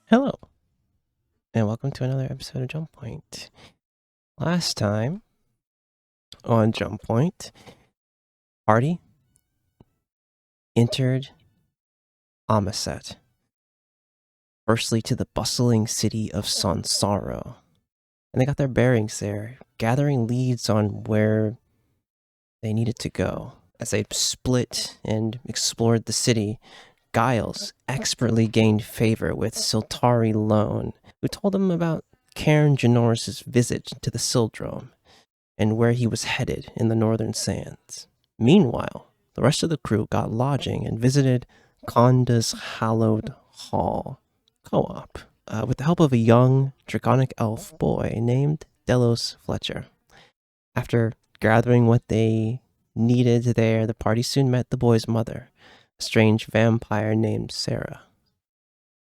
Hello, and welcome to another episode of Jump Point. Last time on Jump Point, party entered Amaset, firstly to the bustling city of Sansaro, and they got their bearings there, gathering leads on where they needed to go. As they split and explored the city, Giles expertly gained favor with Siltari Lone, who told him about Cairn Janoris' visit to the Sildrome and where he was headed in the Northern Sands. Meanwhile, the rest of the crew got lodging and visited Konda's hallowed hall co-op with the help of a young draconic elf boy named Delos Fletcher. After gathering what they needed there, the party soon met the boy's mother, a strange vampire named Sarah.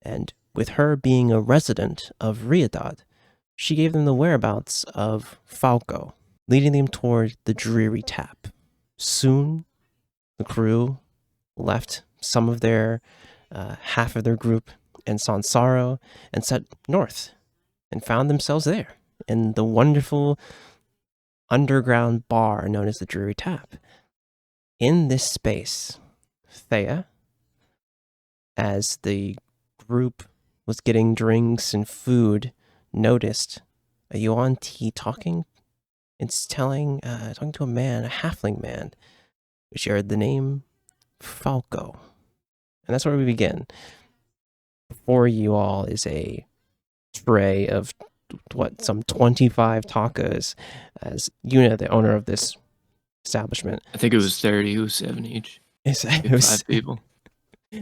And with her being a resident of Ríadad, she gave them the whereabouts of Falco, leading them toward the dreary tap. Soon, the crew left some of their half of their group in Sansaro and set north and found themselves there in the wonderful underground bar known as the Dreary Tap. In this space, Thea, as the group was getting drinks and food, noticed a Yuan talking. It's talking to a man, a halfling man, who shared the name Falco. And that's where we begin. Before you all is a tray of some 25 tacos, as Yuna, the owner of this establishment. I think it was 30. It was 7 each. It was 5 people.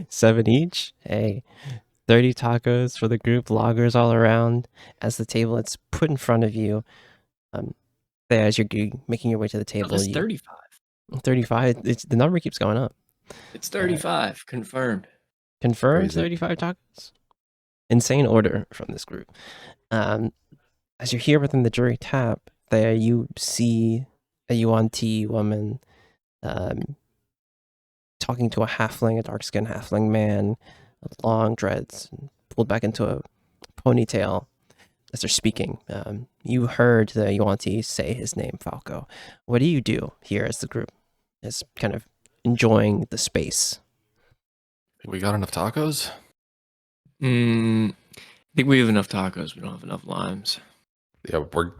7 each. Hey, 30 tacos for the group, loggers all around. As the table it's put in front of you, as you're making your way to the table. It's 35. 35. The number keeps going up. It's 35. Confirmed. Confirmed. 35 tacos. Insane order from this group. As you're here within the Jury Tap, there you see a Yuan woman talking to a halfling, a dark-skinned halfling man with long dreads and pulled back into a ponytail as they're speaking. You heard the Yuan say his name, Falco. What do you do here as the group is kind of enjoying the space? We got enough tacos? I think we have enough tacos. We don't have enough limes. Yeah, we're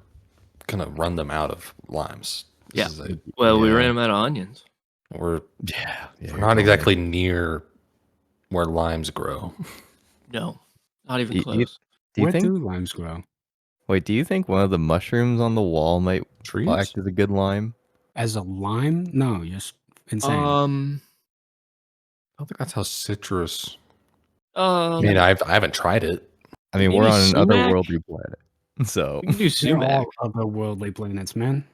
gonna run them out of limes. We ran them out of onions. We're not exactly near where limes grow. No, not even close. Where do limes grow? Wait, do you think one of the mushrooms on the wall might act as a good lime? As a lime? No, you're insane. I don't think that's how citrus. I mean, I haven't tried it. I mean, we're on an otherworldly planet, so we can do sumac. All otherworldly planets, man.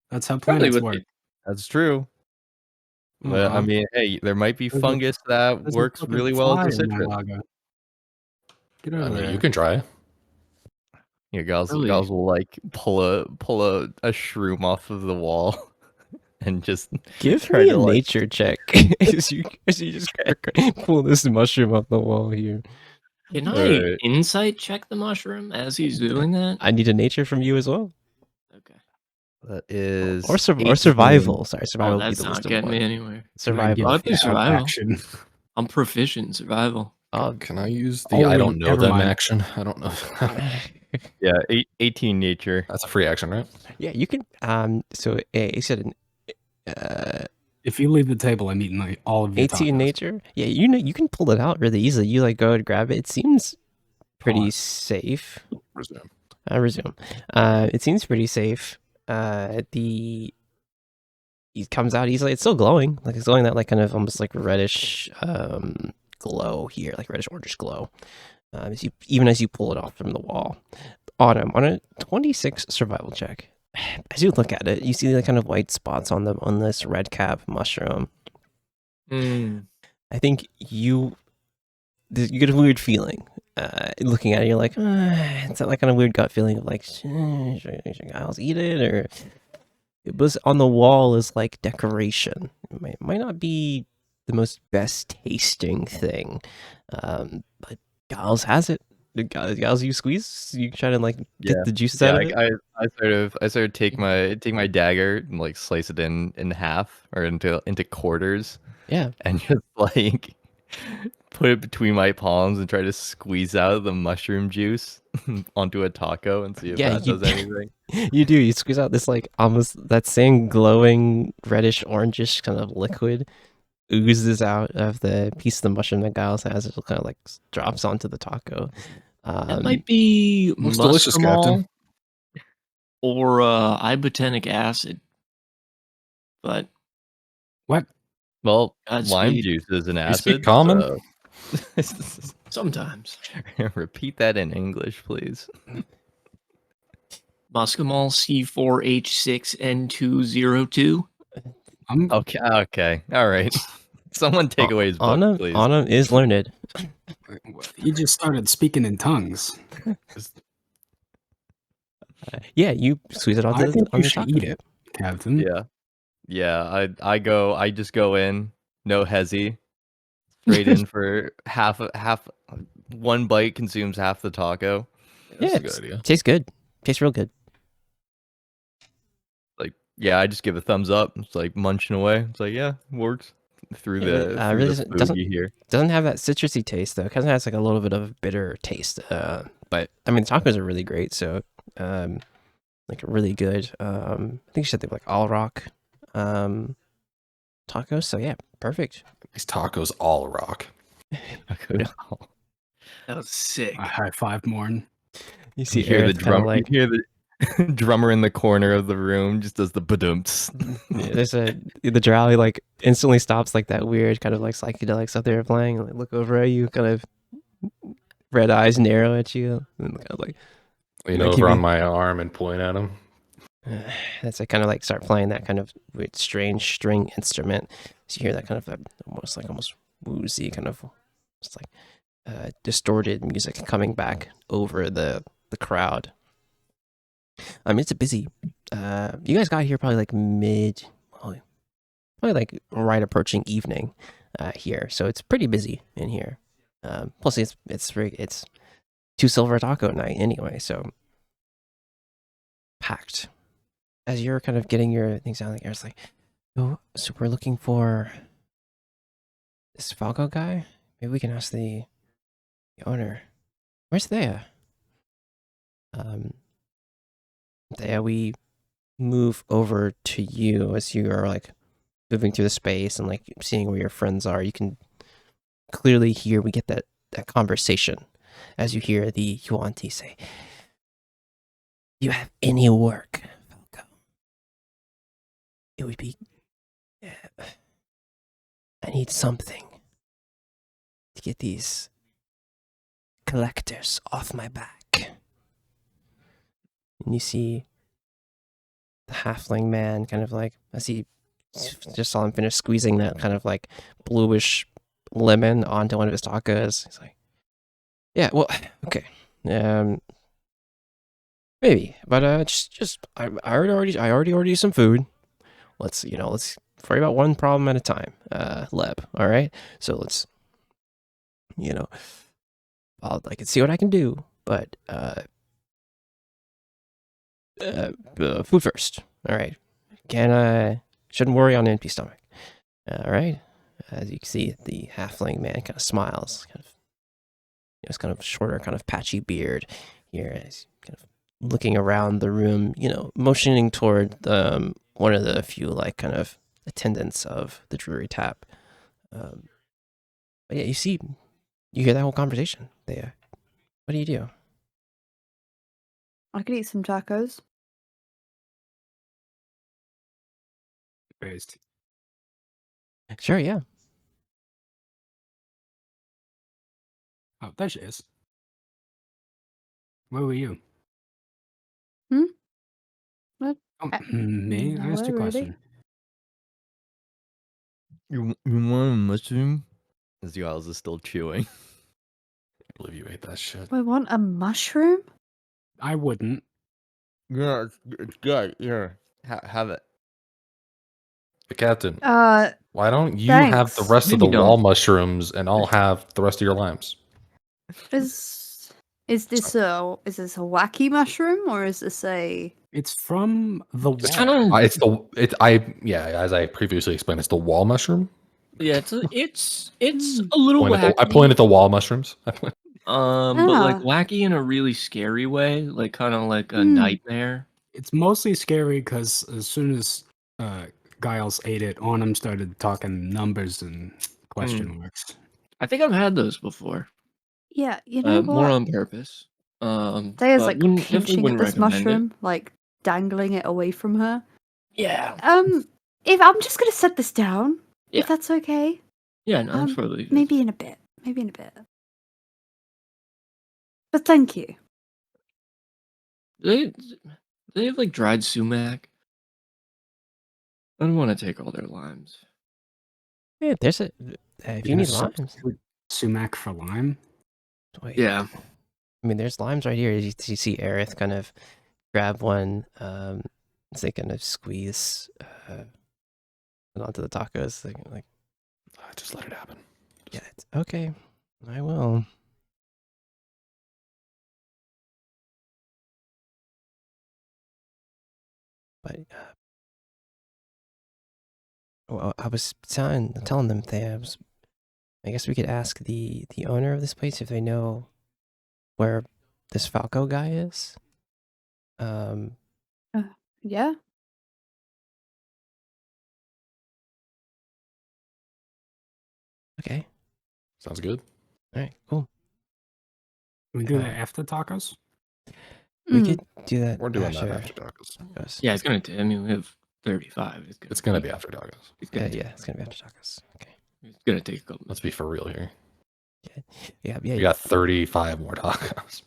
That's how planets work. That's true. But I mean, hey, there might be fungus that works really well as a citrus. Get over there. You can try. Your guys will like pull a shroom off of the wall and just give me a nature check as you just pull this mushroom off the wall here. Can I insight check the mushroom as he's doing that? I need a nature from you as well. Okay. That is or survival. Sorry, survival. That's not getting me anywhere. Survival. I'll do survival. I'm proficient in survival. Can I use the I don't know them action? I don't know. Yeah, 18 nature. That's a free action, right? Yeah, you can. So you said if you leave the table, I'm eating like all of your 18 nature. Yeah, you can pull it out really easily. You like go and grab it. It seems pretty safe. Resume. It seems pretty safe. It comes out easily. It's still glowing. Like it's glowing that like kind of almost like reddish glow here, like reddish orange glow. Even as you pull it off from the wall. Autumn, on a 26 survival check, as you look at it, you see the kind of white spots on this red cap mushroom. I think you get a weird feeling looking at it. You're like, it's that like kind of weird gut feeling of like, should Giles eat it? Or it was on the wall as like decoration. It might not be the most best tasting thing, but Giles has it. Giles, you squeeze. You try to like get Yeah. the juices out of it. I sort of take my dagger and like slice it in half or into quarters Yeah. and just like put it between my palms and try to squeeze out the mushroom juice onto a taco and see if that does anything. You do. You squeeze out this like almost that same glowing reddish orangish kind of liquid oozes out of the piece of the mushroom that Giles has. It kind of like drops onto the taco. That might be Looks delicious, Captain. or ibotenic acid. But What? Well, Godspeed. lime juice is an You acid. speak common? So... Sometimes. Repeat that in English, please. Muscimol C4H6N202. Okay. All right. Someone take away his book, please. Anna is learned. He just started speaking in tongues. Yeah, you squeeze it onto I think on you the should taco. eat it, Captain. Yeah. I just go in, no hezzy, straight in for half. One bite consumes half the taco. That's a good idea. Tastes good. Tastes real good. Like, yeah, I just give a thumbs up. It's like munching away. It's like, yeah, works. Through the really food you hear. Doesn't have that citrusy taste though. It kind of has like a little bit of a bitter taste. But I mean, the tacos are really great. So, like really good. I think you said they were like all rock, tacos. So yeah, perfect. These tacos all rock. That was sick. A high five, Morn. You see, You hear the Aerith drum. like, You hear the drummer in the corner of the room just does the badumps. yeah, there's the drow like instantly stops like that weird kind of like psychedelic stuff they were playing and like look over at you, kind of red eyes narrow at you, and kind of like Lean over on my arm and point at him. that's like kind of like start playing that kind of weird strange string instrument. So you hear that kind of almost woozy kind of just like distorted music coming back over the crowd. I mean, it's a busy. You guys got here probably like probably like right approaching evening here, so it's pretty busy in here. Plus, it's 2 silver taco night anyway, so packed. As you're kind of getting your things out, like it's like, oh, so we're looking for this Falco guy. Maybe we can ask the owner. Where's Thea? Thea, we move over to you as you are like moving through the space and like seeing where your friends are. You can clearly hear, we get that conversation as you hear the Yuan say, "Do you have any work, Falco? It would be, I need something to get these collectors off my back." And you see the halfling man kind of like, as he just saw him finish squeezing that kind of like bluish lemon onto one of his tacos. He's like, yeah, well, okay. Maybe, but just I already ordered you some food. Let's worry about one problem at a time, Leb. All right, so let's, I can see what I can do, but food first. All right, shouldn't worry on an empty stomach. All right. As you can see, the halfling man kind of smiles, it's kind of shorter, kind of patchy beard here, as kind of looking around the room, motioning toward one of the few like kind of attendants of the Drury Tap. But yeah, you hear that whole conversation there. What do you do? I could eat some tacos. Based. Sure, yeah. Oh, there she is. Where were you? What? Oh, me? I asked you a Really? question. You want a mushroom? As Giles is still chewing. I believe you ate that shit. I want a mushroom? I wouldn't. Yeah, it's good. Here, have it. But Captain, Thanks. why don't you have the rest of Maybe the wall don't. mushrooms and I'll have the rest of your limes? Is this a wacky mushroom or is this a? It's from the It's wall. kinda as I previously explained, it's the wall mushroom. yeah, it's a little I wacky. point at the wall mushrooms. But like Ah. wacky in a really scary way, like kind of like a Hmm. nightmare. It's mostly scary because as soon as Giles ate it, Autumn started talking numbers and question marks. I think I've had those before, Yeah, you know more what? on purpose. There's But like definitely pinching at wouldn't this recommend it. mushroom, like dangling it away from her. Yeah, If I'm just gonna set this down, Yeah. if that's okay. yeah, no, that's totally good. Maybe in a bit. Maybe in a bit. But thank you. Do they have like dried sumac? I don't want to take all their limes. Yeah, there's a. If you You're need gonna limes, substitute sumac for lime. wait. Yeah, I mean, there's limes right here. You see Aerith kind of grab one. As they kind of squeeze onto the tacos. Like, Just let it happen. yeah, it's okay. I will. But well, I was telling them I guess we could ask the owner of this place if they know where this Falco guy is. Yeah. Okay. Sounds good. All right. Cool. Can we do that after tacos? We could do that. We're doing after that after tacos. yeah, it's gonna. I mean, we have 35. It's gonna be after tacos. It's Yeah, gonna, yeah, it's gonna be after tacos. Okay. It's gonna take a couple. Let's be for real here. Yeah. We got 35 more tacos.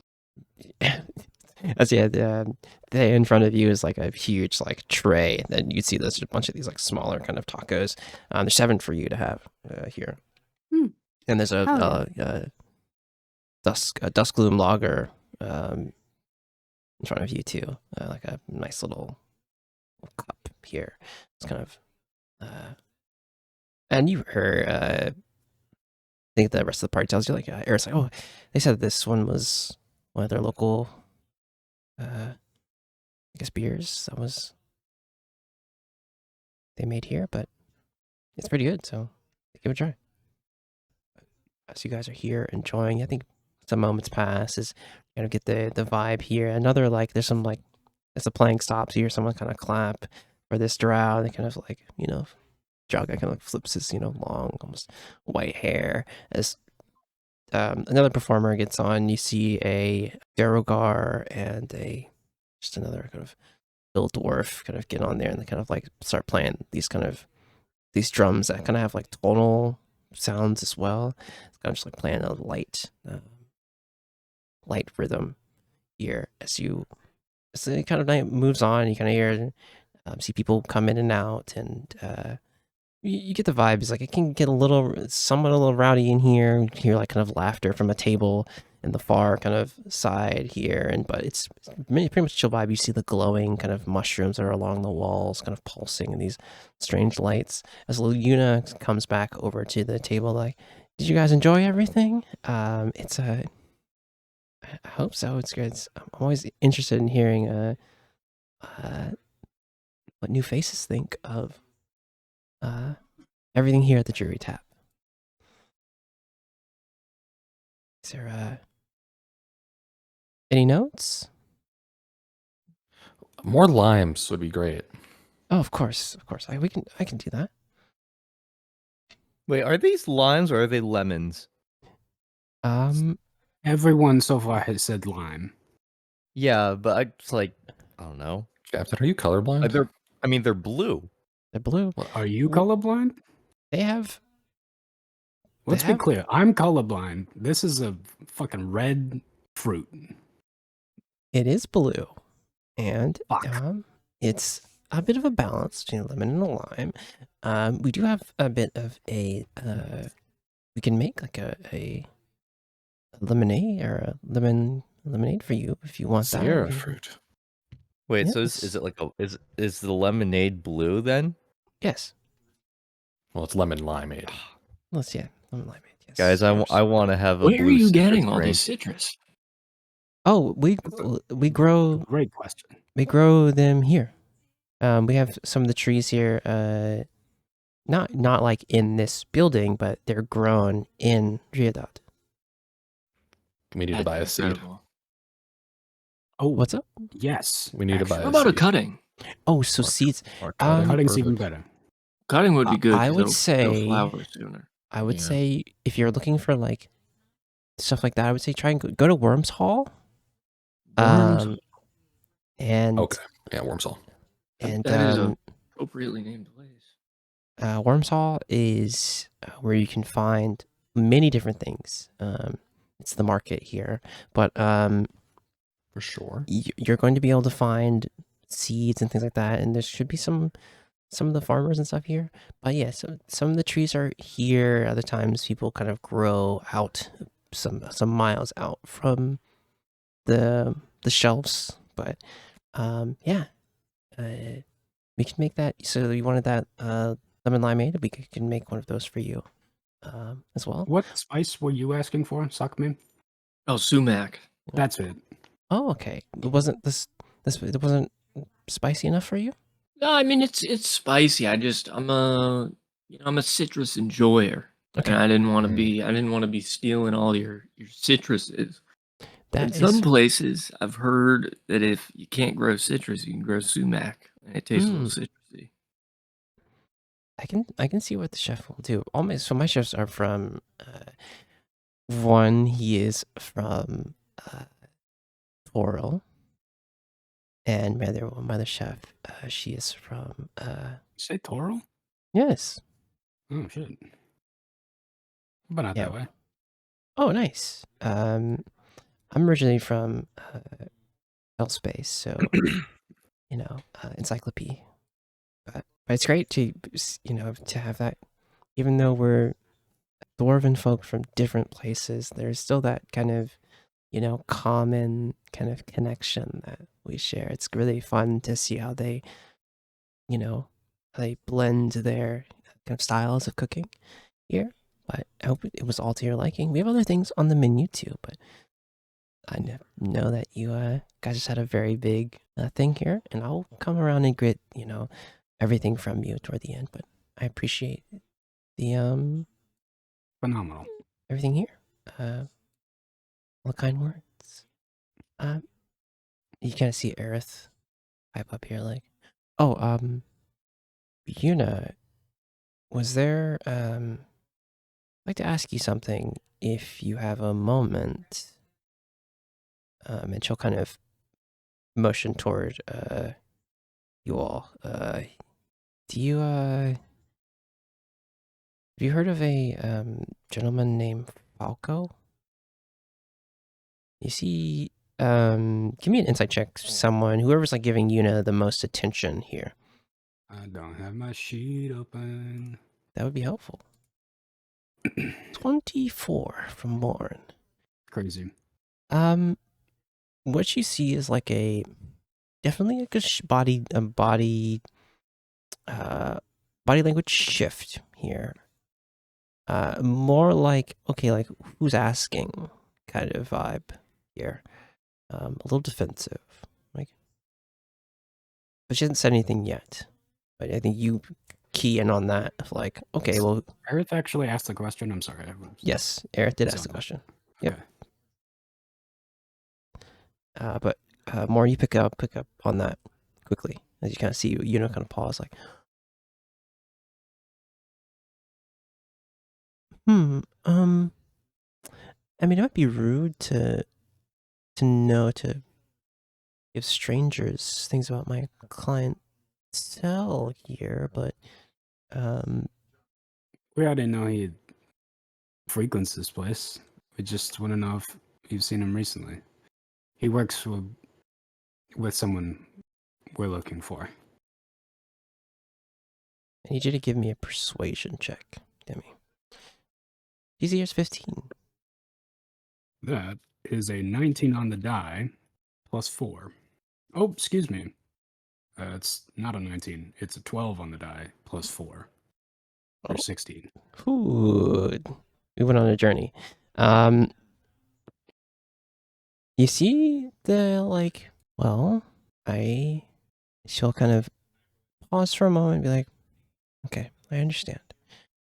As the in front of you is like a huge like tray. And then you'd see there's a bunch of these like smaller kind of tacos. There's 7 for you to have here. Hmm. And there's a dusk gloom lager in front of you too. Like a nice little cup here. It's kind of and you heard I think the rest of the party tells you like Eric's like, oh, they said this one was one of their local I guess beers that was they made here, but it's pretty good, so give it a try. As you guys are here enjoying, I think some moments pass as you kind of get the vibe here. Another like there's some like as the playing stops, you hear someone kind of clap for this drow. They kind of like, drow guy kind of like flips his, long, almost white hair as another performer gets on. You see a Derogar and just another kind of little dwarf kind of get on there and they kind of like start playing these drums that kind of have like tonal sounds as well. It's kind of just like playing a light rhythm here as the kind of night moves on. You kind of hear see people come in and out, and you get the vibe. It's like it can get somewhat a little rowdy in here. You hear like kind of laughter from a table in the far kind of side here, but it's pretty much chill vibe. You see the glowing kind of mushrooms that are along the walls, kind of pulsing in these strange lights. As Luna comes back over to the table, like, did you guys enjoy everything? I hope so. It's good. I'm always interested in hearing what new faces think of everything here at the Jury Tap. Is there any notes? More limes would be great. Oh, of course. I can do that. Wait, are these limes or are they lemons? Everyone so far has said lime. Yeah, but it's like, I don't know. Captain, are you colorblind? They're blue. They're blue. Are you colorblind? They have. Let's be clear. I'm colorblind. This is a fucking red fruit. It is blue, and Fuck. it's a bit of a balance between a lemon and a lime. We do have a bit of a. We can make like a lemonade or a lemonade for you if you want that. Sierra fruit. Wait, so Yes. is it like is the lemonade blue then? Yes. Well, it's lemon limeade. Let's lemon limeade. Yes, Guys, of I course. want to have a Where are blue you citrus getting all brain. this citrus? Oh, we grow Great question. them here. We have some of the trees here. Not like in this building, but they're grown in Ríadad. We need to buy a That's seed. incredible. Oh, What's up? yes. We need to buy What a about a seed. cutting? Oh, so Or- seeds. or cutting. Cutting's even Perfect. better. Cutting would be good. I 'cause would it'll say- flower sooner. I would Yeah. say if you're looking for like stuff like that, I would say try and go to Worms Hall. Worms. And Okay. Yeah, Wormsall. and That is a appropriately named place. Worms Hall is where you can find many different things. It's the market here, but For sure. you're going to be able to find seeds and things like that, and there should be some of the farmers and stuff here. But yeah, so some of the trees are here. Other times people kind of grow out some miles out from the shelves. But yeah, we can make that. So you wanted that lemon limeade? We can make one of those for you as well. What spice were you asking for, Sakmin? Oh, sumac. That's it. Oh, okay. It wasn't it wasn't spicy enough for you? No, I mean it's spicy. I'm a citrus enjoyer. Okay. And I didn't want to be stealing all your citruses. That In is some places, I've heard that if you can't grow citrus, you can grow sumac, and it tastes a little citrusy. I can see what the chef will do. All my chefs are from one. He is from Oral, and my other chef, she is from Say Toro? yes. Oh shit. But not Yeah. that way. Oh, nice. I'm originally from Wildspace, so encyclopedia. But it's great to to have that. Even though we're dwarven folk from different places, there's still that kind of common kind of connection that we share. It's really fun to see how they blend their kind of styles of cooking here. But I hope it was all to your liking. We have other things on the menu too, but I know that you guys just had a very big thing here, and I'll come around and get everything from you toward the end. But I appreciate the Phenomenal. everything here. All the kind words. You kind of see Aerith pipe up here, like, oh, Yuna, was there? I'd like to ask you something if you have a moment. And she'll kind of motion toward you all. Do you have you heard of a gentleman named Falco? You see, give me an insight check, someone, whoever's like giving Yuna the most attention here. I don't have my sheet open. That would be helpful. 24 from Lauren. Crazy. What you see is like definitely like a body language shift here. More like, okay, like who's asking kind of vibe here. A little defensive, like, but she hasn't said anything yet. But I think you key in on that, of like, okay, well, Aerith actually asked the question. I'm sorry. yes, Eric did ask the question. Yep. Okay. But more you pick up on that quickly as you kind of see kind of pause, like, I mean, it might be rude to give strangers things about my clientele here, but We already know he frequents this place. We just want to know if you've seen him recently. He works with someone we're looking for. I need you to give me a persuasion check, Demi. Easy as 15. That is a 19 on the die plus 4. Oh, excuse me. It's not a 19. It's a 12 on the die plus 4. Or Oh. 16. Good. We went on a journey. You see the like. Well, she'll kind of pause for a moment and be like, "Okay, I understand.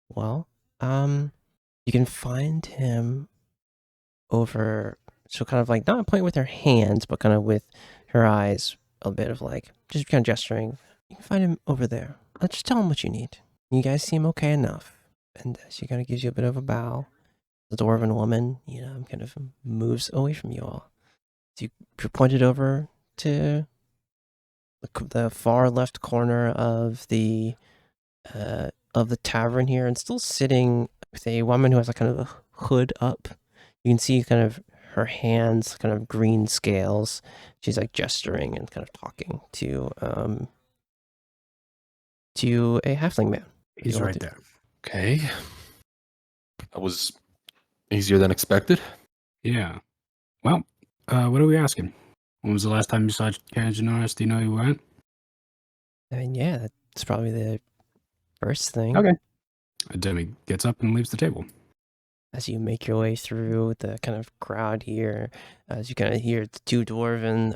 Well, you can find him over." She'll kind of like not point with her hands, but kind of with her eyes, a bit of like just kind of gesturing. You can find him over there. Let's just tell him what you need. You guys seem okay enough. And she kind of gives you a bit of a bow. The dwarven woman, kind of moves away from you all. So you're pointed over to the far left corner of the tavern here, and still sitting with a woman who has a kind of a hood up. You can see kind of her hands, kind of green scales. She's like gesturing and kind of talking to a halfling man. He's right there. Okay. That was easier than expected. Yeah. Well, what are we asking? When was the last time you saw Kajinaris? Do you know who went? I mean, yeah, that's probably the first thing. Okay. Demi gets up and leaves the table. As you make your way through the kind of crowd here, as you kind of hear the two kind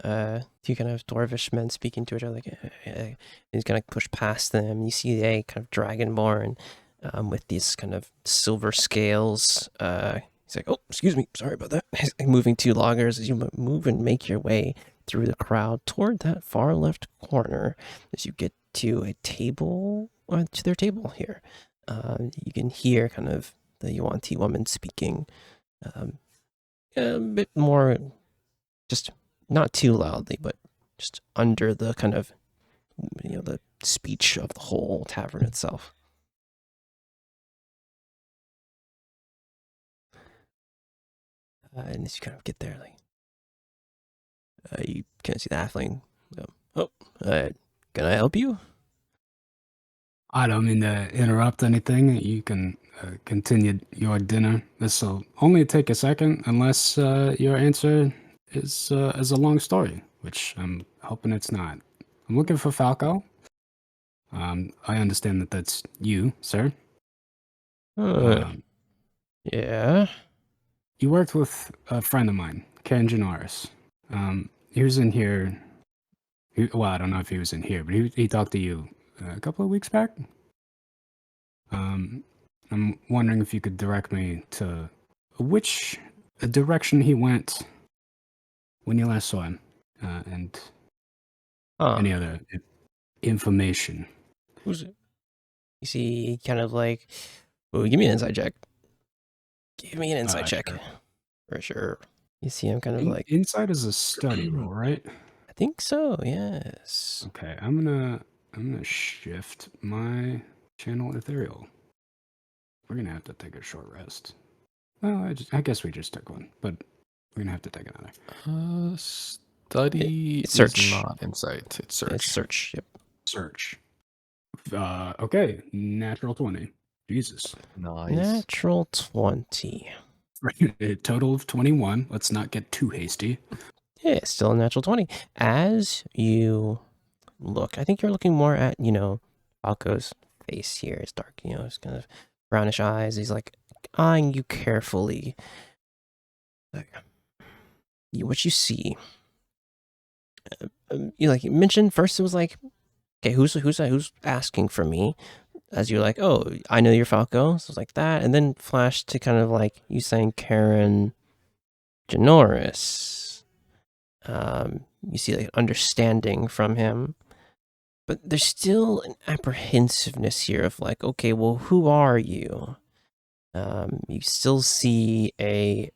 of dwarvish men speaking to each other, he's gonna push past them. You see a kind of dragonborn with these kind of silver scales. He's like, "Oh, excuse me, sorry about that." He's like moving two loggers as you move and make your way through the crowd toward that far left corner. As you get to a table, to their table here, you can hear kind of the Yuan woman speaking a bit more, just not too loudly, but just under the kind of, the speech of the whole tavern itself. And as you kind of get there, you kind of see the halfling. Can I help you? I don't mean to interrupt anything. You can continue your dinner. This will only take a second, unless your answer is a long story, which I'm hoping it's not. I'm looking for Falco. I understand that that's you, sir. Yeah. You worked with a friend of mine, Ken Janaris. He was in here. Well, I don't know if he was in here, but he talked to you a couple of weeks back. I'm wondering if you could direct me to which direction he went when you last saw him, and any other information. Who's it? You see, kind of like, oh, give me an insight check. Give me an insight check. Sure. For sure. You see him kind of like... Inside is a study roll, right? I think so, yes. Okay, I'm gonna shift my channel ethereal. We're gonna have to take a short rest. Well, I guess we just took one, but we're gonna have to take another. Study It's search. is not insight. It's search. It's search, yep. Search. Okay, natural 20. Jesus. Nice. Natural 20. A total of 21. Let's not get too hasty. Yeah, it's still a natural 20. As you look, I think you're looking more at, Falco's face here. It's dark, it's kind of brownish eyes. He's like eyeing you carefully. What you see, you mentioned first, it was like, okay, who's asking for me? As you're like, oh, I know you're Falco. So it's like that. And then flash to kind of like you saying Karen Janoris. You see like understanding from him. But there's still an apprehensiveness here of like, okay, well, who are you? You still see a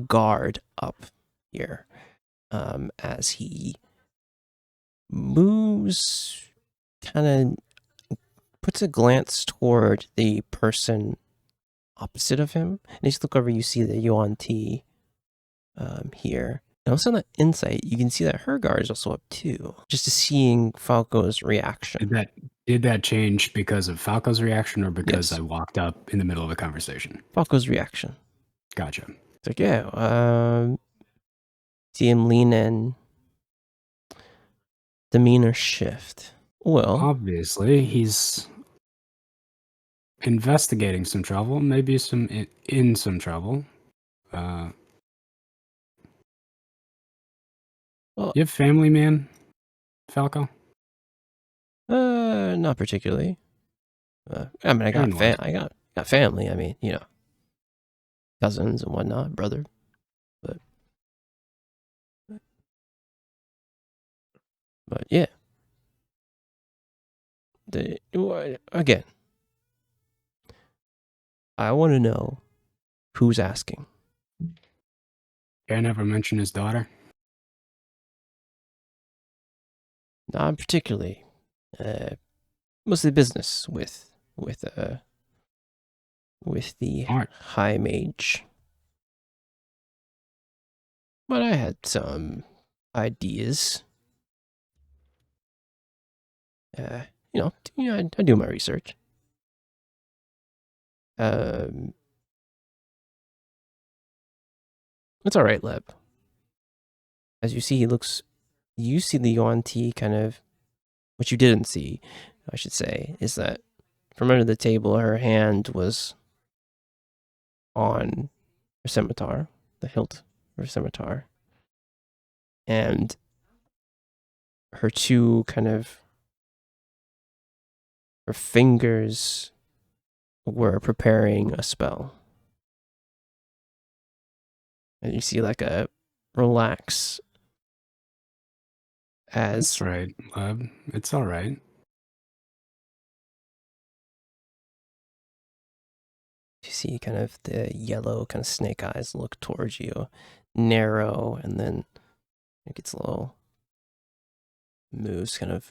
guard up here as he moves, kind of puts a glance toward the person opposite of him. And as you look over, you see the Yuan here. And also on that insight, you can see that her guard is also up too. Just to seeing Falco's reaction. Did that change because of Falco's reaction or because Yes. I walked up in the middle of a conversation? Falco's reaction. Gotcha. It's like, yeah, see him lean in. Demeanor shift. Well, Obviously, he's investigating some trouble, maybe some in some trouble. Well, You have family, man, Falco? not particularly. I mean, I got Karen was. I got family. I mean, you know, cousins and whatnot, brother. But yeah. Again, I want to know who's asking. Karen never mentioned his daughter? Not particularly. Mostly business with the Alright. high mage. But I had some ideas. You know, I do my research. It's all right, Leb. As you see, you see the Yuan tea kind of, what you didn't see, I should say, is that from under the table, her hand was on her scimitar, the hilt of her scimitar. And her her fingers were preparing a spell. And you see like a relax as That's right, Leb. It's all right. you see kind of the yellow kind of snake eyes look towards you, narrow, and then it gets a little, moves kind of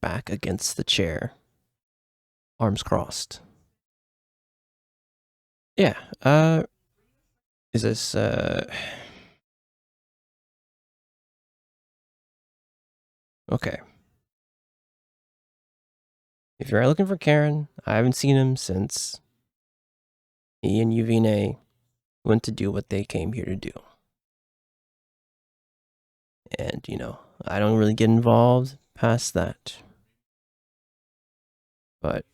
back against the chair, arms crossed. Yeah, is this, okay. If you're looking for Karen, I haven't seen him since he and Uvine went to do what they came here to do. And, you know, I don't really get involved past that. But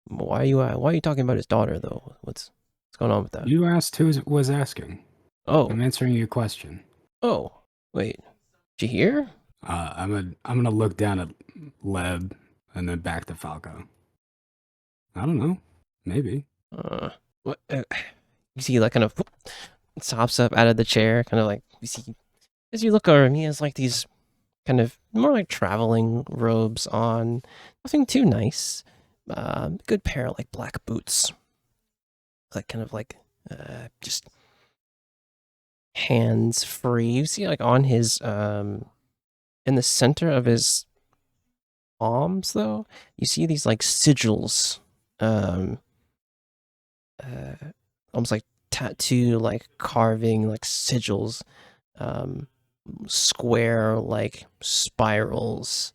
why are you talking about his daughter, though? What's going on with that? You asked who was asking. Oh, I'm answering your question. oh, wait. Did you hear? I'm gonna look down at Leb and then back to Falco. I don't know. Maybe. What? You see, like, kind of hops up out of the chair, kind of like, you see, as you look over him, he has like these kind of more like traveling robes on. Nothing too nice. Good pair of like black boots. Like, kind of like, just hands free. You see, like, on his, in the center of his palms, though, you see these like sigils, almost like tattoo, like carving, like sigils, square, like spirals,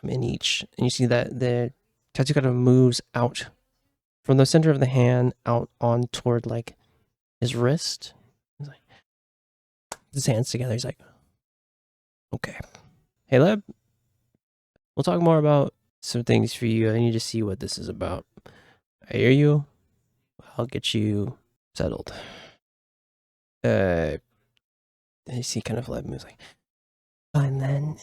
in each. And you see that the tattoo kind of moves out from the center of the hand out on toward like his wrist. He's like, his hands together. He's like, okay. Hey, Leb, we'll talk more about some things for you. I need to see what this is about. I hear you. I'll get you settled. And you see kind of Leb moves like, fine then,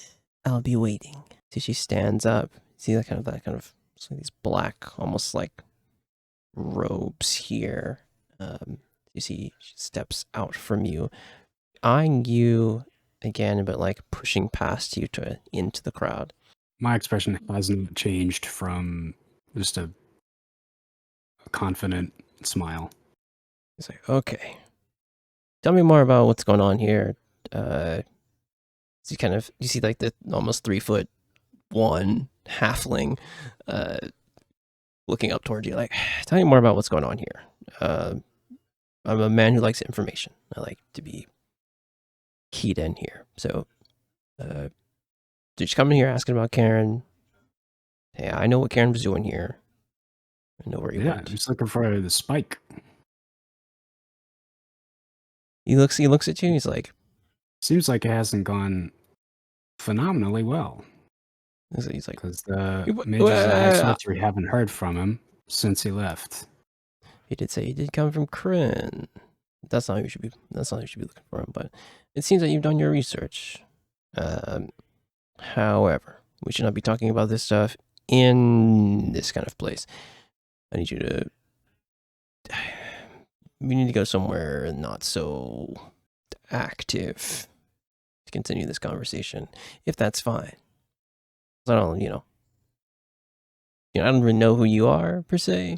I'll be waiting. So she stands up. See that kind of so these black, almost like robes here. You see she steps out from you, eyeing you again, but like pushing past you into the crowd. My expression hasn't changed from just a confident smile. He's like, okay, tell me more about what's going on here. So you see like the almost 3'1" halfling, looking up towards you, like, tell me more about what's going on here. I'm a man who likes information. I like to be keyed in here. So, did you come in here asking about Karen? Hey, I know what Karen was doing here. I know where he Yeah, went. I'm just looking for the spike. He looks at you. He's like, Seems like it hasn't gone phenomenally well. He's like, Because the "You- mages asked uh, that you haven't heard from him since he left. he did say he did come from Kryn. That's not who you should be. That's not who you should be looking for him. But it seems that you've done your research. However, we should not be talking about this stuff in this kind of place. I need you to. We need to go somewhere not so active to continue this conversation, if that's fine. I don't, I don't really know who you are per se.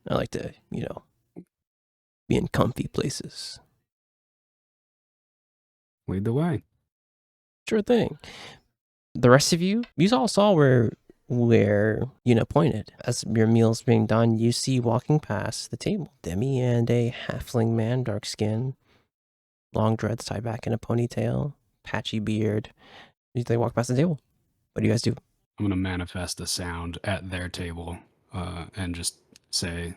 I like to, be in comfy places. Lead the way. Sure thing. The rest of you all saw where pointed. As your meal's being done, you see walking past the table Demi and a halfling man, dark skin, long dreads tied back in a ponytail, patchy beard. They walk past the table. What do you guys do? I'm going to manifest a sound at their table and just say,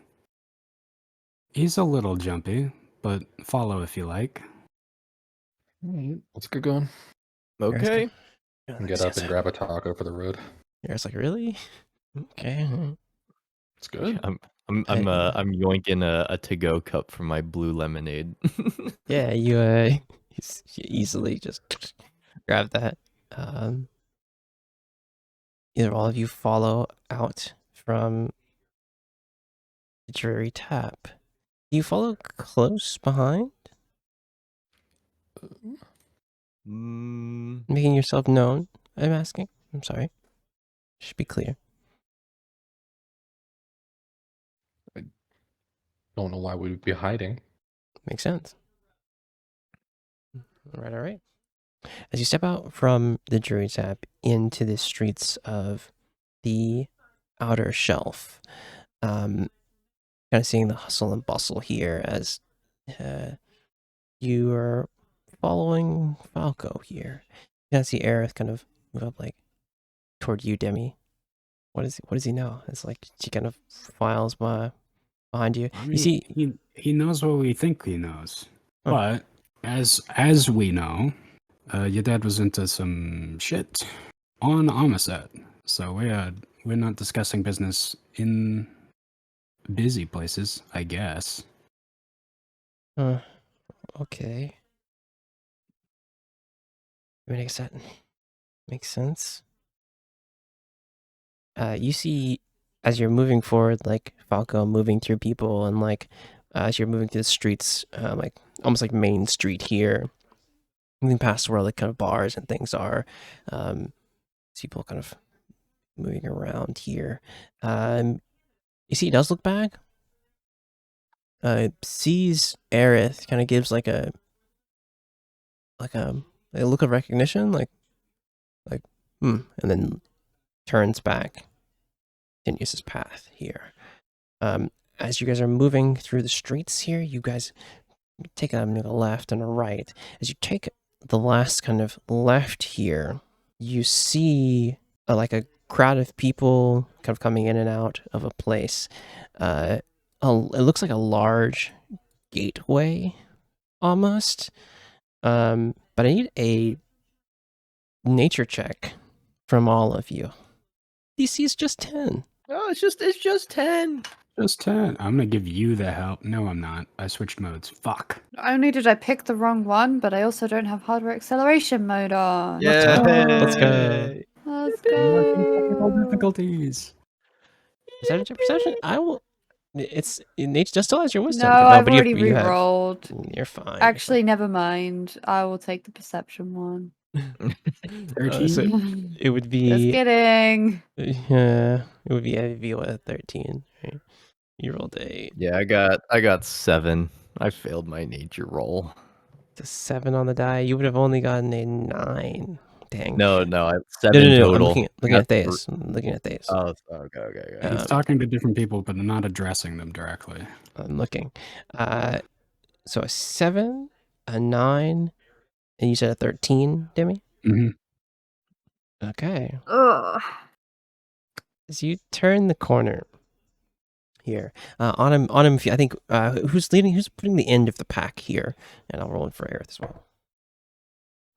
he's a little jumpy, but follow if you like. Let's get going. Okay. And get up and grab a taco for the road. You're like, really? Okay. It's good. I'm yoinking a to-go cup from my blue lemonade. Yeah, you easily just grab that. Either all of you follow out from the dreary tap. Do you follow close behind? Making yourself known, I'm asking. I'm sorry. Should be clear. I don't know why we'd be hiding. Makes sense. All right. As you step out from the jury tap into the streets of the outer shelf, kind of seeing the hustle and bustle here as you are following Falco here. You kind of see Aerith kind of move up like toward you, Demi. What does he know? It's like she kind of files behind you. I mean, You see, he knows what we think he knows. But as we know, your dad was into some shit on Amaset. So we're not discussing business in busy places, I guess. okay. I mean, I guess that makes sense. You see, as you're moving forward, like Falco moving through people, and like as you're moving through the streets, like almost like Main Street here, moving past where like kind of bars and things are, people kind of moving around here. You see, he does look back. Sees Aerith, kind of gives like a look of recognition, like and then turns back, continues his path here. As you guys are moving through the streets here, you guys take a left and a right. As you take the last kind of left here, you see like a crowd of people kind of coming in and out of a place. It looks like a large gateway almost. But I need a nature check from all of you. DC is just 10. Oh, it's just 10. Just 10. I'm gonna give you the help. No, I'm not. I switched modes. Fuck. Not only did I pick the wrong one, but I also don't have hardware acceleration mode on. Yeah. Let's go. Let's Technical go. difficulties. Perception. I will. It's nature just still has your wisdom. No, I've but already you have- re-rolled. You're fine. Actually, never mind. I will take the perception one. 13. So it would Just be. kidding. Yeah, it would be what 13. Right? You rolled a Yeah, I got 7. I failed my nature roll. 7 on the die. You would have only gotten a 9. Dang. No, I 7 No. total. I'm looking at Got Thais. I'm looking at Thais. Oh, okay. He's talking to different people, but not addressing them directly. I'm looking. So a 7, a 9, and you said a 13, Demi? Mm-hmm. Okay. Ugh. As you turn the corner here, on him, I think, who's putting the end of the pack here? And I'll roll in for Aerith as well.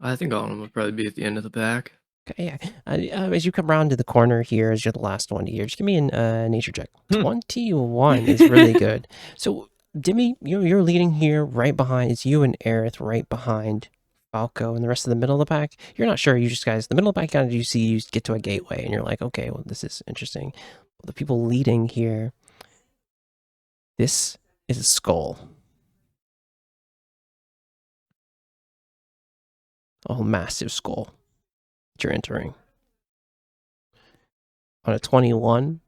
I think Autumn would probably be at the end of the pack. Okay, yeah. As you come around to the corner here, as you're the last one here, just give me a nature check. 21 is really good. So, Dimmy, you're leading here right behind. It's you and Aerith right behind Falco and the rest of the middle of the pack. You're not sure. You just guys, the middle of the pack, kind of you get to a gateway and you're like, okay, well, this is interesting. The people leading here, this is a skull. A massive skull that you're entering. On a 21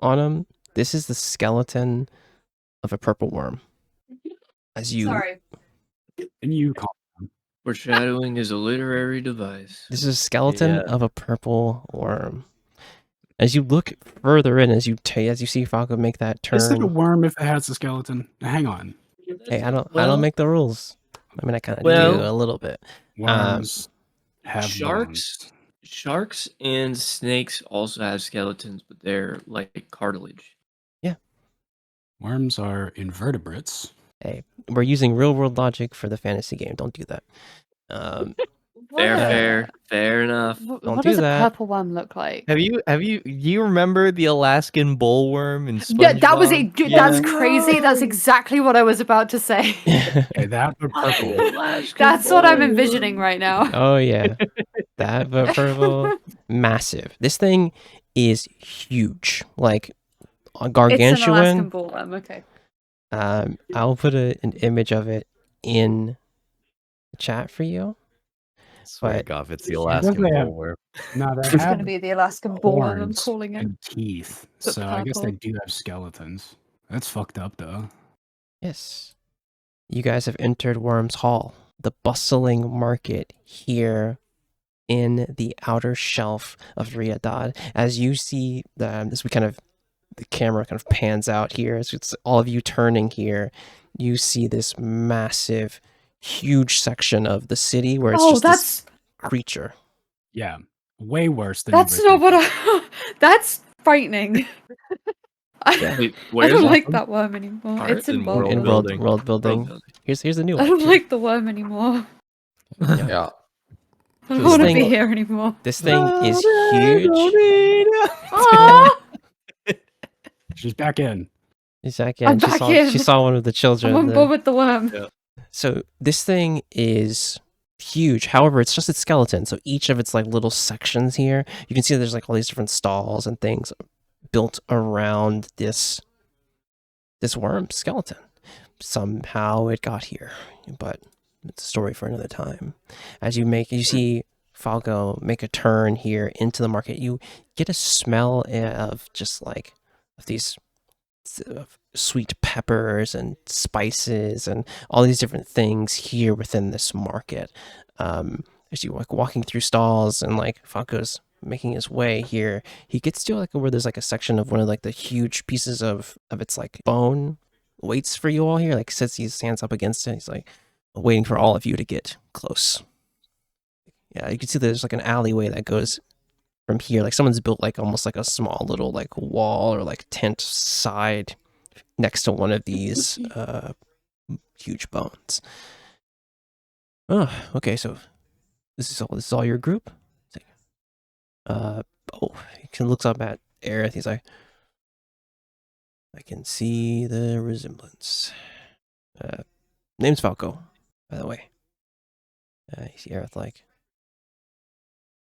on him, this is the skeleton of a purple worm. As you, Sorry. And you call Foreshadowing is a literary device. this is a skeleton Yeah. of a purple worm. As you look further in, as you see Falco make that Is it a turn. worm if it has a skeleton? Hang on. Hey, I don't make the rules. I mean, I kind of do well, a little bit. Worms have sharks. bones. Sharks and snakes also have skeletons, but they're like cartilage. Worms are invertebrates. Hey, we're using real world logic for the fantasy game. Don't do that. Fair enough. Don't What do does a that. purple worm look like? Do you remember the Alaskan bullworm in SpongeBob? Yeah, that was it. That's Yeah. crazy. That's exactly what I was about to say. Okay, that but purple. That's what I'm envisioning right now. Oh yeah, that but purple, massive. This thing is huge, like a It's an gargantuan. Alaskan bullworm. Okay. I'll put an image of it in the chat for you. Swear to But- God, it's the Yeah, Alaskan doesn't have- bullworm. No, they It's going have to be the Alaskan bullworm. I'm horns calling it. and teeth. But So I guess they purple. do have skeletons. That's fucked up, though. Yes, you guys have entered Worm's Hall, the bustling market here in the outer shelf of Ríadad. As you see, the camera kind of pans out here, as it's all of you turning here, you see this massive, huge section of the city where it's just this creature. Yeah, way worse than. That's not what I. That's frightening. Yeah. Wait, I where's don't it? like that worm anymore. Art It's and involved. In world world building. building. Here's the new I one. don't like the worm anymore. Yeah. I don't This want to thing- be here anymore. This thing is huge. Aw, She's back in. Exactly. I'm And she back saw, in. she saw one of the I'm children. on the- board with the worm. Yeah. So this thing is huge. However, it's just its skeleton. So each of its like little sections here, you can see there's like all these different stalls and things built around this worm skeleton. Somehow it got here, but it's a story for another time. As you see Falco make a turn here into the market, you get a smell of just like of these sweet peppers and spices and all these different things here within this market. As you like walking through stalls and like Falco's making his way here, he gets to like where there's like a section of one of like the huge pieces of its like bone waits for you all here, like sets his hands up against it. He's like waiting for all of you to get close. Yeah, you can see there's like an alleyway that goes from here. Like someone's built like almost like a small little like wall or like tent side next to one of these huge bones. Oh, okay, so this is all your group? He looks up at Aerith. He's like, I can see the resemblance. Name's Falco, by the way. You see Aerith like,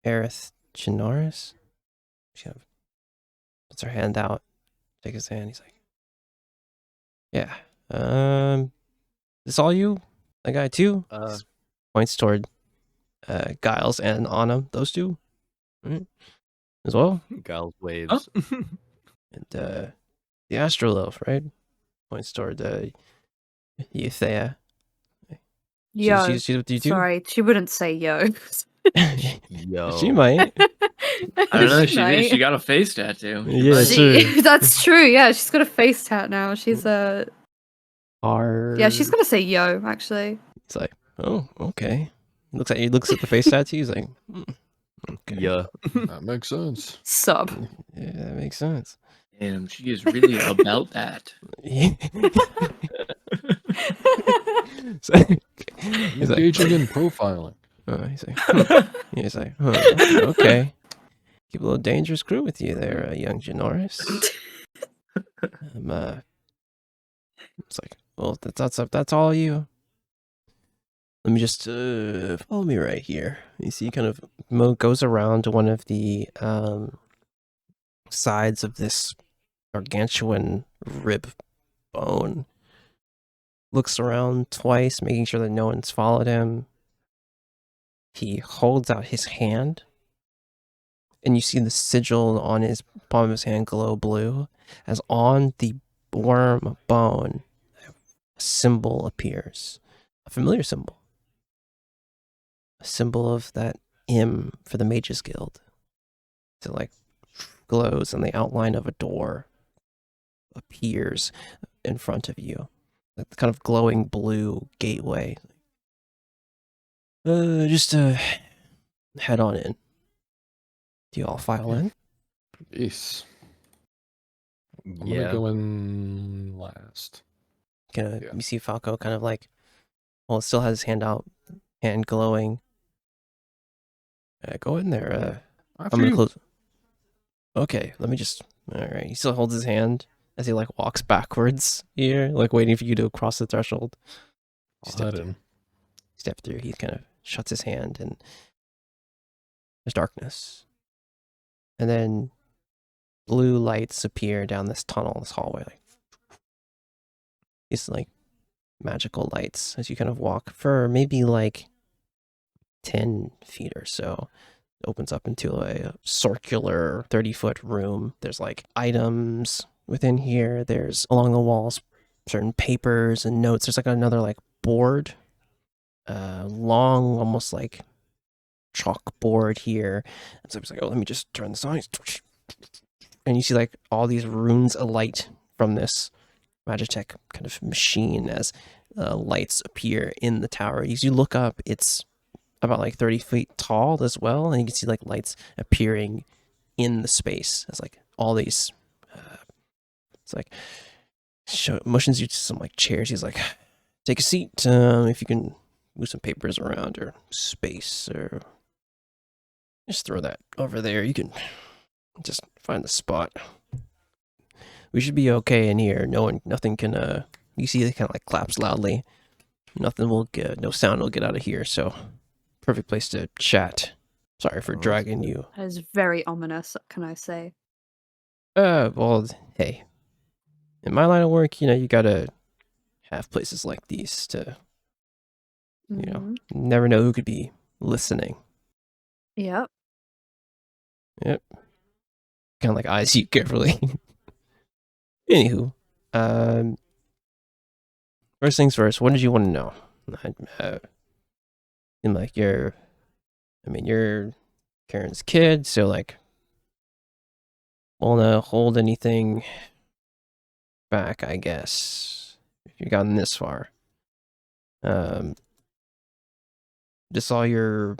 Aerith Chinaris? She kind of puts her hand out, take his hand. He's like, yeah. This all you? That guy too? Points toward Giles and Anna, those two. Right? As well. Giles waves. And the Astrolove, right? Points toward Euthea. Yo. She's with you too? Sorry, she wouldn't say yo. Yo. She might. I don't know. She might. she got a face tattoo. Yeah, Might- true. That's true. Yeah, she's got a face tat now. She's a. Yeah, she's gonna say yo. Actually. It's like, oh, okay. He looks at the face tattoo. He's like, okay. Yeah. That makes sense. Sub. Yeah, that makes sense. Damn, she is really about that. So, he's like, Engaging in profiling. He's like, he's like, okay. Keep a little dangerous crew with you there, young Janoris. It's like, well, that's all you. Let me just follow me right here. You see, kind of goes around to one of the sides of this gargantuan rib bone. Looks around twice, making sure that no one's followed him. He holds out his hand, and you see the sigil on his palm of his hand glow blue, as on the worm bone, a symbol appears. A familiar symbol. A symbol of that M for the Mages Guild. So like glows, and the outline of a door appears in front of you. Like the kind of glowing blue gateway. Just head on in. Do you all file in? Yes. I'm Yeah. gonna go in last. You Yeah. see Falco kind of like, well, still has his hand out, hand glowing. Go in there. I'm After gonna you. close. Okay, let me just. All right, he still holds his hand as he like walks backwards here, like waiting for you to cross the threshold. I'll head in. Step through. He kind of shuts his hand, and there's darkness. And then blue lights appear down this tunnel, this hallway. Like these like magical lights as you kind of walk for maybe like 10 feet or so. It opens up into a circular 30-foot room. There's like items within here. There's along the walls certain papers and notes. There's like another like board, long, almost like chalkboard here. And so it's like, oh, let me just turn this on. And you see like all these runes alight from this Magitech kind of machine as lights appear in the tower. As you look up, it's about like 30 feet tall as well, and you can see like lights appearing in the space as like all these. It's like motions you to some like chairs. He's like, take a seat. If you can move some papers around or space, or just throw that over there. You can just find the spot. We should be okay in here. Nothing can. You see, it kind of like claps loudly. Nothing will get. No sound will get out of here. So, perfect place to chat. Sorry for dragging you. That is very ominous, can I say? Well, hey. In my line of work, you gotta have places like these to, you never know who could be listening. Yep. Yep. Kind of like eyes you carefully. Anywho, first things first, what did you want to know? And like you're Karen's kid, so like, wanna hold anything back, I guess, if you've gotten this far. Just saw your,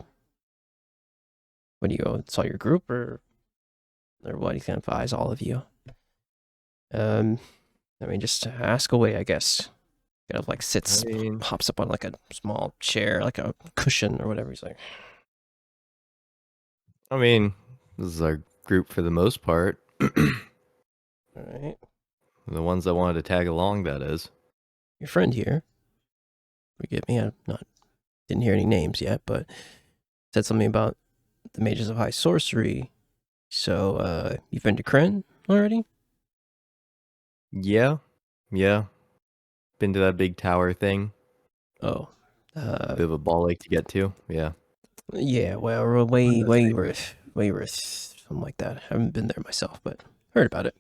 what do you go, saw your group or what? He's gonna advise all of you. Just ask away, I guess. Kind of like sits, hops up on like a small chair, like a cushion or whatever. He's like, I mean, this is our group for the most part. all right. The ones that wanted to tag along, that is. Your friend here, forgive me, didn't hear any names yet, but said something about the Mages of High Sorcery. So, you've been to Kryn already? Yeah. Been to that big tower thing. Oh. Bit of a ball lake to get to. Yeah. Yeah, well, way worth, something like that. I haven't been there myself, but heard about it.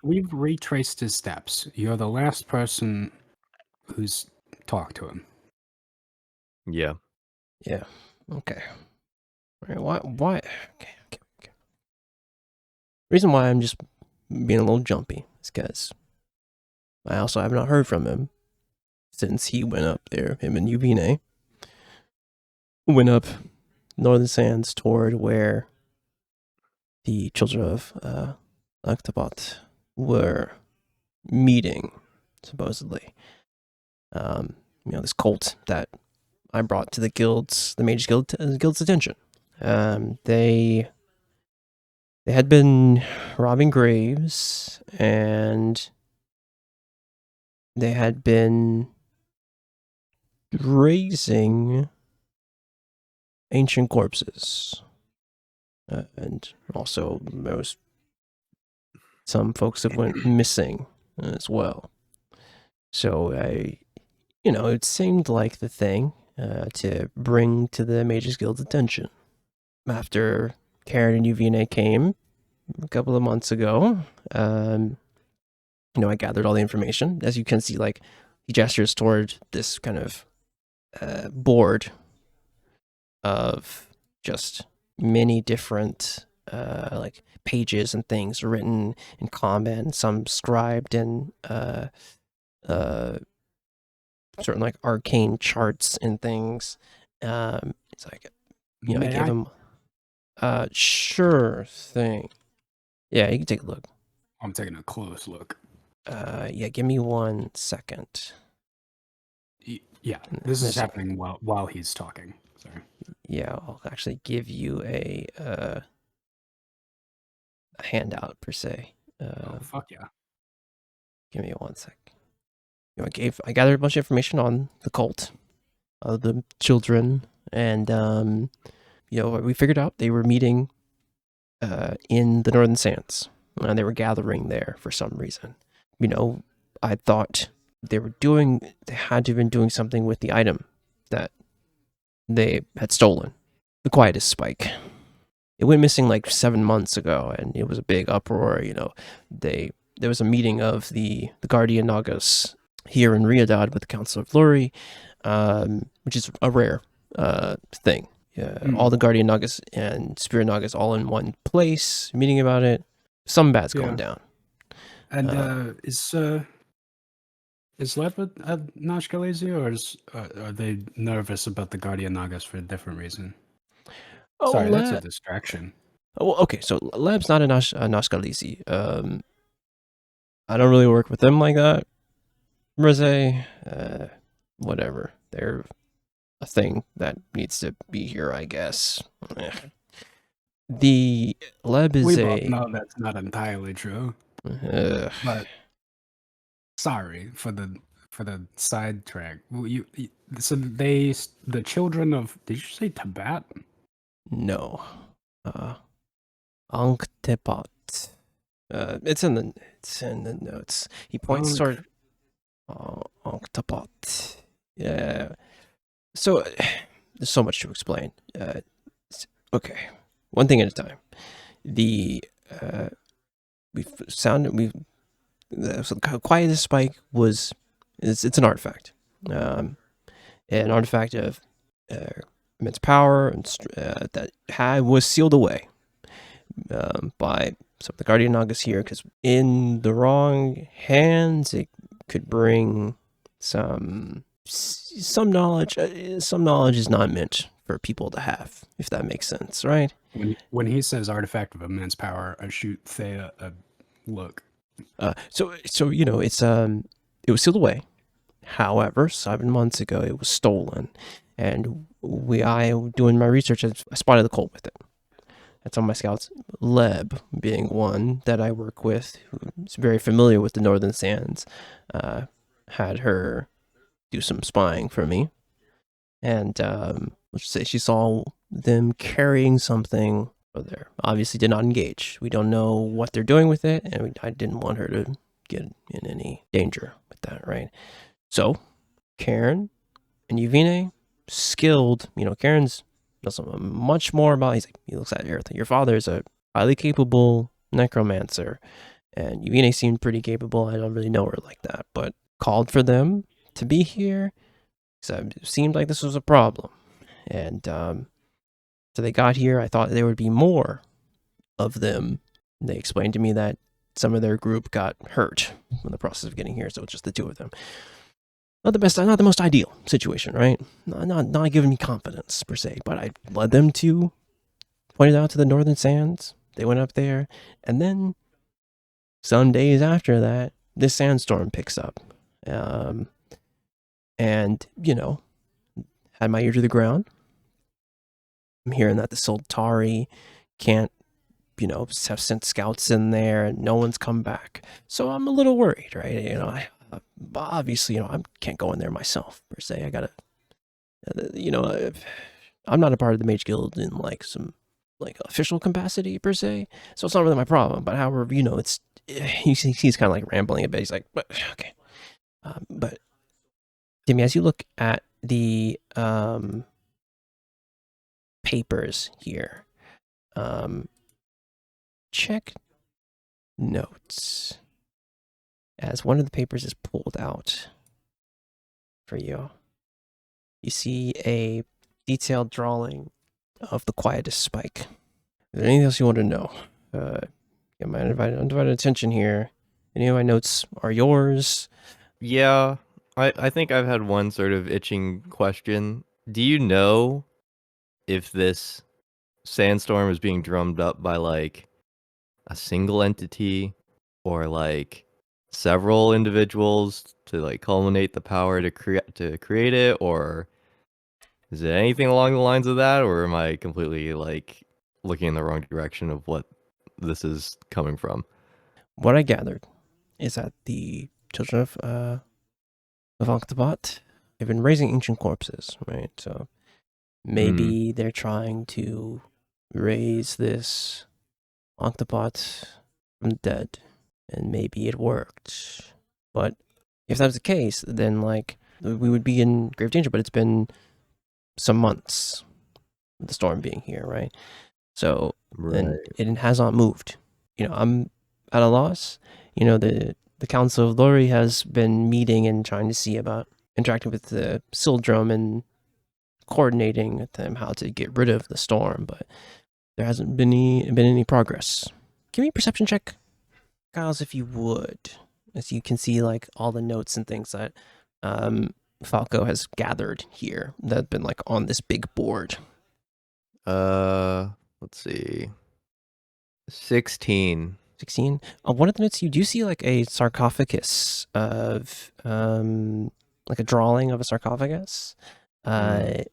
We've retraced his steps. You're the last person who's talked to him. Yeah. Yeah. Okay. All right, why? Okay. Reason why I'm just being a little jumpy is because I also have not heard from him since he went up there, him and Yuvine went up Northern Sands toward where the children of Octobot were meeting, supposedly. This cult that I brought to the Mages Guild's attention. They had been robbing graves, and they had been raising ancient corpses. And also some folks have went missing as well. So it seemed like the thing to bring to the Mages Guild's attention. After Karen and Uvina came a couple of months ago, I gathered all the information. As you can see, like, he gestures toward this kind of board of just many different like pages and things written in common, some scribed in certain like arcane charts and things. It's like, I gave him sure thing. Yeah, you can take a look. I'm taking a close look. Yeah, give me 1 second. Yeah, this is happening while he's talking. Sorry. Yeah, I'll actually give you a handout per se. Fuck yeah. Give me 1 sec. I gathered a bunch of information on the cult, the children, and we figured out they were meeting in the Northern Sands, and they were gathering there for some reason. I thought they had to have been doing something with the item that they had stolen, the quietest spike. It went missing like 7 months ago, and it was a big uproar. There was a meeting of the Guardian Nagas here in Ríadad with the Council of Lori, which is a rare thing. All the Guardian Nagas and Spirit Nagas all in one place, meeting about it. Some bad's going down. And is Leopard at Nashkalazi, or are they nervous about the Guardian Nagas for a different reason? Sorry, that's a distraction. Oh, okay, so Lab's not a Nashkalazi. I don't really work with them like that. Rosé, whatever. They're a thing that needs to be here, I guess. The Leb is both know that's not entirely true. But sorry for the sidetrack. So the children of, did you say Tibet? No. Ankh-Tepat. It's in the notes. He points toward Ankh-Tepat. Yeah. So there's so much to explain. Okay, one thing at a time. The quietest spike it's an artifact. An artifact of immense power and that was sealed away by some of the Guardian Nagas here, because in the wrong hands it could bring some knowledge. Some knowledge is not meant for people to have, if that makes sense, right? When he says artifact of immense power, I shoot Thea a look. So it was sealed away. However, 7 months ago it was stolen, and I doing my research, I spotted the cult with it. That's on my scouts. Leb being one that I work with, who's very familiar with the Northern Sands, had her do some spying for me, and let's say she saw them carrying something there. Obviously did not engage. We don't know what they're doing with it, and I didn't want her to get in any danger with that, right? So Karen and Uvine, skilled, Karen's knows much more about, he looks at everything. Your father is a highly capable necromancer, and Uvine seemed pretty capable. I don't really know her like that, but called for them to be here, because it seemed like this was a problem. And so they got here. I thought there would be more of them. They explained to me that some of their group got hurt in the process of getting here, so it's just the two of them. Not the most ideal situation, right? Not giving me confidence per se, but I led them to, pointed out to the Northern Sands. They went up there, and then some days after that, this sandstorm picks up. And, had my ear to the ground. I'm hearing that the Sultari can't, have sent scouts in there and no one's come back. So I'm a little worried, right? Obviously, I can't go in there myself, per se. I gotta, I'm not a part of the Mage Guild in like some official capacity, per se. So it's not really my problem. But however, it's, he's kind of like rambling a bit. He's like, but okay. But Timmy, as you look at the papers here, check notes. As one of the papers is pulled out for you, you see a detailed drawing of the quietest spike. Is there anything else you want to know? Get my undivided attention here. Any of my notes are yours. Yeah, I think I've had one sort of itching question. Do you know if this sandstorm is being drummed up by like a single entity or like several individuals to like culminate the power to create it, or is it anything along the lines of that, or am I completely like looking in the wrong direction of what this is coming from? What I gathered is that the children of Octobot have been raising ancient corpses, right? So maybe they're trying to raise this Octobot from the dead, and maybe it worked. But if that was the case, then like we would be in grave danger. But it's been some months with the storm being here, right? So and it has not moved. I'm at a loss. The Council of Lori has been meeting and trying to see about interacting with the Sildrum and coordinating with them how to get rid of the storm, but there hasn't been any progress. Give me a perception check, Giles, if you would, as you can see like all the notes and things that Falco has gathered here that have been like on this big board. Let's see. 16. 16. One of the notes you do see like a sarcophagus of like a drawing of a sarcophagus, kind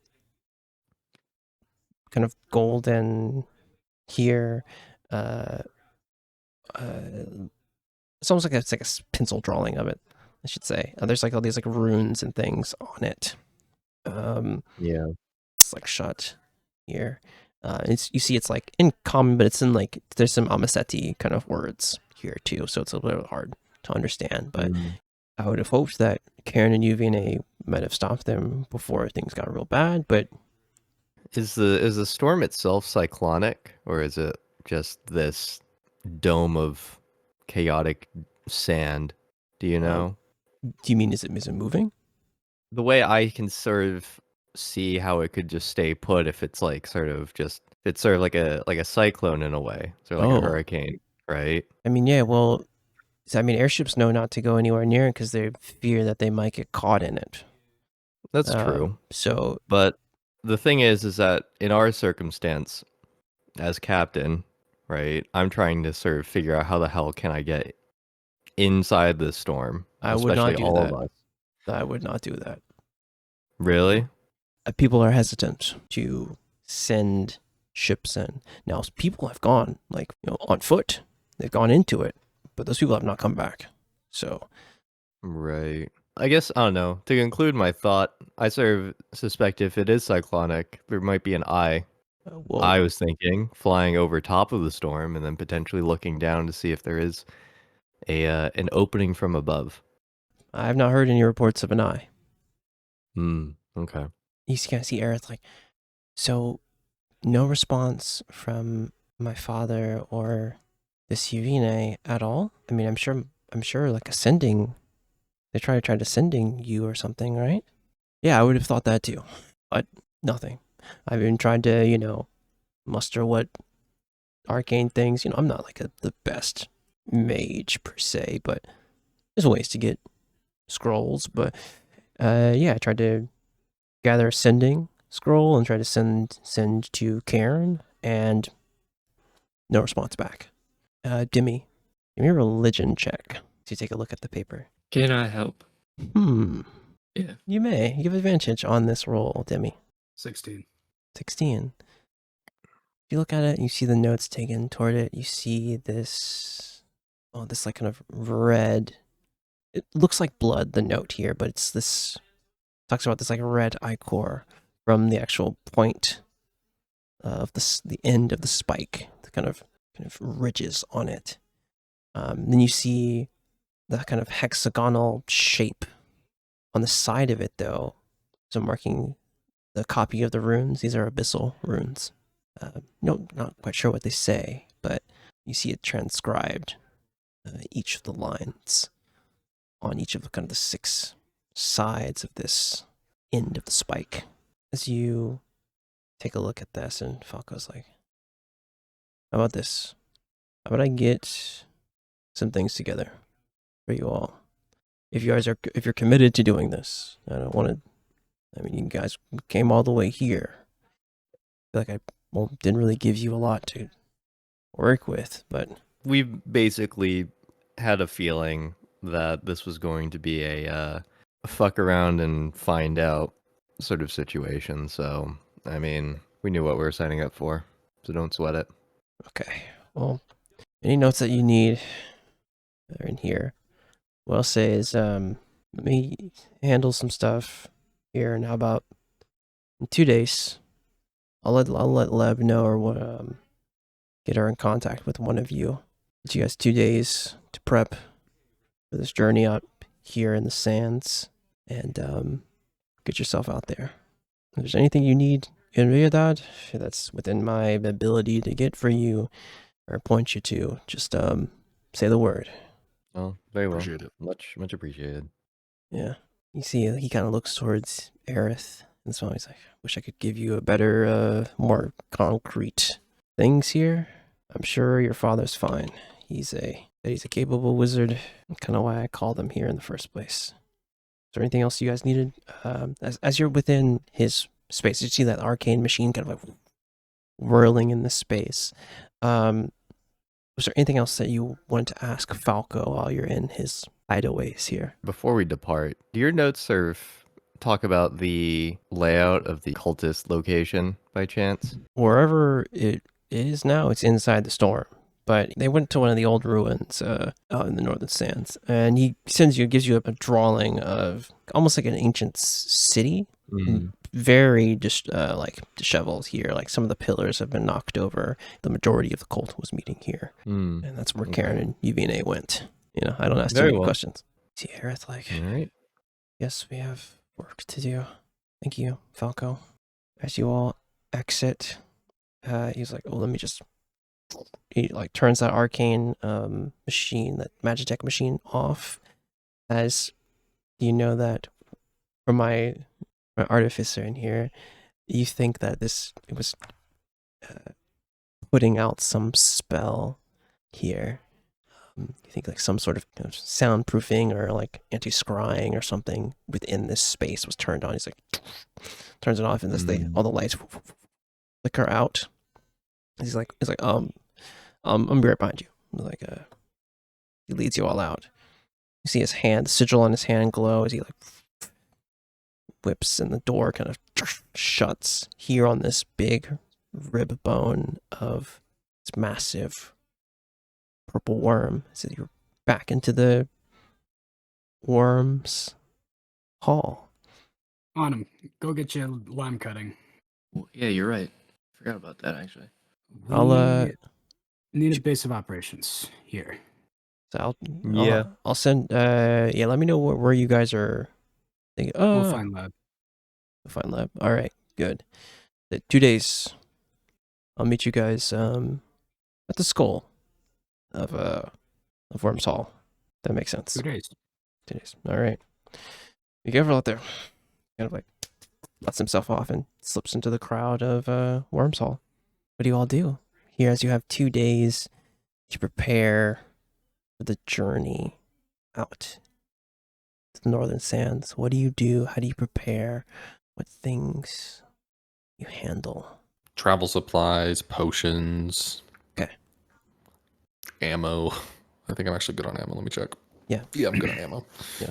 of golden here. It's almost like it's like a pencil drawing of it, I should say. There's like all these like runes and things on it. Yeah. It's like shut here. You see it's like in common, but it's in like there's some Amaseti kind of words here too, so it's a little hard to understand. But I would have hoped that Karen and Uvna might have stopped them before things got real bad. But is the storm itself cyclonic, or is it just this dome of chaotic sand? Do you know? Do you mean is it moving? The way I can sort of see how it could just stay put if it's like it's sort of like a cyclone in a way, sort of like a hurricane, right? I mean, yeah. Well, airships know not to go anywhere near it because they fear that they might get caught in it. That's true. So, but the thing is that in our circumstance, as captain, right, I'm trying to sort of figure out how the hell can I get inside this storm. I would not do all that. Of us. I would not do that. Really? People are hesitant to send ships in. Now, people have gone on foot. They've gone into it, but those people have not come back. So, right. I guess, I don't know. To conclude my thought, I sort of suspect if it is cyclonic, there might be an eye. I was thinking flying over top of the storm and then potentially looking down to see if there is an opening from above. I have not heard any reports of an eye. Okay. You can see Aerith like, so no response from my father or this Uvna at all? I mean, I'm sure like ascending, they tried to sending you or something, right? Yeah, I would have thought that too, but nothing. I've been trying to, muster what arcane things, I'm not like the best mage per se, but there's ways to get scrolls. But yeah, I tried to gather a sending scroll and try to send to Karen, and no response back. Dimmy, give me a religion check to take a look at the paper. Can I help? Yeah. You may. You have advantage on this roll, Demi. 16. 16. If you look at it, you see the notes taken toward it. You see this, this like kind of red. It looks like blood, the note here, but it's this, talks about this like red ichor from the actual point of the end of the spike, the kind of ridges on it. Then you see the kind of hexagonal shape on the side of it, though. So marking the copy of the runes. These are abyssal runes. No, not quite sure what they say, but you see it transcribed, each of the lines on each of the kind of the 6 sides of this end of the spike. As you take a look at this, and Falco's like, how about this? How about I get some things together for you all? If you're committed to doing this, I don't want to, I mean, you guys came all the way here. I feel like I didn't really give you a lot to work with, but We've basically had a feeling that this was going to be a fuck around and find out sort of situation. So, I mean, we knew what we were signing up for, so don't sweat it. okay. Well, any notes that you need are in here. What I'll say is, let me handle some stuff here, and how about in 2 days, I'll let Leb know, or what, get her in contact with one of you. Get you guys 2 days to prep for this journey up here in the sands, and get yourself out there. If there's anything you need in Ríadad that's within my ability to get for you or point you to, just say the word. Oh, very well. Appreciate it. Much appreciated. Yeah. You see, he kind of looks towards Aerith, and so he's like, wish I could give you a better, more concrete things here. I'm sure your father's fine. He's a capable wizard. Kind of why I called him here in the first place. Is there anything else you guys needed? As you're within his space, you see that arcane machine kind of like whirling in the space. Was there anything else that you wanted to ask Falco while you're in his hideaways here? Before we depart, do your notes talk about the layout of the cultist location by chance? Wherever it is now, it's inside the storm. But they went to one of the old ruins out in the northern sands, and he gives you a drawing of almost like an ancient city. Very just like disheveled here. Like some of the pillars have been knocked over. The majority of the cult was meeting here, and that's where Karen and UVA went. You know, I don't ask too many questions. See, Aerith, like, All right. yes, we have work to do. Thank you, Falco. As you all exit, he's like, oh, let me just. He like turns that arcane machine, that Magitech machine, off. As you know that from my artificer in here, you think that it was putting out some spell here. You think like some sort of soundproofing or like anti-scrying or something within this space was turned on. He's like, turns it off, and all the lights flicker out. He's like, I'm right behind you. Like, he leads you all out. You see his hand, the sigil on his hand glow as he like whips, and the door kind of shuts here on this big rib bone of this massive purple worm. So you're back into the worm's hall. On him. Go get your lime cutting. Well, yeah, you're right. Forgot about that actually. I'll Need a base of operations here. So Yeah. I'll send. Let me know where you guys are. Thinking. Oh, We'll find lab. We'll find lab. All right, good. 2 days. I'll meet you guys at the skull of Worms Hall. That makes sense. 2 days. 2 days. All right. Be careful out there. Kind of like lets himself off and slips into the crowd of Worms Hall. What do you all do here as you have 2 days to prepare for the journey out to the northern sands? What do you do? How do you prepare? What things you handle? Travel supplies, potions. Okay. Ammo. I think I'm actually good on ammo. Let me check. Yeah. Yeah, I'm good on ammo. Yeah.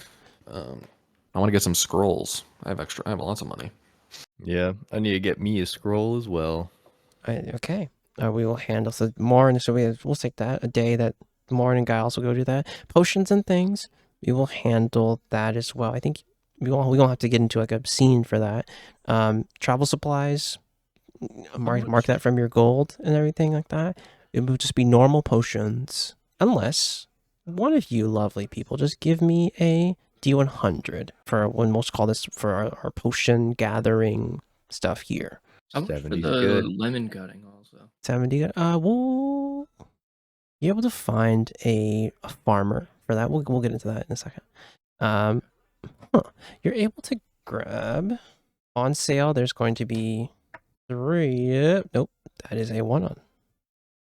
I want to get some scrolls. I have lots of money. Yeah, I need to get me a scroll as well. Okay. We will handle so Morin. So we'll take that a day that Morin and Guy also go do that. Potions and things. We will handle that as well. I think we won't have to get into like a scene for that. Travel supplies. Mark that from your gold and everything like that. It will just be normal potions, unless one of you lovely people just give me a D100 for when we'll call this for our potion gathering stuff here. How much for 70's the good. lemon cutting also? 70. We'll be able to find a farmer for that. We'll get into that in a second. You're able to grab on sale. There's going to be 3. Nope, that is a 1 on.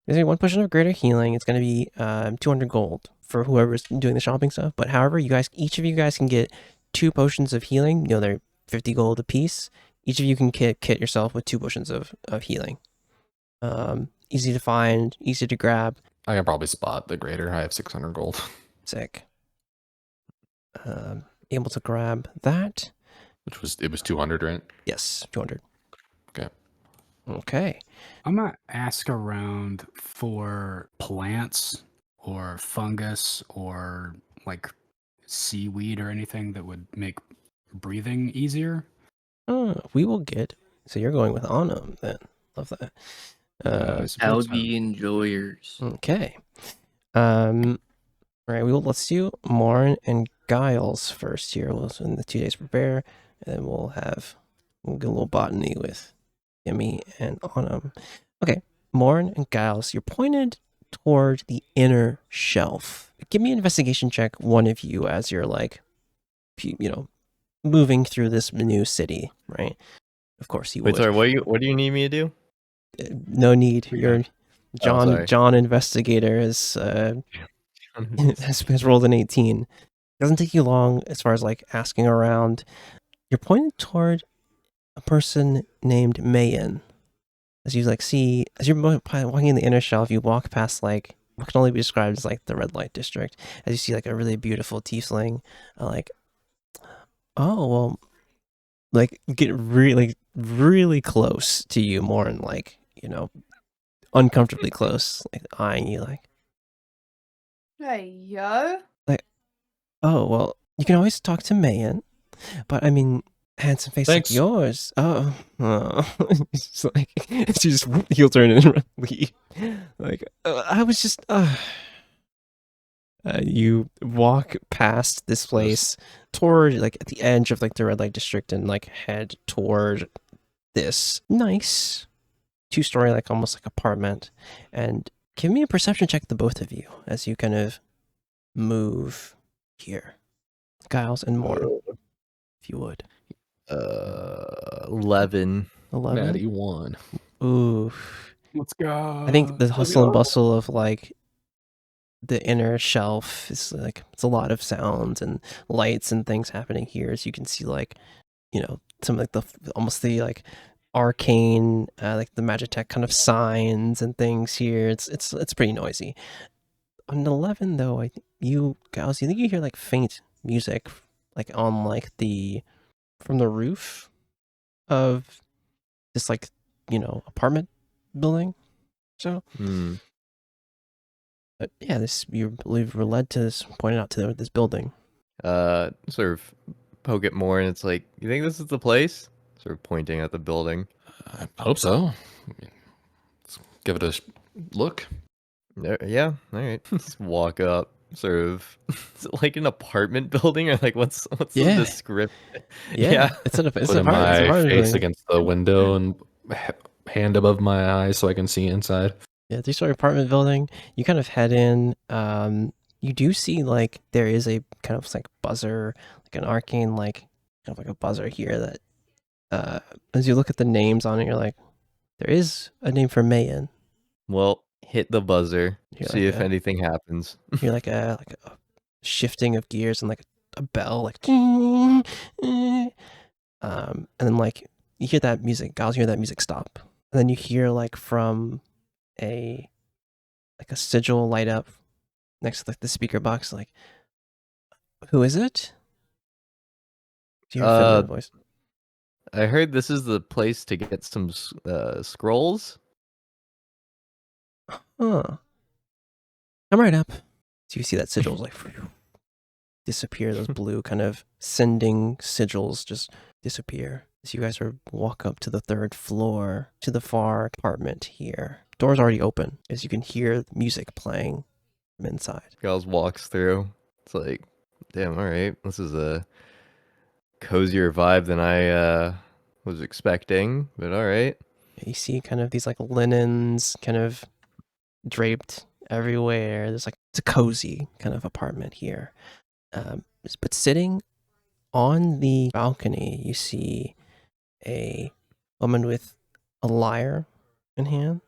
There's a 1 potion of greater healing. It's going to be 200 gold for whoever's doing the shopping stuff. But however, each of you guys can get 2 potions of healing. You know, they're 50 gold a piece. Each of you can kit yourself with 2 potions of healing. Easy to find, easy to grab. I can probably spot the greater. I have 600 gold. Sick. Able to grab that. It was 200, right? Yes, 200. Okay. Okay. I'm gonna ask around for plants or fungus or like seaweed or anything that would make breathing easier. We will get. So you're going with Anum then. Love that. I suppose Algae enjoyers. Okay. All right. Let's do Morin and Giles first here. We'll spend the 2 days prepare, and then we'll get a little botany with Yemi and Anum. Okay. Morin and Giles, you're pointed toward the inner shelf. Give me an investigation check, one of you, as you're like, moving through this new city, right? Of course you Wait, would. sorry, what do you need me to do? No need. You're John. sorry. John investigator has rolled an 18. Doesn't take you long as far as like asking around. You're pointed toward a person named Mayan. As you as you're walking in the inner shelf, you walk past like what can only be described as like the red light district. As you see like a really beautiful tiefling, like, oh well, like get really close to you, more and like uncomfortably close, like eyeing you like. Hey, yo. Oh, well, you can always talk to Mayan, but I mean, handsome face Thanks. like yours. Oh. It's like, she just, he'll turn and leave. Like, I was just, you walk past this place toward, like, at the edge of, like, the red light district and, like, head toward this nice 2-story, like, almost like apartment. And give me a perception check, the both of you, as you kind of move here. Giles and more, if you would. 11. 11? Natty 1. Ooh. Let's go. I think the hustle and bustle of like the inner shelf is like, it's a lot of sounds and lights and things happening here. As you can see, like, some like almost the like arcane, like the Magitech kind of signs and things here. It's pretty noisy. On 11 though, I think you think you hear like faint music, like on like from the roof of this like apartment building. So, but yeah, you believe we're led to this, pointed out to this building. Sort of poke it more, and it's like, you think this is the place? Sort of pointing at the building. I hope so. Let's give it a look. Yeah, all right. Just walk up. Sort of, is it like an apartment building, or like what's the description? Yeah, it's an Put apartment. my face building. against the window and hand above my eyes so I can see inside. Yeah, 3-story apartment building. You kind of head in. You do see like there is a kind of like buzzer, like an arcane like kind of like a buzzer here that as you look at the names on it, you're like, there is a name for Mayan. Well, hit the buzzer. See like if anything happens. You're like a shifting of gears and like a bell, like and then like you hear that music. Giles, hear that music stop, and then you hear like from a sigil light up next to like the speaker box, like, who is it? Do you hear a feminine voice? I heard this is the place to get some scrolls. Huh. Come right up. So you see that sigils like disappear. Those blue kind of sending sigils just disappear. As you guys walk up to the 3rd floor, to the far apartment here. Door's already open, as you can hear music playing from inside. Giles walks through. It's like, damn, all right. This is a cozier vibe than I was expecting, but all right. You see kind of these like linens kind of draped everywhere. There's like, it's a cozy kind of apartment here. But sitting on the balcony, you see a woman with a lyre in hand.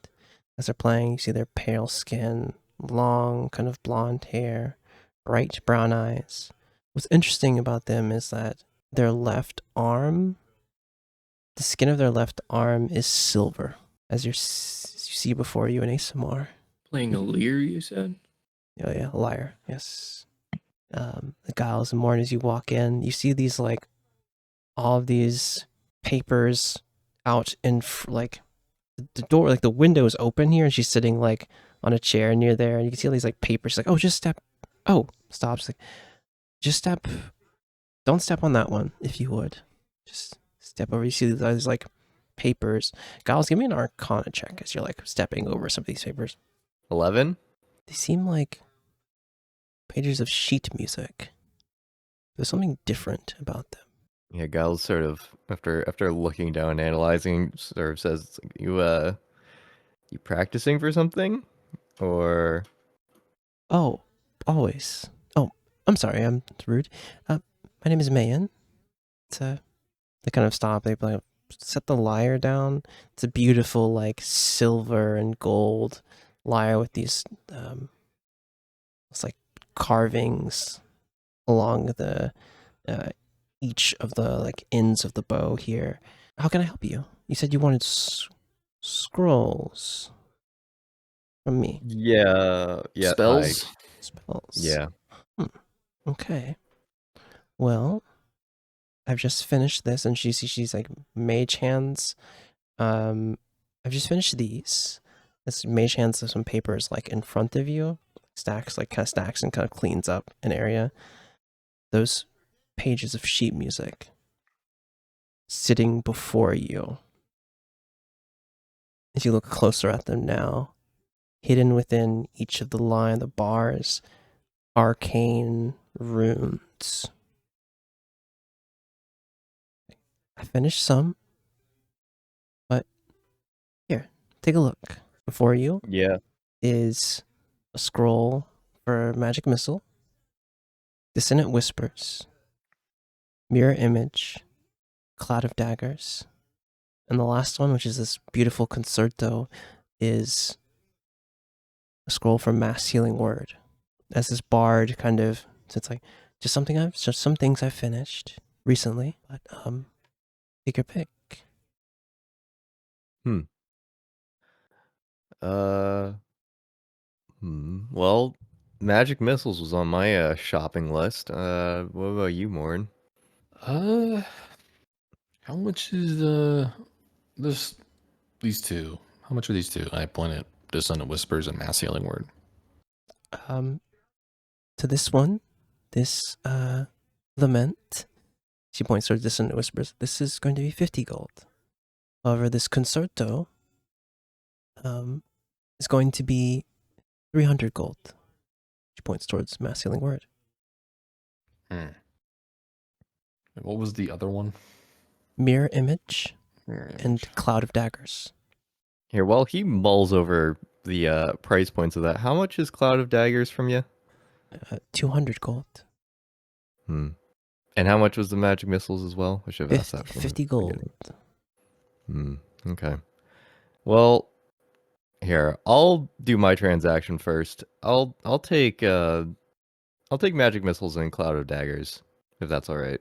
As they're playing, you see their pale skin, long kind of blonde hair, bright brown eyes. What's interesting about them is that their left arm, the skin of their left arm is silver, as you see before you in ASMR. Playing a lyre, you said? Oh yeah, lyre, yes. The Giles and Morn, as you walk in, you see these like, all of these papers out in like, the door, like the window is open here, and she's sitting like on a chair near there, and you can see all these like papers. She's like, oh, just step. Oh, stops. Like, just step. Don't step on that one, if you would. Just step over. You see these like papers. Giles, give me an Arcana check as you're like stepping over some of these papers. 11. They seem like pages of sheet music. There's something different about them. Yeah, Giles sort of after looking down, analyzing, sort of says, "You practicing for something, or?" Oh, always. Oh, I'm sorry, I'm rude. My name is Mayan. They kind of stop. They like set the lyre down. It's a beautiful like silver and gold lyre with these it's like carvings along the each of the like ends of the bow here. How can I help you? You said you wanted scrolls from me. Yeah. Spells? Spells. Yeah. Okay. Well, I've just finished this, and she's like mage hands. I've just finished these. This mage hands some papers like in front of you, stacks and kind of cleans up an area. Those pages of sheet music sitting before you. As you look closer at them now, hidden within each of the bars, arcane runes. I finished some, but here, take a look. Before you Yeah. is a scroll for magic missile, dissonant whispers, mirror image, cloud of daggers, and the last one, which is this beautiful concerto, is a scroll for mass healing word. As this bard kind of, so it's like just some things I've finished recently, but take your pick. Well, magic missiles was on my shopping list. What about you, Morn? How much is these two? How much are these two? I pointed Dissonant Whispers and Mass Healing Word. To this one, this lament, she points towards Dissonant Whispers, this is going to be 50 gold. However, this concerto is going to be 300 gold. She points towards Mass Healing Word. And what was the other one? Mirror image and Cloud of Daggers. Here, while he mulls over the price points of that, how much is Cloud of Daggers from you? 200 gold. And how much was the magic missiles as well? I should have asked that from 50 the gold. beginning. Okay. Well, here, I'll do my transaction first. I'll take magic missiles and Cloud of Daggers, if that's all right.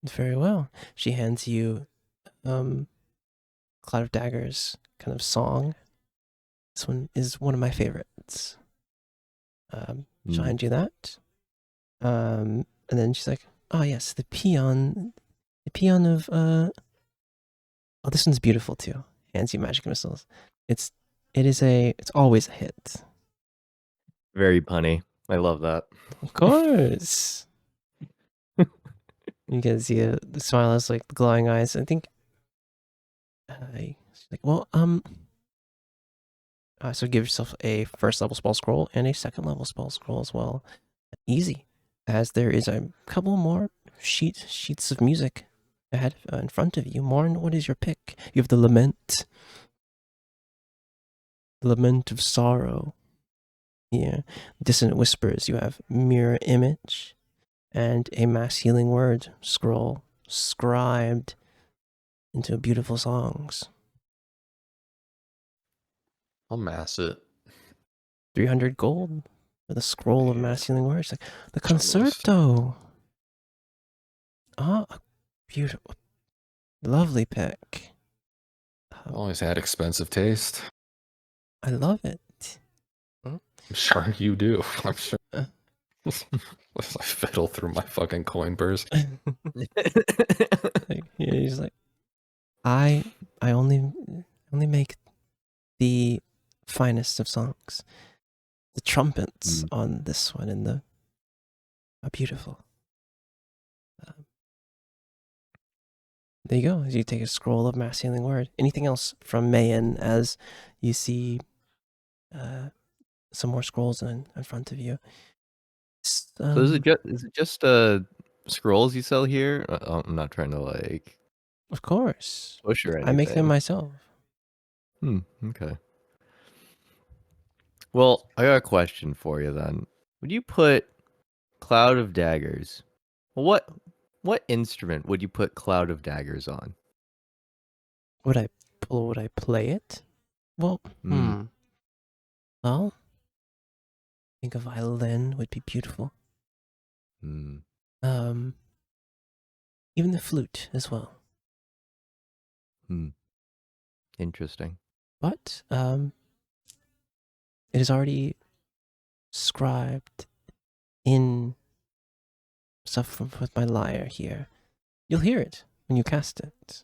Very well. She hands you Cloud of Daggers kind of song. This one is one of my favorites. She'll hand you that. And then she's like, oh yes, the peon the peon of oh, this one's beautiful too. Hands you magic missiles. It's always a hit. Very punny. I love that. Of course. You can see the smile has like the glowing eyes. I think she's like, well, so give yourself a first level spell scroll and a second level spell scroll as well. Easy, as there is a couple more sheets of music ahead in front of you. Morn, what is your pick? You have the lament of sorrow. Yeah, dissonant whispers. You have mirror image, and a mass healing word scroll scribed into beautiful songs. I'll mass it. 300 gold for the scroll of Yeah. mass healing words. Like the Jealous. concerto. Ah, beautiful, lovely pick. Always had expensive taste. I love it. I'm sure you do. I'm sure. I fiddle through my fucking coin purse. Like, yeah, he's like, I only make the finest of songs. The trumpets on this one and the are beautiful. There you go. As you take a scroll of mass healing word. Anything else from Mayan as you see some more scrolls in front of you? So is it just scrolls you sell here? I'm not trying to like Of course. push or anything. I make them myself. Okay. Well, I got a question for you then. Would you put Cloud of Daggers? What instrument would you put Cloud of Daggers on? Would I play it? Well, Well, I think a violin would be beautiful. Even the flute as well. Interesting. But it is already scribed in stuff with my lyre here. You'll hear it when you cast it.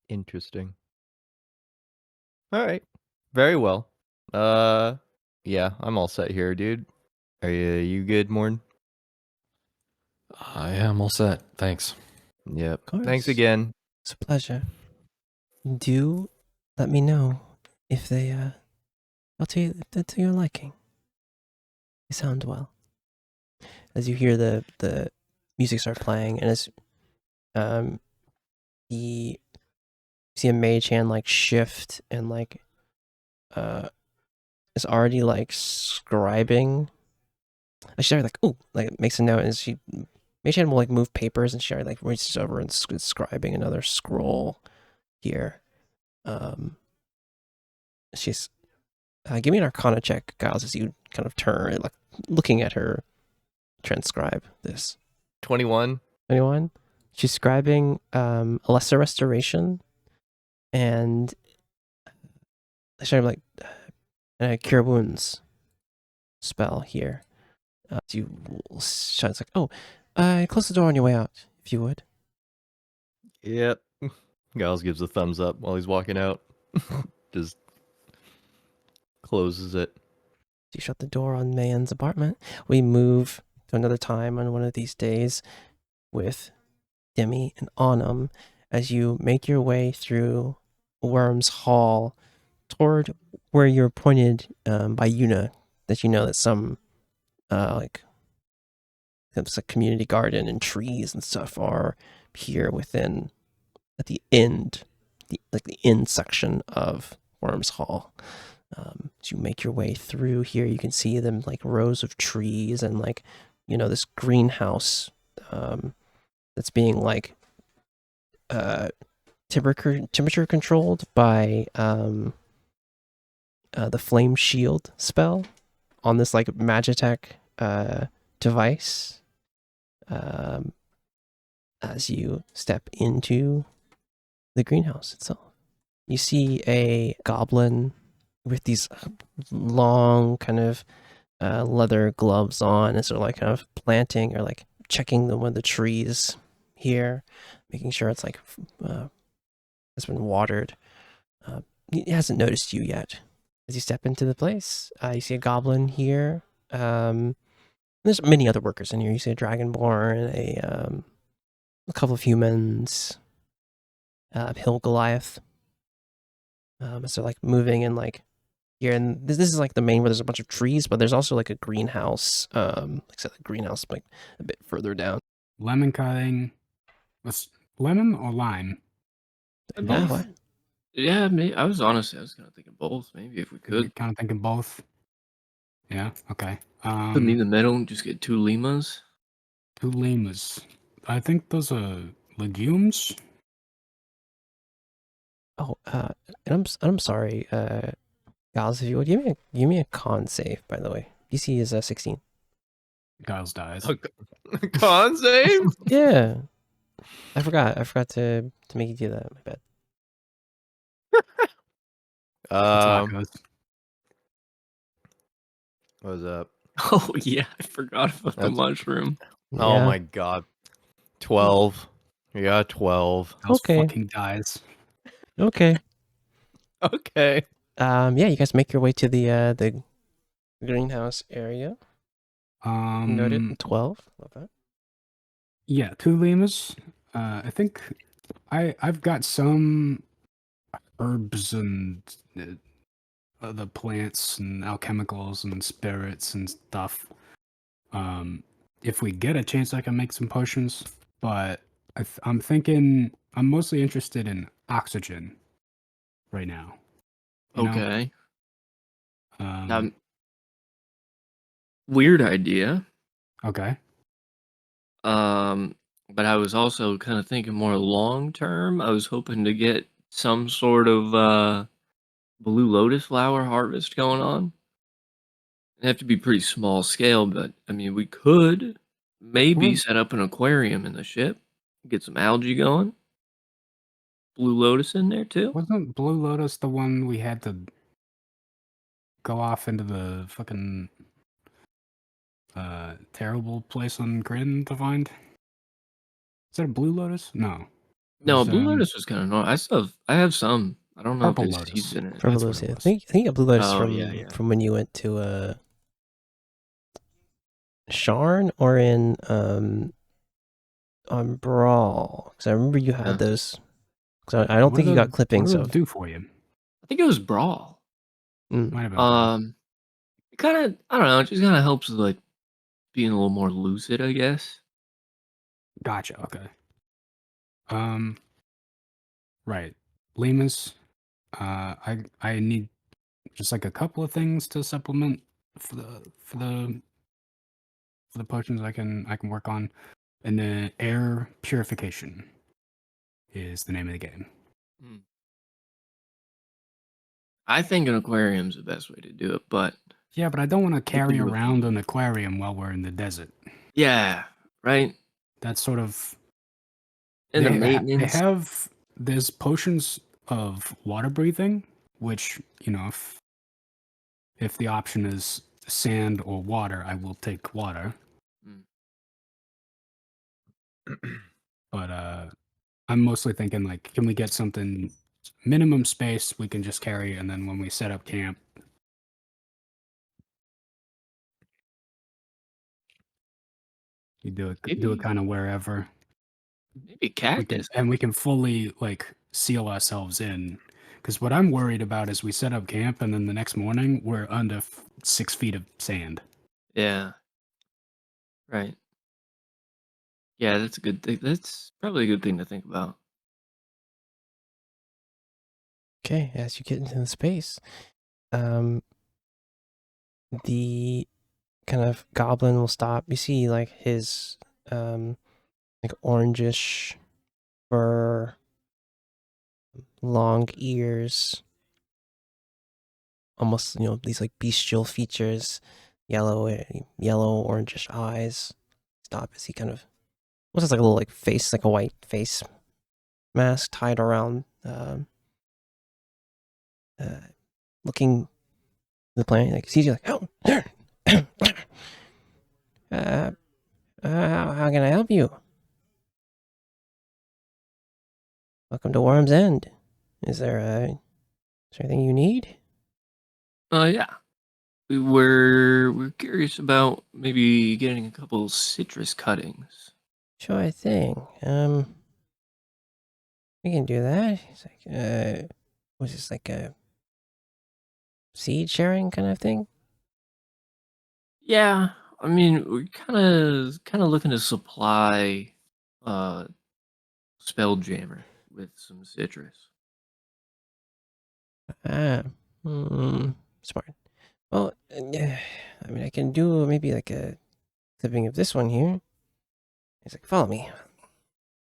Interesting. All right. Very well. Yeah, I'm all set here, dude. Are you good, Morn? I am all set. Thanks. Yep. course. Thanks again. It's a pleasure. Do let me know if they I'll tell you to your liking. They sound well. As you hear the music start playing, and as you see a mage hand like shift and like is already like scribing. She already like like makes a note, and she mage hand will like move papers, and she already like reaches over and scribing another scroll here. She's give me an Arcana check, Giles, as you kind of turn, like looking at her transcribe this. 21. 21. She's scribing a lesser restoration and she's like a cure wounds spell here. You shine. It's like, close the door on your way out, if you would. Yep. Giles gives a thumbs up while he's walking out. Just closes it. You shut the door on Mayan's apartment. We move to another time on one of these days with Demi and Autumn as you make your way through Worm's Hall toward where you're pointed by Una, that you know that some it's a community garden and trees and stuff are here within at the end, the end section of Worm's Hall. As you make your way through here, you can see them like rows of trees and like, this greenhouse that's being like temperature controlled by the flame shield spell on this like Magitech device. As you step into the greenhouse itself, you see a goblin with these long kind of leather gloves on as they're like kind of planting or like checking one of the trees here, making sure it's like has been watered. He hasn't noticed you yet. As you step into the place, you see a goblin here. There's many other workers in here. You see a dragonborn, a couple of humans, hill Goliath. As they're like moving and like here, and this is like the main where there's a bunch of trees, but there's also like a greenhouse. Except the greenhouse like a bit further down. Lemon cutting. What's lemon or lime? Both. What? Yeah, I was honestly, I was kind of thinking both. Maybe if we could Kind of thinking both. Yeah. Okay. put me in the middle and just get 2 limas. 2 limas. I think those are legumes. Oh, and I'm sorry, Giles, if you would give me a con save, by the way. DC is 16. Giles dies. Con save? Yeah, I forgot to make you do that. My bad. Tacos. What's up? Oh yeah, I forgot about the That's- mushroom. Oh Yeah. my god. 12. You got 12. Giles Okay. fucking dies. Okay. Okay. Yeah, you guys make your way to the greenhouse area. Noted 12. Love that. Yeah, 2 limas. I think I've got some herbs and the plants and alchemicals and spirits and stuff. If we get a chance, I can make some potions. But I'm thinking I'm mostly interested in oxygen right now. You know? Okay. Um, Weird idea. okay. But I was also kind of thinking more long term. I was hoping to get some sort of blue lotus flower harvest going on. It'd have to be pretty small scale, but I mean, we could maybe Well- set up an aquarium in the ship, get some algae going. Blue lotus in there too. Wasn't Blue Lotus the one we had to go off into the fucking terrible place on Grin to find? Is that a Blue Lotus? No. No, It's, blue lotus was kind of normal. I have some. I don't know Purple if there's lotus. seeds in it. Purple That's what lotus. it I was. think you got blue lotus Oh, from yeah. from when you went to Sharn or in on Brawl, because I remember you had Yeah. those. Because I don't What think do you got those- clippings what do those of. do for you? I think it was Brawl. Mm. Might have been. Brawl. It kind of, I don't know, it just kind of helps with like being a little more lucid, I guess. Gotcha. Okay. Right. Limas. I need just like a couple of things to supplement for the potions I can work on, and then air purification is the name of the game. I think an aquarium's the best way to do it, but Yeah, but I don't want to carry do it. around an aquarium while we're in the desert. yeah, right? That's sort of And the they maintenance. have there's potions of water breathing, which if the option is sand or water, I will take water. But I'm mostly thinking like, can we get something minimum space we can just carry, and then when we set up camp, you do it Maybe- kind of wherever. Maybe cactus. We can fully like seal ourselves in. Because what I'm worried about is we set up camp and then the next morning we're under 6 feet of sand. Yeah. Right. Yeah, that's a good thing. That's probably a good thing to think about. Okay, as you get into the space, the kind of goblin will stop. You see like his like orangish fur, long ears, almost these like bestial features, yellow orangish eyes. Stop as he kind of what's this like a little like face, like a white face mask tied around looking the planet, like sees you like, oh, How can I help you? Welcome to Worm's End. Is there anything you need? Yeah. We're curious about maybe getting a couple citrus cuttings. Sure thing. We can do that. It's like, was this like a seed sharing kind of thing? Yeah, I mean, we're kind of looking to supply Spelljammer with some citrus. Ah, smart. Well, yeah, I mean, I can do maybe like a clipping of this one here. He's like, follow me.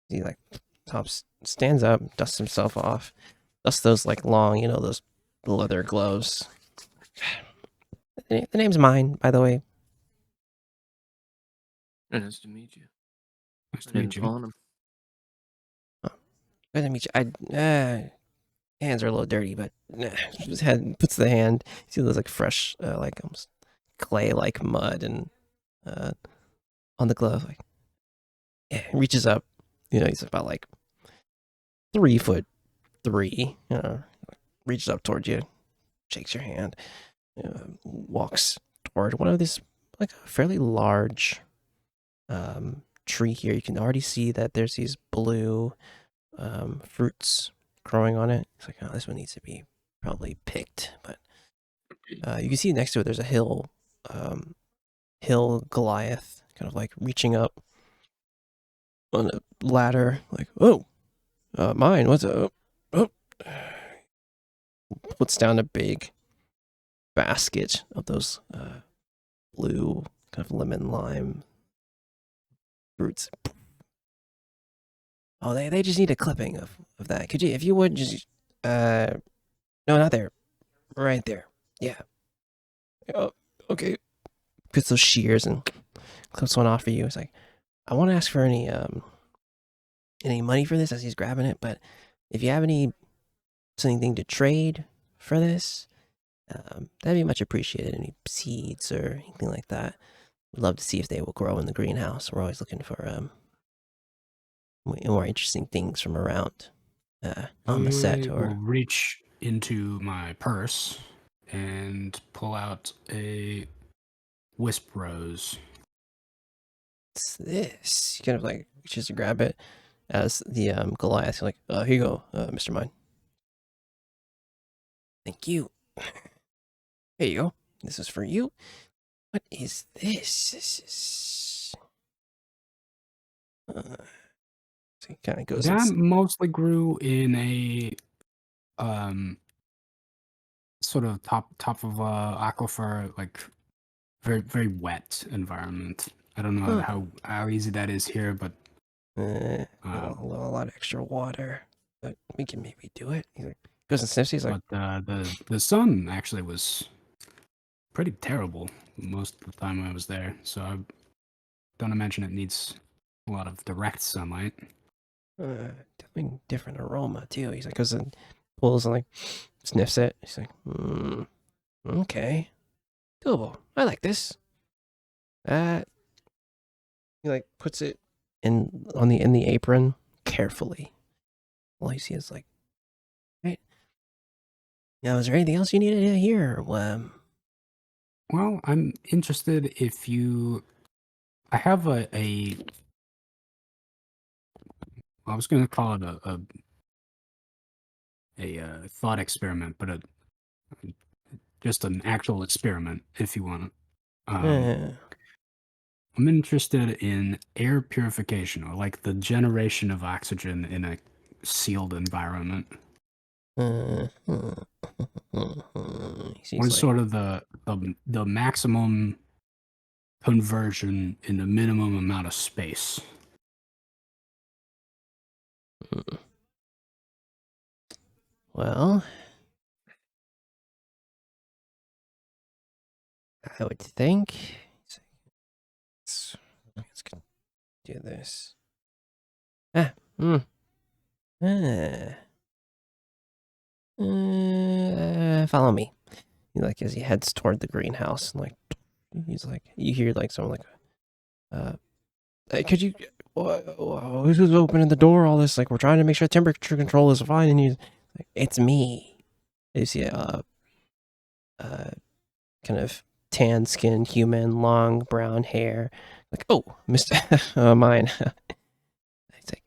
He like stands up, dusts himself off, dusts those like long, those leather gloves. The name's mine, by the way. Nice to meet you. Nice to My meet name's you. Autumn. Good to meet you. Hands are a little dirty, but his head puts the hand. You see those like fresh, like almost clay-like mud and on the glove. Like, yeah, reaches up. He's about like 3'3". Reaches up towards you, shakes your hand, walks toward one of these like a fairly large tree here. You can already see that there's these blue fruits growing on it. It's like, oh, this one needs to be probably picked, but you can see next to it there's a hill Goliath kind of like reaching up on a ladder, like, oh, mine, what's up? Oh, puts down a big basket of those blue kind of lemon lime fruits. Oh, they just need a clipping of that. Could you, if you would, just no, not there, right there. Yeah. Oh, okay. Puts those shears and clips one off for you. It's like, I want to ask for any money for this as he's grabbing it, but if you have something to trade for this, that'd be much appreciated. Any seeds or anything like that. We'd love to see if they will grow in the greenhouse. We're always looking for more interesting things from around on the set. I will reach into my purse and pull out a wisp rose. What's this? You kind of like reaches to grab it as the Goliath. You're like, here you go, Mr. Mine. Thank you. Here you go. This is for you. What is this? This is. So he kind of goes. That mostly grew in a sort of top of aquifer, like very very wet environment. I don't know how easy that is here, but a lot of extra water, but we can maybe do it. He goes and sniffs. He's like, but the sun actually was pretty terrible most of the time I was there, so I don't imagine it needs a lot of direct sunlight. definitely different aroma too. He's like, goes and pulls and like sniffs it. He's like, okay, doable. I like this. He like puts it in the apron carefully. All you see is like, right. Now, is there anything else you needed to hear? Well, I'm interested if you. I have I was going to call it a thought experiment, but just an actual experiment, if you want. I'm interested in air purification, or like the generation of oxygen in a sealed environment. What is sort of the maximum conversion in the minimum amount of space? Well, I would think. Let's do this. Follow me. He like as he heads toward the greenhouse, and like he's like, you hear like someone like Could you? Who's opening the door? All this, like, we're trying to make sure temperature control is fine, and he's like, "It's me." You see kind of tan skinned human, long brown hair. Like, oh, Mister, mine. It's like,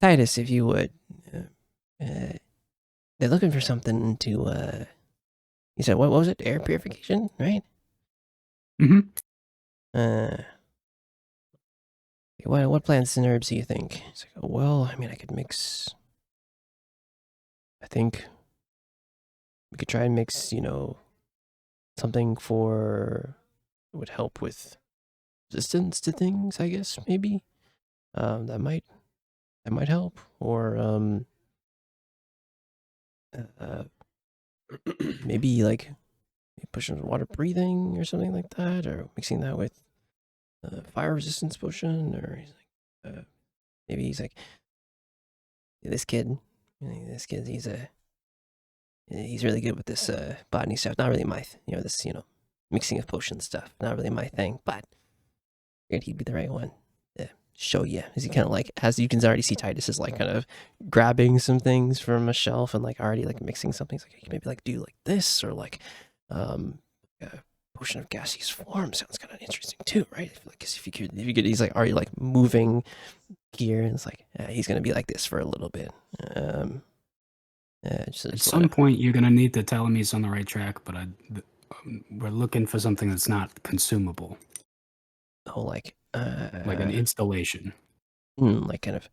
Titus, if you would. They're looking for something to. You said what was it? Air purification, right? Mm-hmm. What plants and herbs do you think? It's like, oh, well, I mean, I could mix. I think we could try and mix, something for would help with resistance to things. I guess maybe that might help, or maybe like pushing water breathing or something like that, or mixing that with fire resistance potion, or maybe he's like this kid. He's really good with this botany stuff. Not really my this mixing of potion stuff. Not really my thing, but he'd be the right one to show you. As he kind of like, as you can already see, Titus is like kind of grabbing some things from a shelf and like already like mixing something. He's like, you can maybe like do like this, or like a potion of gaseous form sounds kind of interesting too, right? If you could, he's like already like moving gear, and it's like he's gonna be like this for a little bit. At some point, you're gonna need to tell him he's on the right track, but we're looking for something that's not consumable. Oh, like an installation. Like kind of.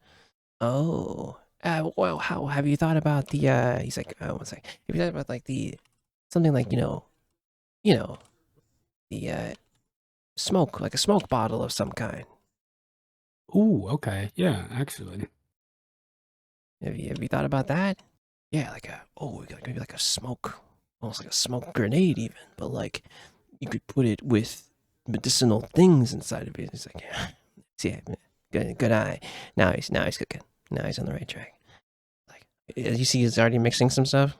Oh, well, how have you thought about the? He's like, one sec. Have you thought about like the something like the smoke, like a smoke bottle of some kind? Ooh, okay, yeah, actually. Have you thought about that? Yeah, like maybe like a smoke, almost like a smoke grenade even, but like you could put it with medicinal things inside of it. It's like, yeah, good eye. Now he's cooking. Now he's on the right track. Like, as you see, he's already mixing some stuff.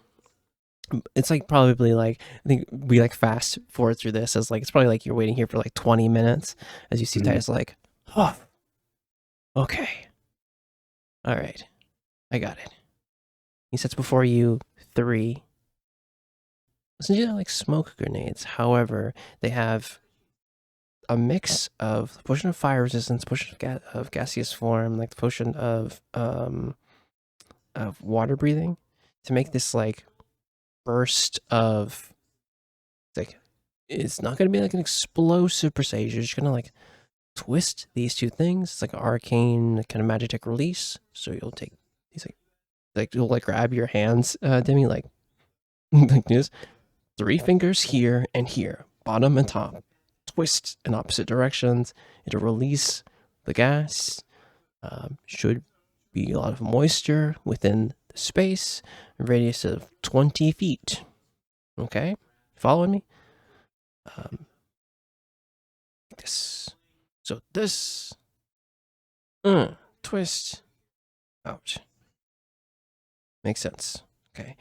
It's like probably like, I think we like fast forward through this as like, it's probably like you're waiting here for like 20 minutes as you see Titus like, oh, okay, all right, I got it. He sets before you 3. Essentially, they're like smoke grenades. However, they have a mix of the potion of fire resistance, potion of gaseous form, like the potion of water breathing, to make this like burst of like, it's not going to be like an explosive per se. You're just going to like twist these two things. It's like an arcane kind of magic release. So you'll take these like you'll like grab your hands, Demi, like this, 3 fingers here and here, bottom and top, twist in opposite directions. It'll release the gas. Should be a lot of moisture within the space, a radius of 20 feet. Okay, following me? This. So this. Twist. Ouch. Makes sense. Okay.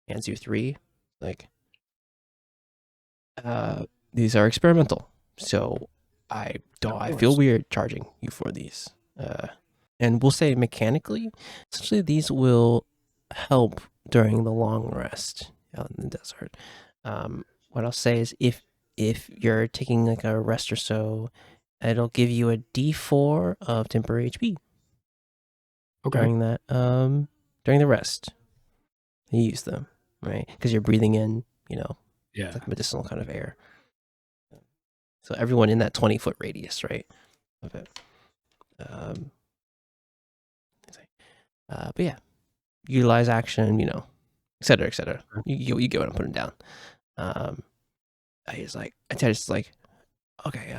Hands you 3. Like, these are experimental, so I feel weird charging you for these. And we'll say mechanically, essentially these will help during the long rest out in the desert. What I'll say is if you're taking like a rest or so, it'll give you a D4 of temporary HP. Okay. During that, during the rest, you use them, right? Because you're breathing in, Yeah. like medicinal kind of air. So everyone in that 20-foot radius, right, of it. But yeah, utilize action, et cetera, et cetera. You get what I'm putting down. I just like, okay,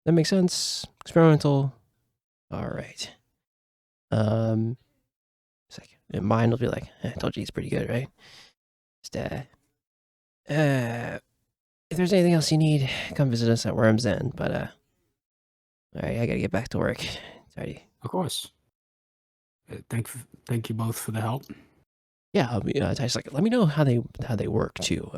that makes sense. Experimental. All right. It's like, mine will be like, I told you he's pretty good, right? Just, if there's anything else you need, come visit us at Worm's End. But all right, I gotta get back to work. Sorry. Of course. Thank you both for the help. Yeah, Ty's like, let me know how they work too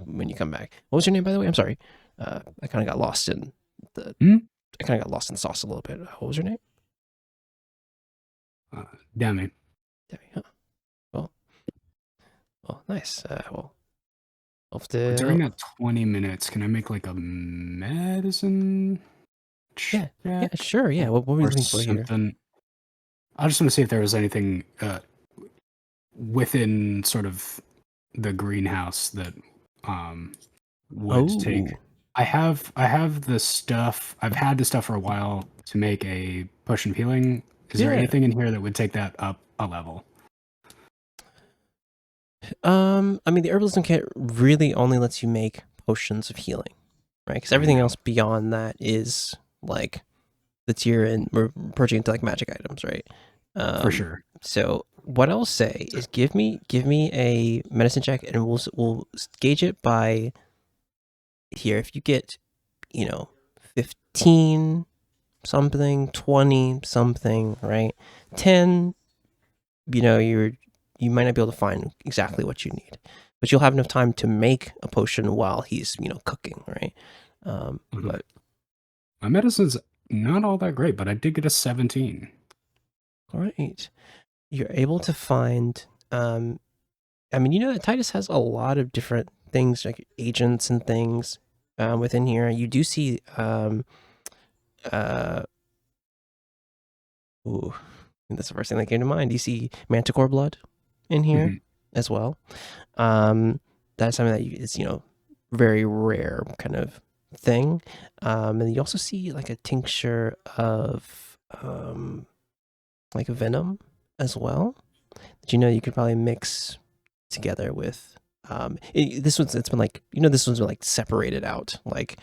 when you come back. What was your name, by the way? I'm sorry. I kind of got lost in the. I kind of got lost in the sauce a little bit. What was your name? Demi. Debbie. Huh. Well, nice. During that 20 minutes, can I make like a medicine check? Yeah, sure. Yeah. What were you looking for here? I just want to see if there was anything within sort of the greenhouse that would take. I have the stuff. I've had the stuff for a while to make a potion of healing. Is there anything in here that would take that up a level? I mean, the herbalism kit really only lets you make potions of healing, right? Because everything else beyond that is like the tier, and we're approaching into like magic items, right? For sure. So what I'll say is give me a medicine check, and we'll gauge it by here. If you get, 15 something, 20 something, right? 10, you might not be able to find exactly what you need, but you'll have enough time to make a potion while he's, cooking, right? But my medicine's not all that great, but I did get a 17. All right. You're able to find, I mean, that Titus has a lot of different things, like agents and things within here. You do see, that's the first thing that came to mind. You see manticore blood in here as well. That's something that is, very rare kind of thing. And you also see like a tincture of like venom as well, that you could probably mix together with this one's been like this one's been like separated out, like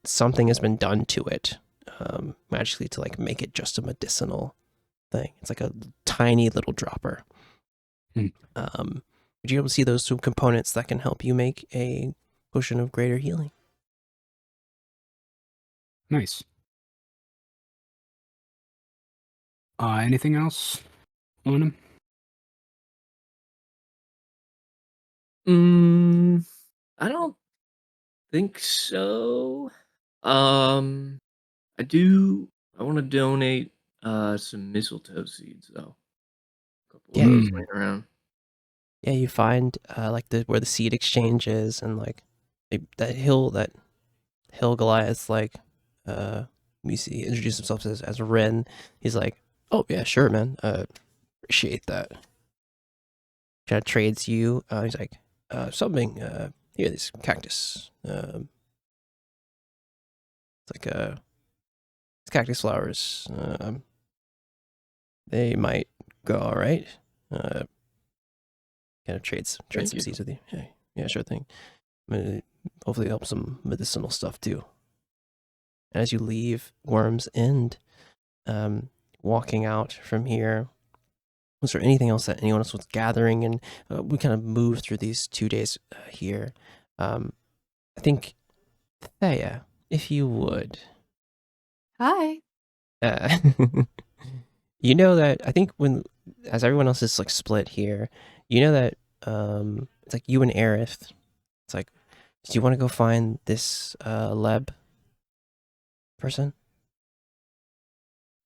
something has been done to it magically to like make it just a medicinal thing. It's like a tiny little dropper. Would you be able to see those two components that can help you make a potion of greater healing? Nice. Anything else on him? I don't think so. I want to donate some mistletoe seeds though. A couple of those laying around. Yeah, you find like where the seed exchange is, and like that hill Goliath, like we see introduce himself as Ren. He's like, oh yeah, sure, man, appreciate that. Kind of trades you. He's like, something here, this cactus. It's like it's cactus flowers. They might go all right. Kind of trades some seeds with you. Yeah, sure thing. Hopefully help some medicinal stuff too. As you leave Worm's End, walking out from here, was there anything else that anyone else was gathering? And we kind of moved through these 2 days here. I think, Thea, if you would. Hi. You know that I think as everyone else is like split here, that it's like you and Aerith. It's like, do you want to go find this Leb person?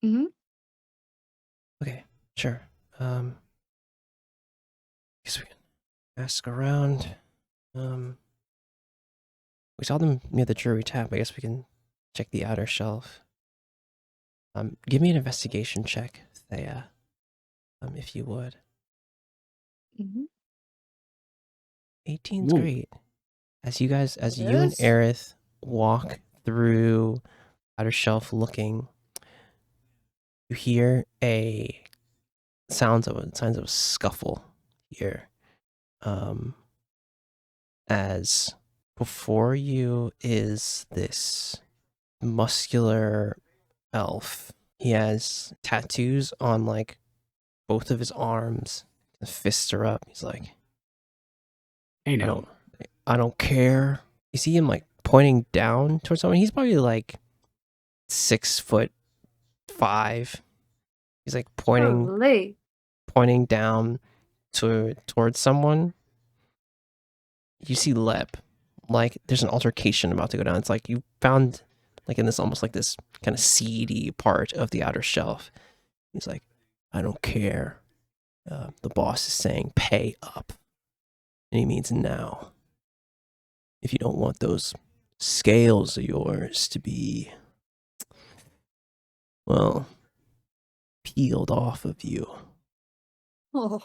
Okay, sure. Guess we can ask around. We saw them near the Drury Tap. I guess we can check the outer shelf. Give me an investigation check, Thea, if you would. 18's great. As you and Aerith walk through outer shelf looking, you hear signs of a scuffle here. As before you is this muscular elf. He has tattoos on like both of his arms. The fists are up. He's like, hey, no. I don't care. You see him like pointing down towards someone. He's probably like 6'5". He's like pointing down towards someone, you see Leb. Like there's an altercation about to go down. It's like you found like in this almost like this kind of seedy part of the outer shelf. He's like, I don't care. The boss is saying pay up. And he means now. If you don't want those scales of yours to be, well, peeled off of you. Oh,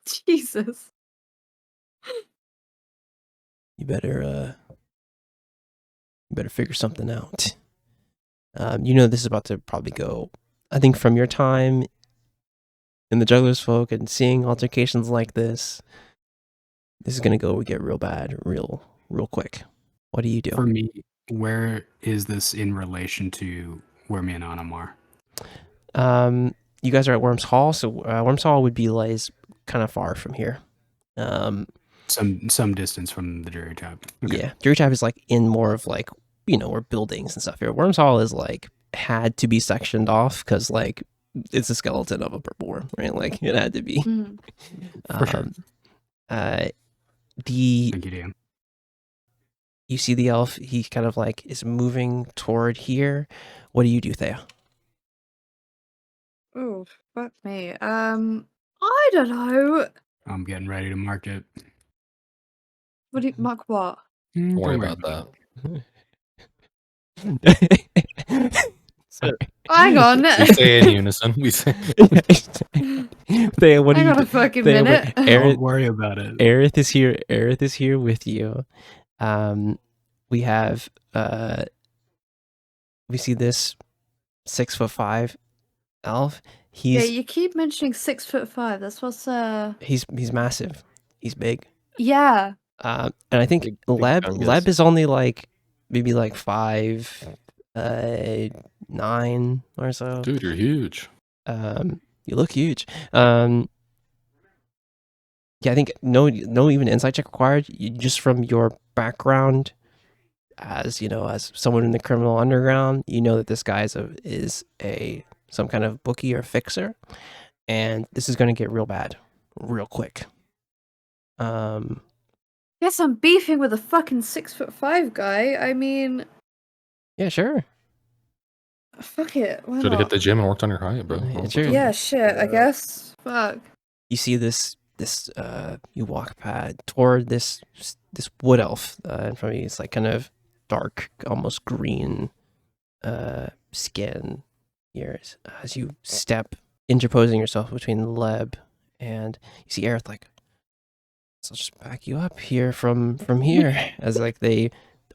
Jesus. You better figure something out. You know this is about to probably go. I think from your time in the Juggler's Folk and seeing altercations like this is gonna get real bad, real quick. What do you do? For me, where is this in relation to where me and Anam are? You guys are at Worms Hall, so Worms Hall would be like kind of far from here. Some distance from the jury tab. Okay. Yeah, jury tab is like in more of like, you know, where buildings and stuff here. Worms Hall is like had to be sectioned off because like it's a skeleton of a purple worm, right? Like it had to be. Mm. For sure. Thank you, Dan. You see the elf. He kind of like is moving toward here. What do you do, Thea? Oh, fuck me. I don't know. I'm getting ready to mark it. What do you mark? What? Don't worry about that. Sorry. Hang on. We say in unison. We say. Thea, what do Hang you on a do? fucking Thea, minute. Don't worry about it. Aerith is here. Aerith is here with you. We have we see this 6'5" elf. Yeah, you keep mentioning 6'5". That's what's He's massive. He's big. Yeah. And I think Big Leb fungus. is only like maybe like 5'9" or so. Dude, you're huge. You look huge. Yeah, I think no even insight check required. You, just from your background, as you know, as someone in the criminal underground, you know that this guy is some kind of bookie or fixer, and this is going to get real bad, real quick. Guess I'm beefing with a fucking 6'5" guy. I mean, Yeah, sure. fuck it. Why Should have not? hit the gym and worked on your height, bro. Yeah, sure. Yeah, shit. I guess. Fuck. You see this you walk toward this wood elf in front of you. It's like kind of dark, almost green skin here as you step, interposing yourself between Leb and you see Aerith like, so I'll just back you up here from here as like you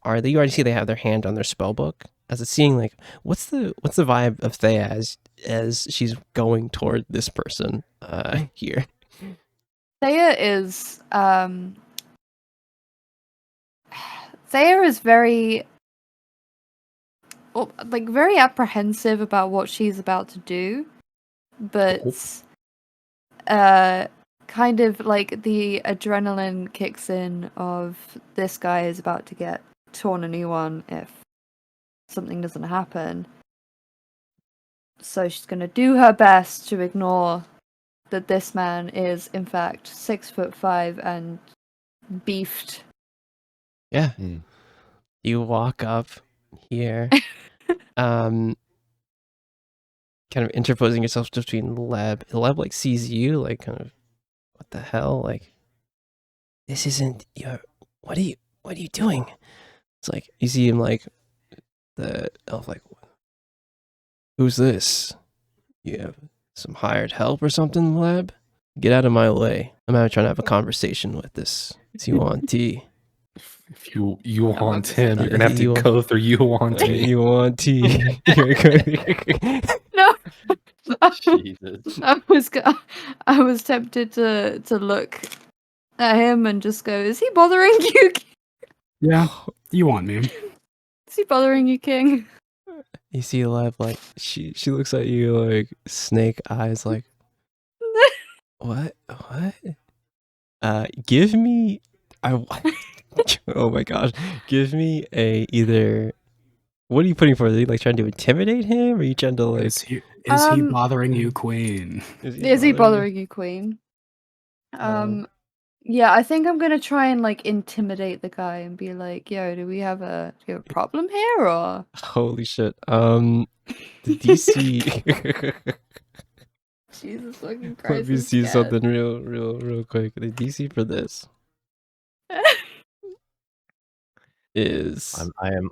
already see they have their hand on their spell book as it's seeing like what's the vibe of Thea as she's going toward this person here. Thea is very very apprehensive about what she's about to do, but kind of like the adrenaline kicks in of this guy is about to get torn a new one if something doesn't happen. So she's going to do her best to ignore that this man is in fact 6'5" and beefed. Yeah. Mm. You walk up here, kind of interposing yourself between Leb. Leb like sees you, like kind of, what the hell? Like, this isn't your. What are you doing? It's like you see him like the elf like, who's this? You have some hired help or something, Leb? Get out of my way. I'm trying to have a conversation with this Yuan T. If you want him, you're gonna have to go through Yuan T. Yuan T. No. Jesus. I was tempted to look at him and just go, is he bothering you? Yeah, you want me. Is he bothering you, King? You see Leb like she looks at you like snake eyes like what? Give me oh my gosh. Give me either What are you putting for? Are you like trying to intimidate him? Or are you trying to like? Is he bothering you, Queen? Is he bothering you, Queen? Yeah, I think I'm gonna try and like intimidate the guy and be like, "Yo, do you have a problem here or?" Holy shit. The DC. Jesus fucking Christ! Let me I'm see scared. something real quick. The DC for this is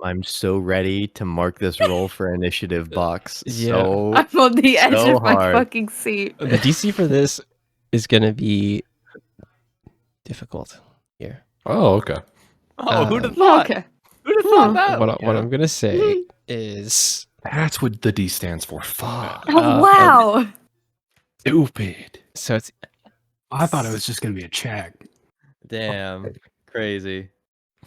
I'm so ready to mark this roll for initiative box. Yeah. So I'm on the edge so of my hard. fucking seat. the DC for this is gonna be difficult here. Oh, okay. Oh, who'd have Um, thought? Okay. Who'd have thought that? What I'm gonna say is That's what the D stands for. Fuck. Oh wow! Stupid. so it's I thought it was just gonna be a check. Damn, crazy.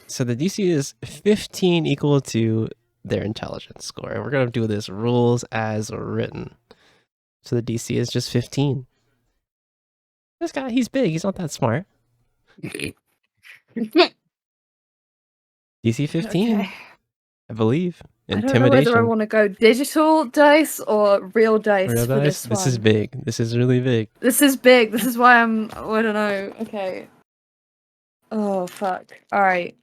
so the DC is 15 equal to their intelligence score. And we're gonna do this rules as written. So the DC is just 15. This guy, he's big. He's not that smart. DC 15, Okay. I believe. I don't know Intimidation. whether I want to go digital dice or real dice Real for dice? this one. This is big. This is really big. This is big. This is why I'm. I don't know. Okay. Oh fuck! All right.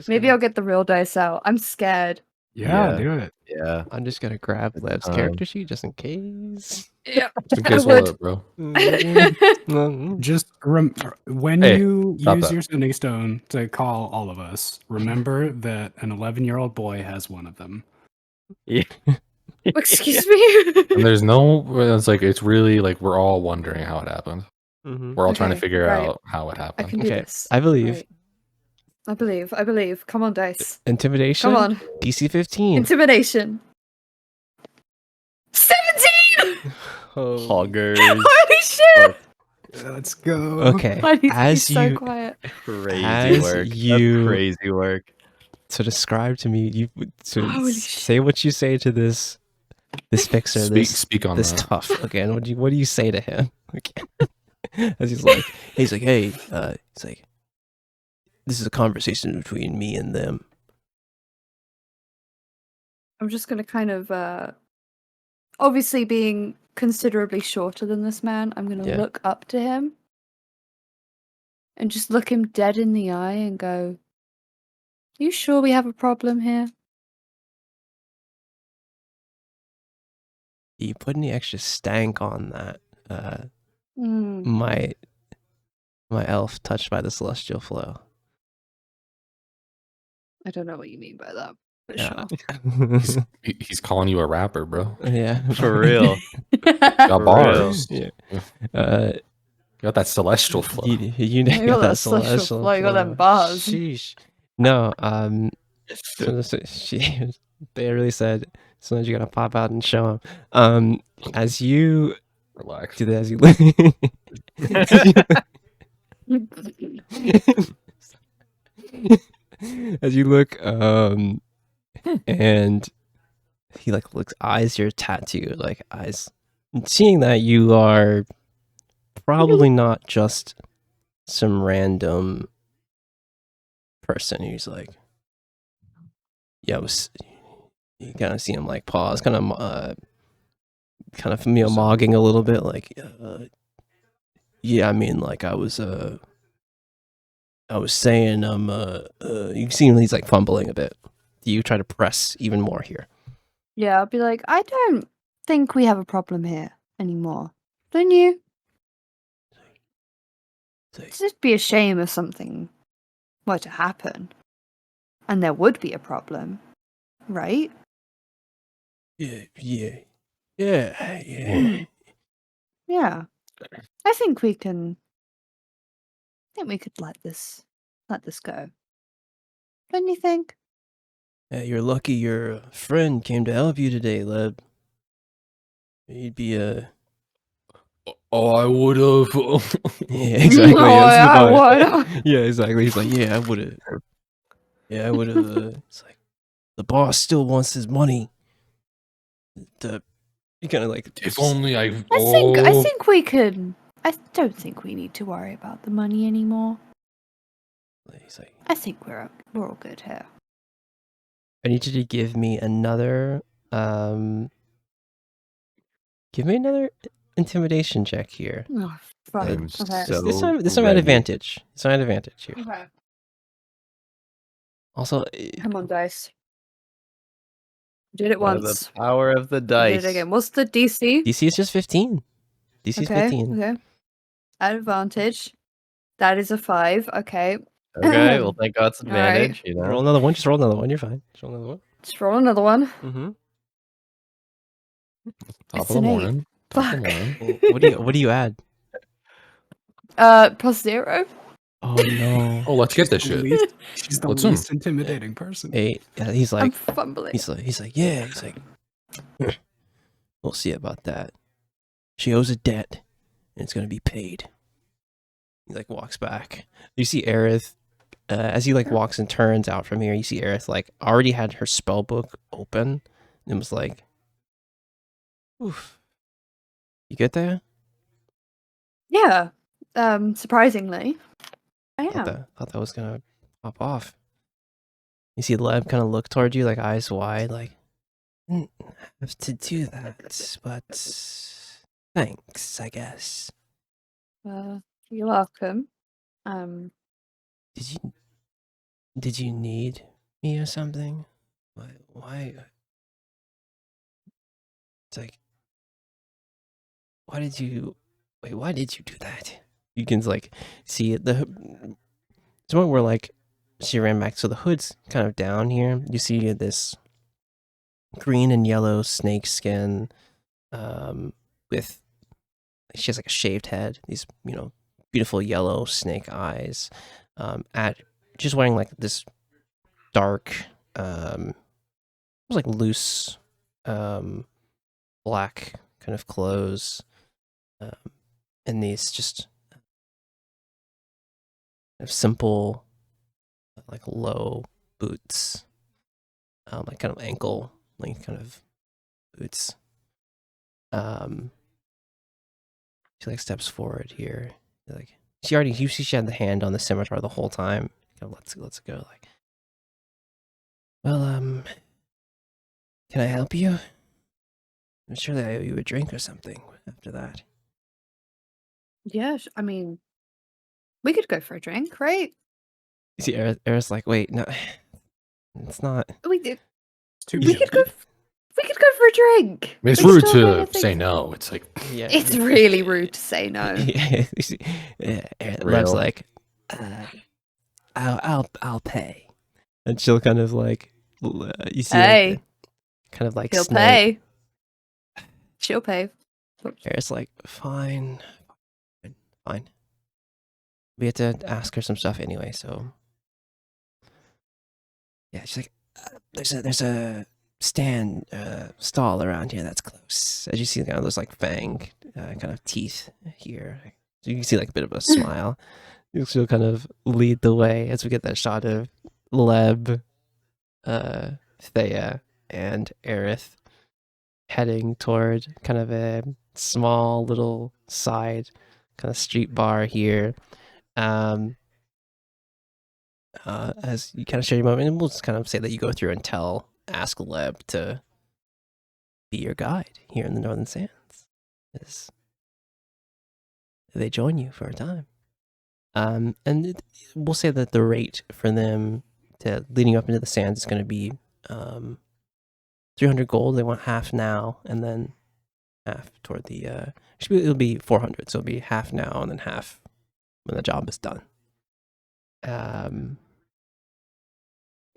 Maybe I'll get the real dice out. I'm scared. Yeah, do it. Yeah. I'm just gonna grab Lev's character sheet just in case. Yeah. In case what, bro? Just when Hey, you stop use that. your sending stone to call all of us, remember that an 11-year-old boy has one of them. Excuse me. And there's no. It's like it's really like we're all wondering how it happened. Mhm. We're all trying to Okay, figure right. out how it I happened. can do Okay, this. I believe. Right. I believe. Come on, dice. Intimidation. Come on. DC 15. Intimidation. 17! Oh. Hoggers. Holy shit! Let's go. Okay. I need to be As so you quiet. Crazy As work. you- That's crazy work. to describe to me, you to Holy say what you say to this fixer, Speak on this that. tough. Okay, and what do you say to him? Okay. As he's like, hey, he's like, this is a conversation between me and them. I'm just gonna kind of, obviously being considerably shorter than this man, I'm gonna Yeah. look up to him and just look him dead in the eye and go, you sure we have a problem here? You put any extra stank on that? Mm. My elf touched by the celestial flow. I don't know what you mean by that. But Yeah. sure. He's calling you a rapper, bro. Yeah. For real. Got For bars. Yeah. Got that celestial flow. You You got got that that celestial celestial flow, you got them flow. bars. Sheesh. No, they really said sometimes you gotta pop out and show them. As you Relax. do that, as you as you look, and he like looks, eyes your tattoo, like eyes, and seeing that you are probably not just some random person who's like, yeah, you kind of see him like pause, kind of mogging a little bit, like, yeah, I mean, like I was saying, you see him, he's like fumbling a bit. You try to press even more here. Yeah, I'll be like, I don't think we have a problem here anymore. Don't you? It'd just be a shame if something were to happen. And there would be a problem. Right? Yeah. Yeah. I think we could let this go. Don't you think? You're lucky your friend came to help you today, Leb. He'd be Oh, I would have. yeah, exactly. Oh, That's the I part. would. Yeah, exactly. He's like, yeah, I would have. Yeah, I would have. It's like the boss still wants his money. You kind of like. If only I. I think we could. I don't think we need to worry about the money anymore. He's like, I think we're all good here. I need you to give me another intimidation check here. Oh, fuck. I'm Okay. so This time at ready. advantage. This time at advantage here. Okay. Also, Come on, dice. Did it By once. the power of the Did dice. it again. What's the DC? DC is just 15. DC is 15. Okay. At advantage. That is a 5. Okay. Okay, well, thank God it's All right. advantage. You Roll know, another one. Just roll another one. You're fine. Just roll another one. Let's roll another one. Mm-hmm. Top It's of the an 8. morning. Top of Fuck. the morning. What do you add? +0. Oh no. Oh, let's get this shit. She's the What's least intimidating person. 8. Yeah, he's I'm like, fumbling. he's like, yeah. He's like, we'll see about that. She owes a debt, and it's gonna be paid. He like walks back. You see Aerith, as he like walks and turns out from here. You see Aerith like already had her spell book open and was like, "Oof, you get there?" Yeah. Surprisingly, I Thought am. that was gonna pop off. You see Leb kind of look toward you, like eyes wide, like, "Didn't have to do that, but thanks, I guess." You're welcome. Did you need me or something? Why? It's like, why did you do that? You can like see the point where like she ran back, so the hood's kind of down here. You see this green and yellow snake skin, with she has like a shaved head, these beautiful yellow snake eyes, just wearing like this dark, like loose, black kind of clothes, and these just simple, like low boots, like kind of ankle length kind of boots. She like steps forward here, like you see she had the hand on the scimitar the whole time. Kind of lets it go, like, well, can I help you? I'm sure that I owe you a drink or something after that. Yeah, I mean, we could go for a drink, right? You see Eris like, wait, no, it's not. We did. Too We could go. We could go for a drink. I mean, it's We rude still have to other say things- no. It's like, Yeah, It's really rude to say no. yeah, you see, Lev's Real. like, I'll pay, and she'll kind of like, you see, Hey, like, kind of like he'll snake. pay. She'll pay. Eris like, fine. We had to ask her some stuff anyway, so yeah, she's like, there's a stall around here that's close. As you see, kind of those like fang kind of teeth here, so you can see like a bit of a smile. She'll kind of lead the way as we get that shot of Leb, Thea, and Aerith heading toward kind of a small little side kind of street bar here. As you kind of share your moment, and we'll just kind of say that you go through and ask Leb to be your guide here in the Northern Sands. As they join you for a time. We'll say that the rate for them to leading up into the sands is going to be 300 gold. They want half now, and then half toward the. It'll be 400, so it'll be half now and then half when the job is done.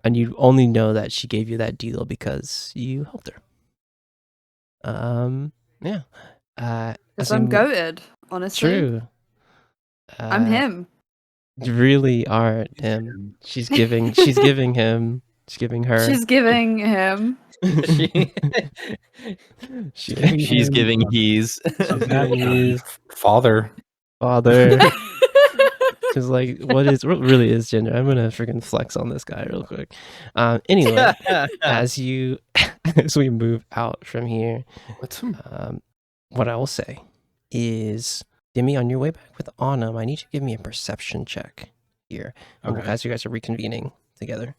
And you only know that she gave you that deal because you helped her. Yeah. Because I'm goated, honestly. True. I'm him. You really are him. She's giving her. She's giving him. She's giving he's. He's father. father. She's like, what really is gender? I'm gonna freaking flex on this guy real quick. Anyway, as we move out from here, what I will say is, Demi, on your way back with Autumn, I need you to give me a perception check here. Okay. As you guys are reconvening together.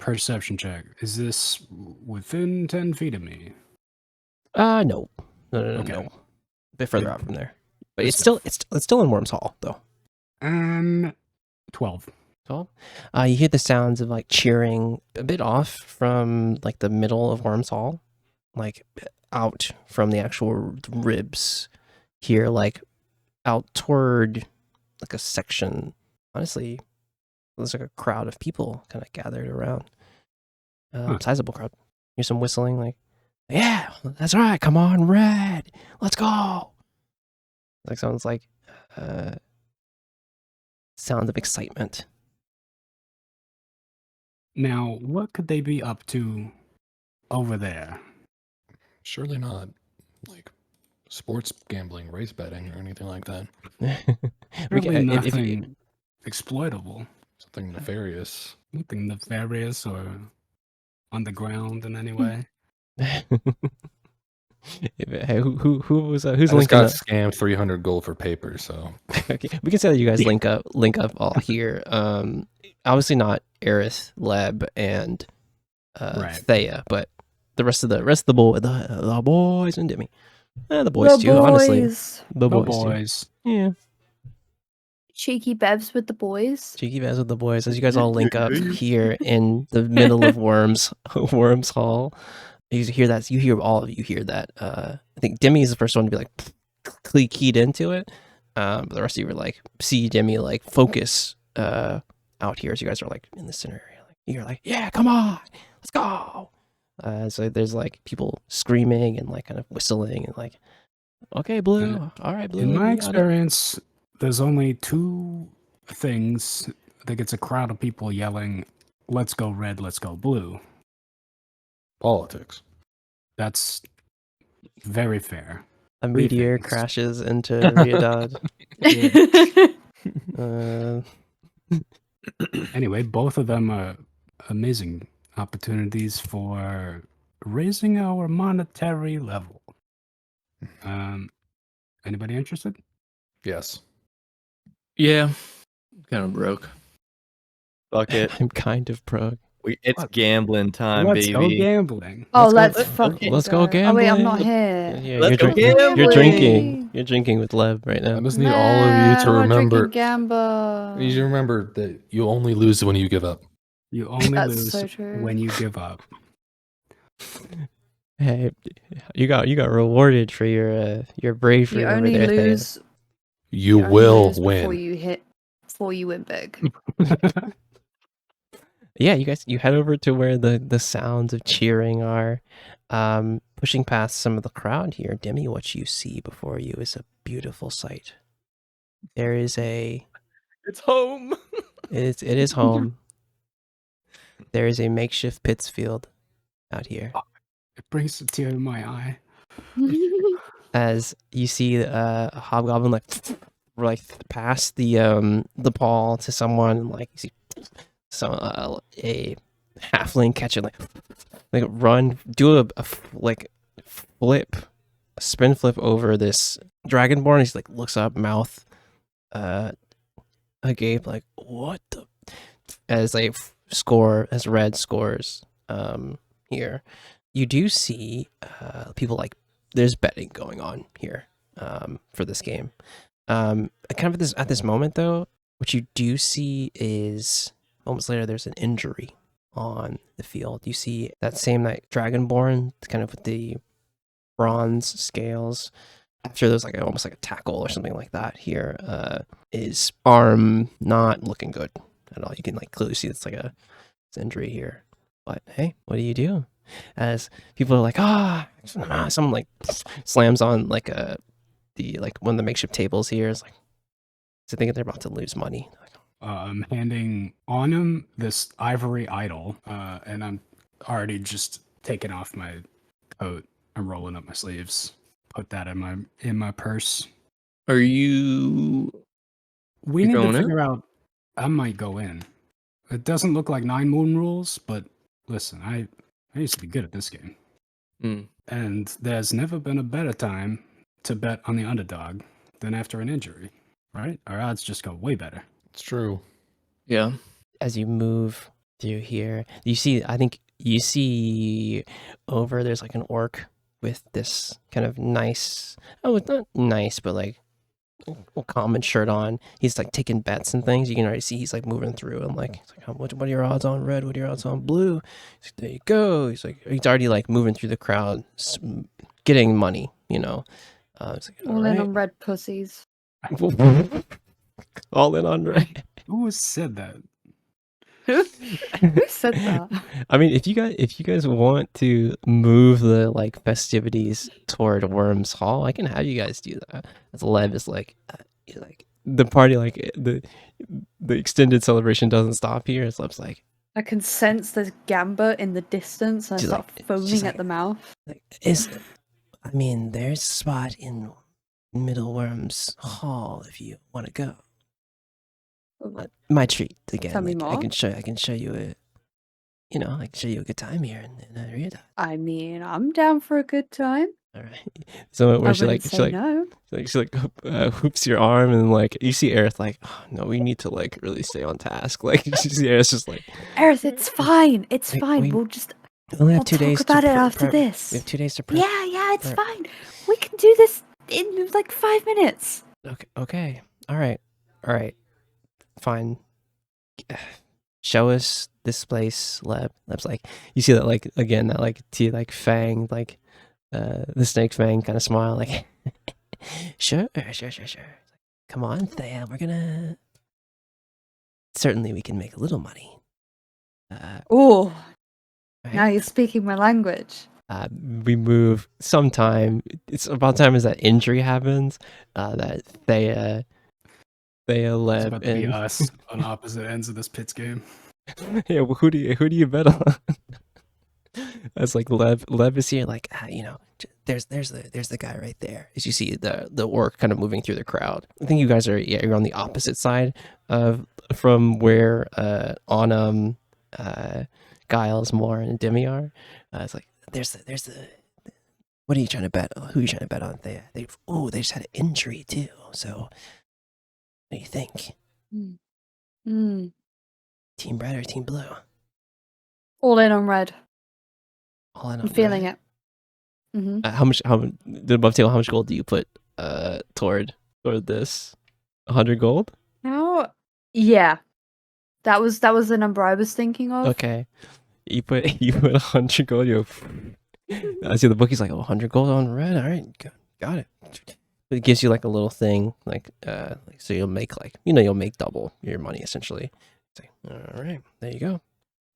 perception check. Is this within 10 feet of me? No. Okay. No. A bit further Good. out from there. But Good it's still stuff. it's still in Worms Hall though. 12. So, you hear the sounds of like cheering a bit off from like the middle of Worms Hall, like out from the actual ribs here, like out toward like a section. Honestly, there's like a crowd of people kind of gathered around. Sizable crowd. Hear some whistling, like, yeah, that's right. Come on, Red, let's go. Like sounds like sound of excitement. Now, what could they be up to over there? Surely not like sports gambling, race betting, or anything like that. Really nothing exploitable. Something nefarious. Nothing nefarious or underground in any way. Who was who's I just linking got up? scammed 300 gold for paper, so Okay, we can say that you guys link up all here. Obviously not Aerith, Leb, and Right. Thea, but the rest of the the boys and Demi. The boys too, honestly. The boys. Boys. Too. Yeah. Cheeky bevs with the boys. Cheeky Vaz with the boys as you guys all link up here in the middle of Worms Hall. You hear that. All of you hear that. I think Demi is the first one to be like keyed into it. But the rest of you were like see Demi like focus out here as you guys are like in the center area. Like you're like, yeah, come on, let's go. So there's like people screaming and like kind of whistling and like, okay, Blue, all right, Blue. In my you got it." experience, there's only two things that gets a crowd of people yelling, "Let's go red, let's go blue." politics. That's very fair. A Three meteor things. crashes into Ríadad. Anyway, both of them are amazing opportunities for raising our monetary level. Anybody interested? Yes. Yeah, kind of broke. Fuck it. I'm kind of broke. It's gambling time, Let's baby. go gambling. Oh, Let's let's fucking let's go Oh wait, I'm not gambling. here. Yeah, Let's go you're gambling. drinking. You're drinking with Lev right I now. just need all of you to remember. Gamba. You need to remember that you only lose when you give up. You only That's lose so true. when you give up. Hey, you got rewarded for your bravery You over only there. Thea. lose. You only will lose before win. Before you win big. Yeah, you head over to where the sounds of cheering are. Pushing past some of the crowd here, Demi, what you see before you is a beautiful sight. There is It's home. it is home. There is a makeshift pits field out here. It brings a tear to my eye. As you see a hobgoblin like pass the ball to someone, like you see a halfling catch it, like run, do a flip, a spin flip over this dragonborn. He's like looks up, mouth agape, like what the, as a score as red scores here. You do see people like there's betting going on here for this game. Kind of at this moment though, what you do see is moments later there's an injury on the field. You see that same night dragonborn, kind of with the bronze scales. After there's like almost like a tackle or something like that here, his arm not looking good at all. You can like clearly see it's like a injury here. But hey, what do you do? As people are like, someone like slams on like one of the makeshift tables here. Is like, so thinking they're about to lose money. I'm handing on him this ivory idol, and I'm already just taking off my coat. I'm rolling up my sleeves. Put that in my purse. Are you? We You're need to going in? figure out. I might go in. It doesn't look like 9 moon rules, but listen, I used to be good at this game. Hmm. And there's never been a better time to bet on the underdog than after an injury, right? Our odds just go way better. It's true. Yeah. As you move through here. You see, I think you see over there's like an orc with this kind of nice, oh, it's not nice, but like a common shirt on. He's like taking bets and things. You can already see he's like moving through and like, he's like, what are your odds on red? What are your odds on blue? He's like, there you go. He's like, he's already like moving through the crowd, getting money, you know. It's like, All in on red pussies. All in on red. Who said that? Who said that? I mean, if you guys want to move the like festivities toward Worms Hall, I can have you guys do that. As Lev is like the party, like the extended celebration doesn't stop here. As Lev's like, I can sense there's gambit in the distance, and I She's start like- foaming she's at like- the mouth. I mean, there's a spot in Middle Worms Hall if you want to go. My treat again. Tell me like, more. I can show you a, I can show you a good time here in Ríadad. I mean, I'm down for a good time. All right. So I where she wouldn't say no. hoops your arm and like you see Aerith like, oh, no, we need to like really stay on task. Like you see Aerith just like, Aerith, it's fine. It's Wait, fine. we- We'll just we only have I'll 2 days talk about to it after prep. this. We have 2 days to prep. Yeah, it's Alright. fine. We can do this in like 5 minutes. Okay. All right. Fine. Show us this place, Leb. Leb's like, you see that like again that like fang like the snake fang kind of smile like, sure. Come on, Thea, we're gonna. Certainly, we can make a little money. Oh, Right. now you're speaking my language. We move sometime. It's about time as that injury happens. That Thea, It's Leb, about to be and us on opposite ends of this Pits game. yeah, well, who do you bet on? As like Lev is here, like there's the guy right there. As you see the orc kind of moving through the crowd. I think you guys are you're on the opposite side of from where Onum, Giles, Moore, and Demi are. It's like there's the. What are you trying to bet? Who are you trying to bet on? They just had an injury too. So what do you think? Team red or team blue? All in on red. All in I'm on feeling red. it. Mm-hmm. How much the above table, how much gold do you put toward this? 100 gold? Now, yeah, that was the number I was thinking of. Okay. You put 100 gold, I see the bookie's like, 100 gold on red. All right, got it. It gives you like a little thing, like so you'll make like you'll make double your money essentially. It's like, all right, there you go.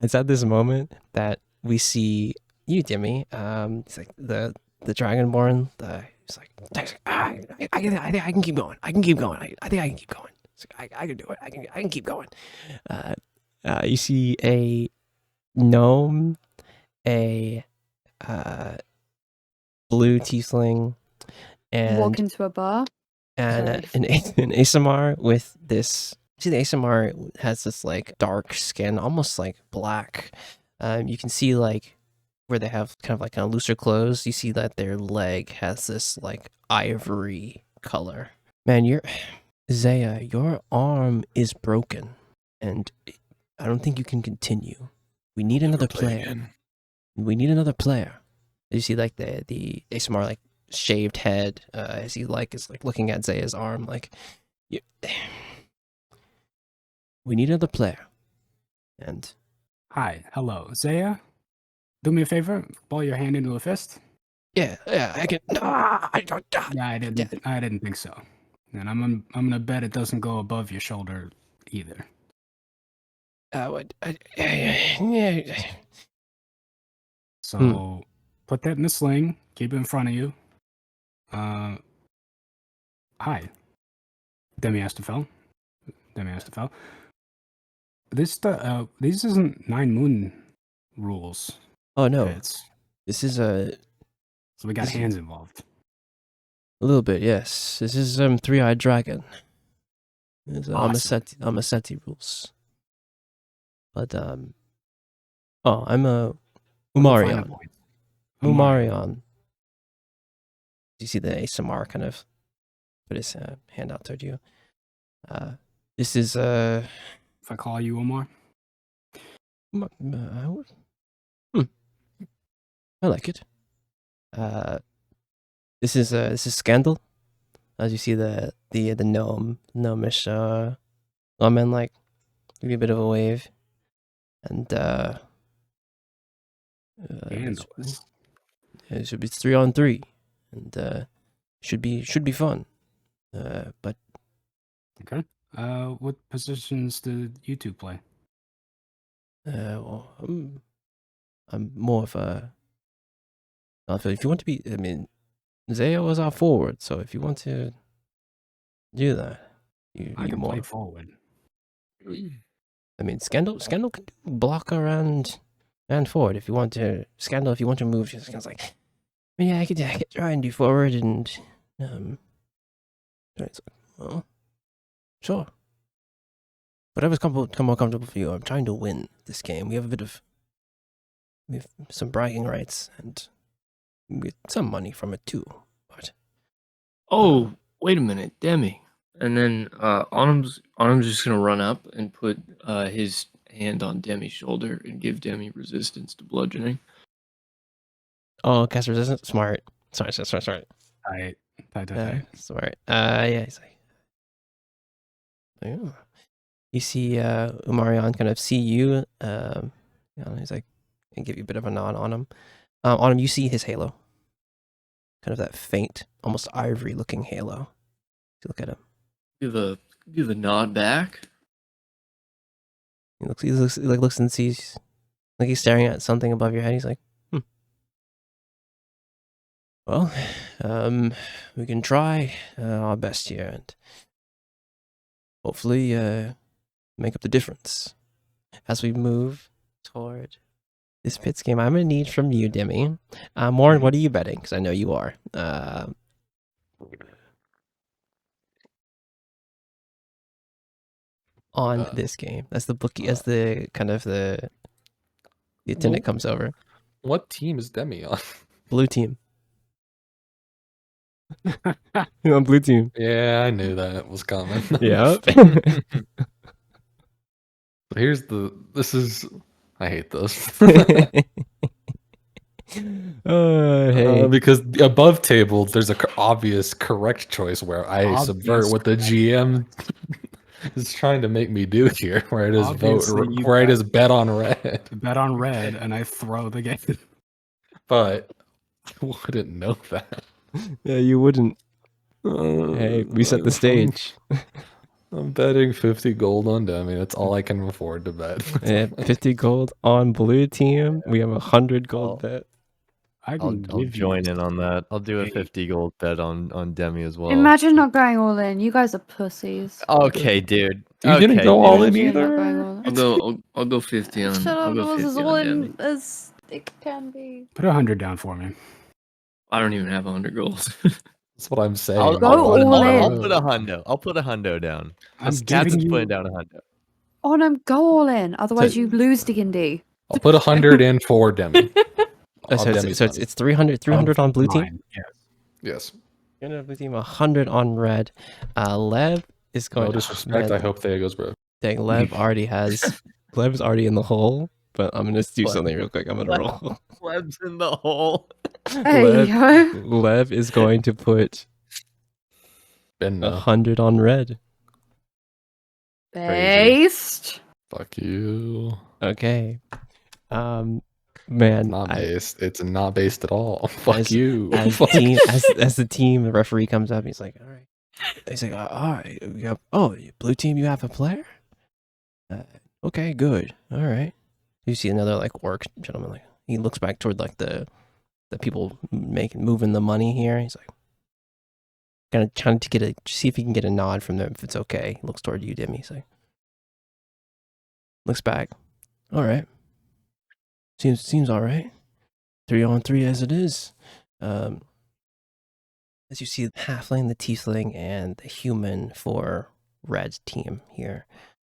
It's at this moment that we see you, Demi. It's like the Dragonborn. He's like, I think I can keep going. I think I can keep going. It's like, I can do it. I can keep going. You see a gnome, a blue tiefling, and Walk into a bar. an Sorry. ASMR with this. See, the ASMR has this like dark skin, almost like black. You can see like where they have kind of looser clothes. You see that their leg has this like ivory color. Man, Zaya, your arm is broken, and I don't think you can continue. We need another player. We need another player. You see like the ASMR like shaved head as he like is like looking at Zaya's arm like we need another player. And Hi, hello, Zaya. Do me a favor, ball your hand into a fist. yeah, I can. I don't. Yeah, I didn't think so. And I'm gonna bet it doesn't go above your shoulder either. Yeah. So put that in the sling. Keep it in front of you. Hi, Demi Astafel. This isn't 9 moon rules. Oh no, It's this is so we got this- hands involved. a little bit. Yes, this is three-eyed dragon. It's Awesome. Amaseti rules. But I'm a What are the finer Umarion. points? Umarion. You see the ASMR kind of put his hand out toward you. This is If I call you Omar, I would. I like it. This is Scandal. As you see the gnomish lawman like give you a bit of a wave, and Scandalous. it should be 3-on-3, and should be fun. But Okay. What positions did you two play? well, I'm more of a. If you want to be, I mean, Zayo was our forward, so if you want to do that, I you can more. play forward. I mean, Scandal can do blocker and forward if you want to. Scandal, if you want to move, just kind of like, yeah, I could try and do forward and it's like, well, sure. Whatever's more comfortable for you. I'm trying to win this game. We have some bragging rights and we get some money from it too. But Oh, wait a minute, Demi. And then Autumn's just gonna run up and put his hand on Demi's shoulder and give Demi resistance to bludgeoning. oh, cast resistance, smart. Sorry. Tight. Smart. Yeah, he's like, yeah. You see Umarion kind of see you. He's like, and give you a bit of a nod on him. On him, you see his halo. Kind of that faint, almost ivory-looking halo. You look at him. Give a nod back. He looks and sees, like he's staring at something above your head. He's like, well, we can try our best here and hopefully make up the difference as we move toward this Pits game. I'm gonna need from you, Demi. Warren, what are you betting? Because I know you are. On this game, as the bookie, as the kind of the attendant comes over. What team is Demi on? Blue team. On blue team. Yeah, I knew that was coming. Yeah. I hate this. Hey. Because above table, there's a obvious correct choice where I subvert what the GM is trying to make me do here, where it is bet on red. Bet on red, and I throw the game. But I wouldn't know that. Yeah, you wouldn't. Hey, we set the stage. I'm betting 50 gold on Demi. That's all I can afford to bet. Yeah, 50 gold on blue team. We have 100 gold bet. I'll join in on that. I'll do a 50 gold bet on Demi as well. Imagine not going all in. You guys are pussies. Okay, dude. You didn't go all in Imagine not either. going all in. I'll go 50 on. Shut I'll up, go it was 50 as all on Demi. in as it can be. Put 100 down for me. I don't even have 100 gold. That's what I'm saying. I'll Go all in. put a hundo. I'll put a hundo down. I'm Cats is giving you- putting down a hundo. Onum, go all in. Otherwise, you lose D&D. I'll put 100 in for Demi. So it's 300 on blue team. Mine, yes. Yes. 300 on blue team, 100 on red. Lev is going. No disrespect. I hope there goes, bro. Dang, Lev already has. Lev's already in the hole. But I'm gonna do something real quick. I'm gonna roll. Lev's in the hole. Hey, yo. Lev is going to put Ben, 100 on red. Based. fuck you. Okay. Man, Not based. It's not based at all. Fuck you. As the team, the referee comes up. He's like, all right. He's like, all right. Blue team, you have a player. Okay, good. All right. You see another like orc gentleman. Like he looks back toward like the people moving the money here. He's like, kind of trying to see if he can get a nod from them if it's okay. He looks toward you, Demi. He's like, looks back. All right. Seems all right. 3-on-3 as it is. As you see, the halfling, the tiefling, and the human for red team here.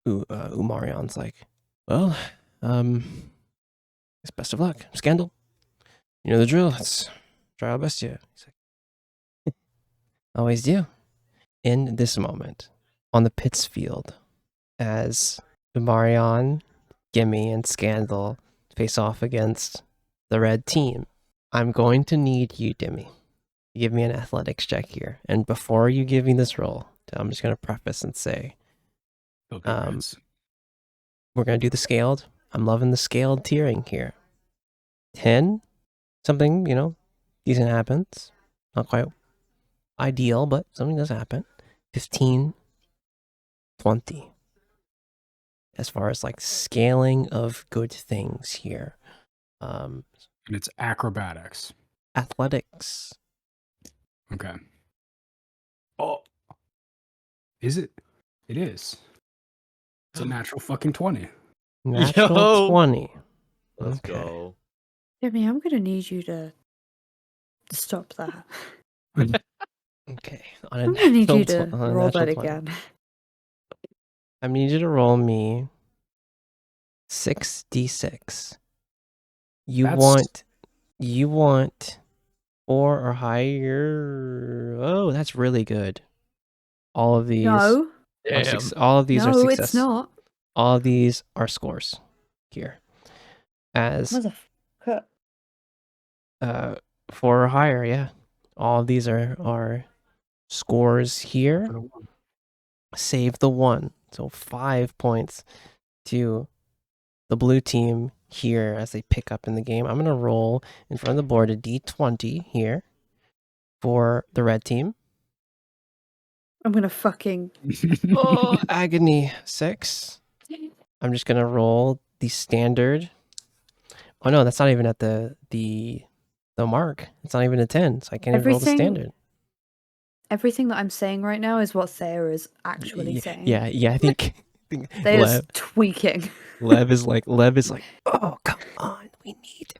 Umarion's like, well, it's best of luck. Scandal. You know the drill. Let's try our best here. He's like, always do. In this moment, on the pits field, as Umarion Gimme and Scandal face off against the red team. I'm going to need you, Dimmy, to give me an athletics check here. And before you give me this roll, I'm just going to preface and say, we're going to do the scaled. I'm loving the scaled tiering here. 10, something, decent happens. Not quite ideal, but something does happen. 15, 20. As far as like scaling of good things here. And it's acrobatics. Athletics. Okay. Oh. Is it? It is. It's a natural fucking 20. Natural 20. Let's go. Jimmy, I'm gonna need you to stop that. Okay. I'm gonna need you to roll that again. I need you to roll me 6d6. You want 4 or higher. Oh, that's really good. All of these. No. All of these are success. No, it's not. All of these are scores here. As Motherfucker. 4 or higher, yeah. All of these are scores here. Save the 1. So 5 points to the blue team here as they pick up in the game. I'm going to roll in front of the board a d20 here for the red team. I'm going to fucking... Oh, agony 6. I'm just going to roll the standard. Oh no, that's not even at the mark. It's not even a 10, so I can't even roll the standard. Everything that I'm saying right now is what Sarah is actually saying. Yeah, I think They're tweaking. Lev is like, oh come on, we need.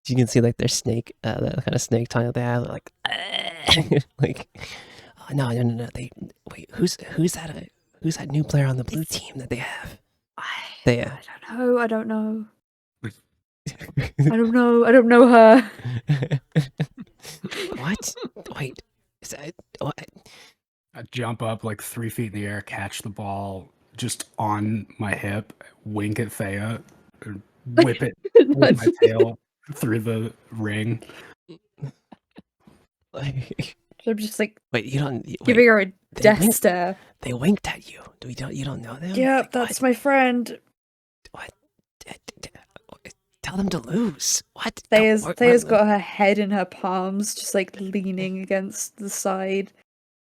You can see like their snake, that kind of snake tongue that they have, like, like, oh, no. They wait, who's that new player on the blue team that they have? I don't know. I don't know her. What? Wait, is that what? I jump up like 3 feet in the air, catch the ball just on my hip, wink at Thea, whip it with my tail through the ring. I'm just like, wait, you don't giving her a death stare. They winked at you. You don't know them? Yep, like, that's my friend. What? Tell them to lose. What? Thea's got her head in her palms, just like leaning against the side.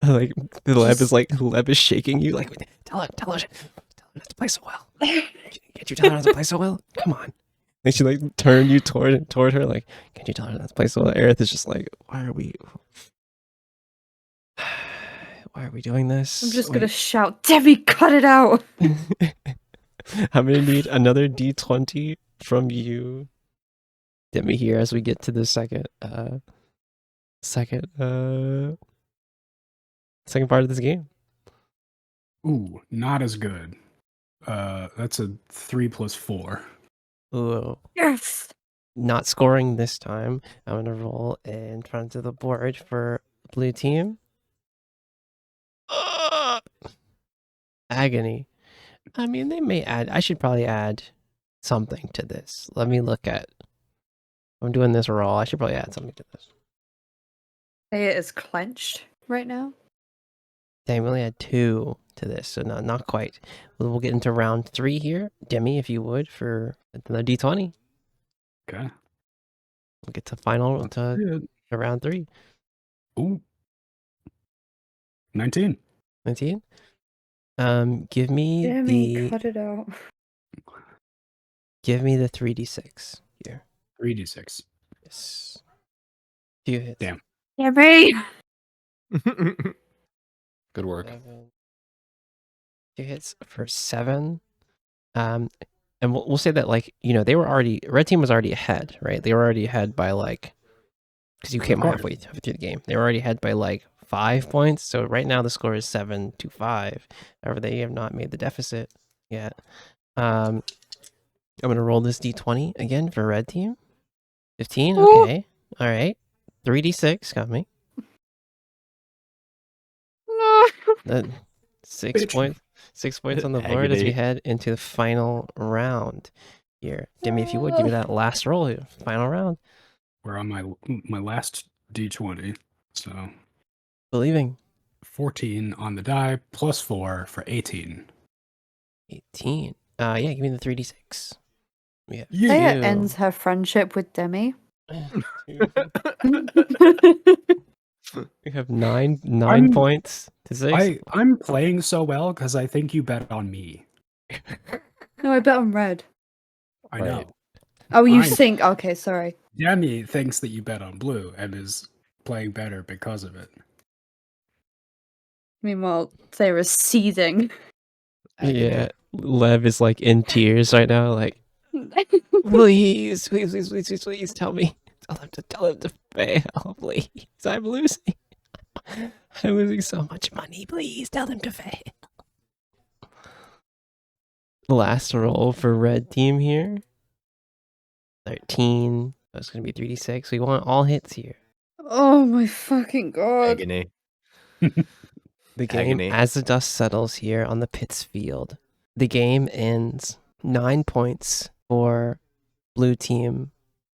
Like the Lev is shaking you. Like, tell her not to play so well. Can't you tell her not to play so well? Come on. And she like turn you toward her. Like, can't you tell her not to play so well? Aerith is just like, why are we doing this? I'm just gonna shout, Debbie, cut it out. I'm gonna need another d20 from you, Demi, here as we get to the second part of this game. Ooh, not as good. That's a 3 + 4. Ooh. Yes. Not scoring this time. I'm gonna roll in front of the board for blue team. Agony. I mean, they may add. I should probably add something to this. Let me look at. I'm doing this roll. I should probably add something to this. Thea is clenched right now. Dang, we only had 2 to this, so not quite. We'll get into round 3 here. Demi, if you would, for another d20. Okay. We'll get to round 3. Ooh. 19. 19. Give me Demi, cut it out. Give me the 3d6 here. 3d6. Yes. 2 hits. Damn. Demi! Good work. 2 hits for 7. And we'll say that, like, they were already, red team was already ahead, right? They were already ahead by like, because you came halfway through the game. They were already ahead by like 5 points. So right now the score is 7-5. However, they have not made the deficit yet. I'm gonna roll this d20 again for red team. 15. Okay. All right. 3d6 got me. 6 Bitch. points. 6 points on the board as we Agony. head into the final round here. Demi, if you would, give me that last roll here. Final round. We're on my last d20, so Believing. 14 on the die, plus 4 for 18. 18. Yeah, give me the 3d6. Yeah. Thea Two. ends her friendship with Demi. We have nine I'm- points to 6. I'm playing so well because I think you bet on me. No, I bet on red. I Right. know. Oh, you Fine. think? Okay, sorry. Demi thinks that you bet on blue and is playing better because of it. Meanwhile, Thera's seething. Yeah. Lev is like in tears right now, like, please, tell me. Tell him to fail, please. I'm losing. I'm losing so much money. Please tell him to fail. Last roll for red team here. 13. That's going to be 3d6. We want all hits here. Oh my fucking god. Agony. The game, Agony. as the dust settles here on the Pitts field, the game ends 9 points for blue team,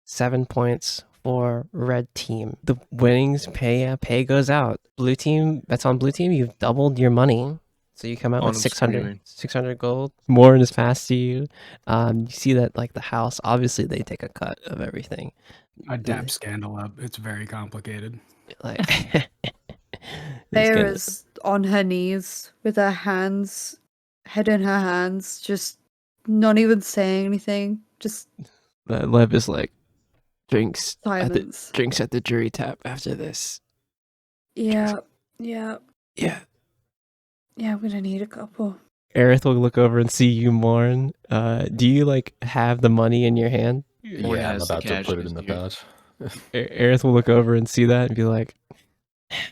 7 points for red team. The winnings pay goes out. Blue team, that's on blue team. You've doubled your money. So you come out with I'm 600 gold. More is passed to you. You see that like the house, obviously they take a cut of everything. I dap scandal up. It's very complicated. Like Thera's on her knees with her hands, head in her hands, just not even saying anything. Just Lev is like drinks silence. at the jury tap after this. Yeah. Yeah. Yeah, I'm gonna need a couple. Aerith will look over and see you mourn. Do you like have the money in your hand? Morn Yeah, I'm has the about to cash put in it in the his ear. pouch. Aerith will look over and see that and be like,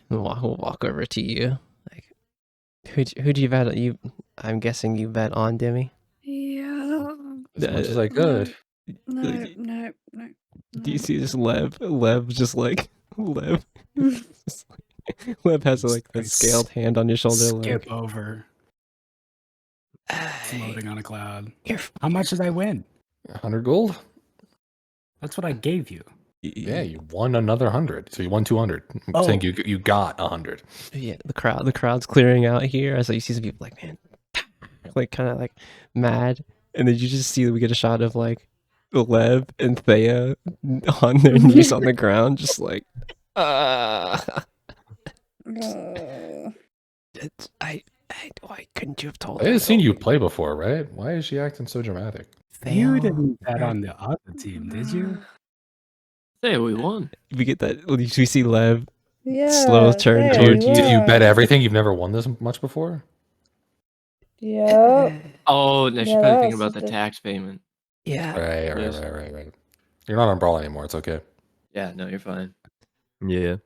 we'll walk over to you. Like, who'd you bet on? I'm guessing you bet on Demi. Yeah. As much as I could. No. Do you see just Lev just like Lev? Just like- Lev has like I a scaled hand on your shoulder. Skip Like, over, floating on a cloud. you're How much did I win? 100 gold? That's what I gave you. Yeah, you won another 100. So you won 200. I'm Oh. saying you got 100. Yeah, the crowd's clearing out here as you see some people like, man, like kind of like mad, and then you just see that we get a shot of like Lev and Thea on their knees on the ground, just like, why couldn't you have told? I hadn't seen you play before, right? Why is she acting so dramatic? You didn't bet on the other team, did you? Hey, we won. We get that. We see Lev Yeah. slow turn there towards you you. Did you are. bet everything? You've never won this much before? Yeah. Oh, now she's Yeah, probably that thinking was about the the- tax payment. Yeah. Right. You're not on Brawl anymore. It's okay. Yeah, no, you're fine. Yeah.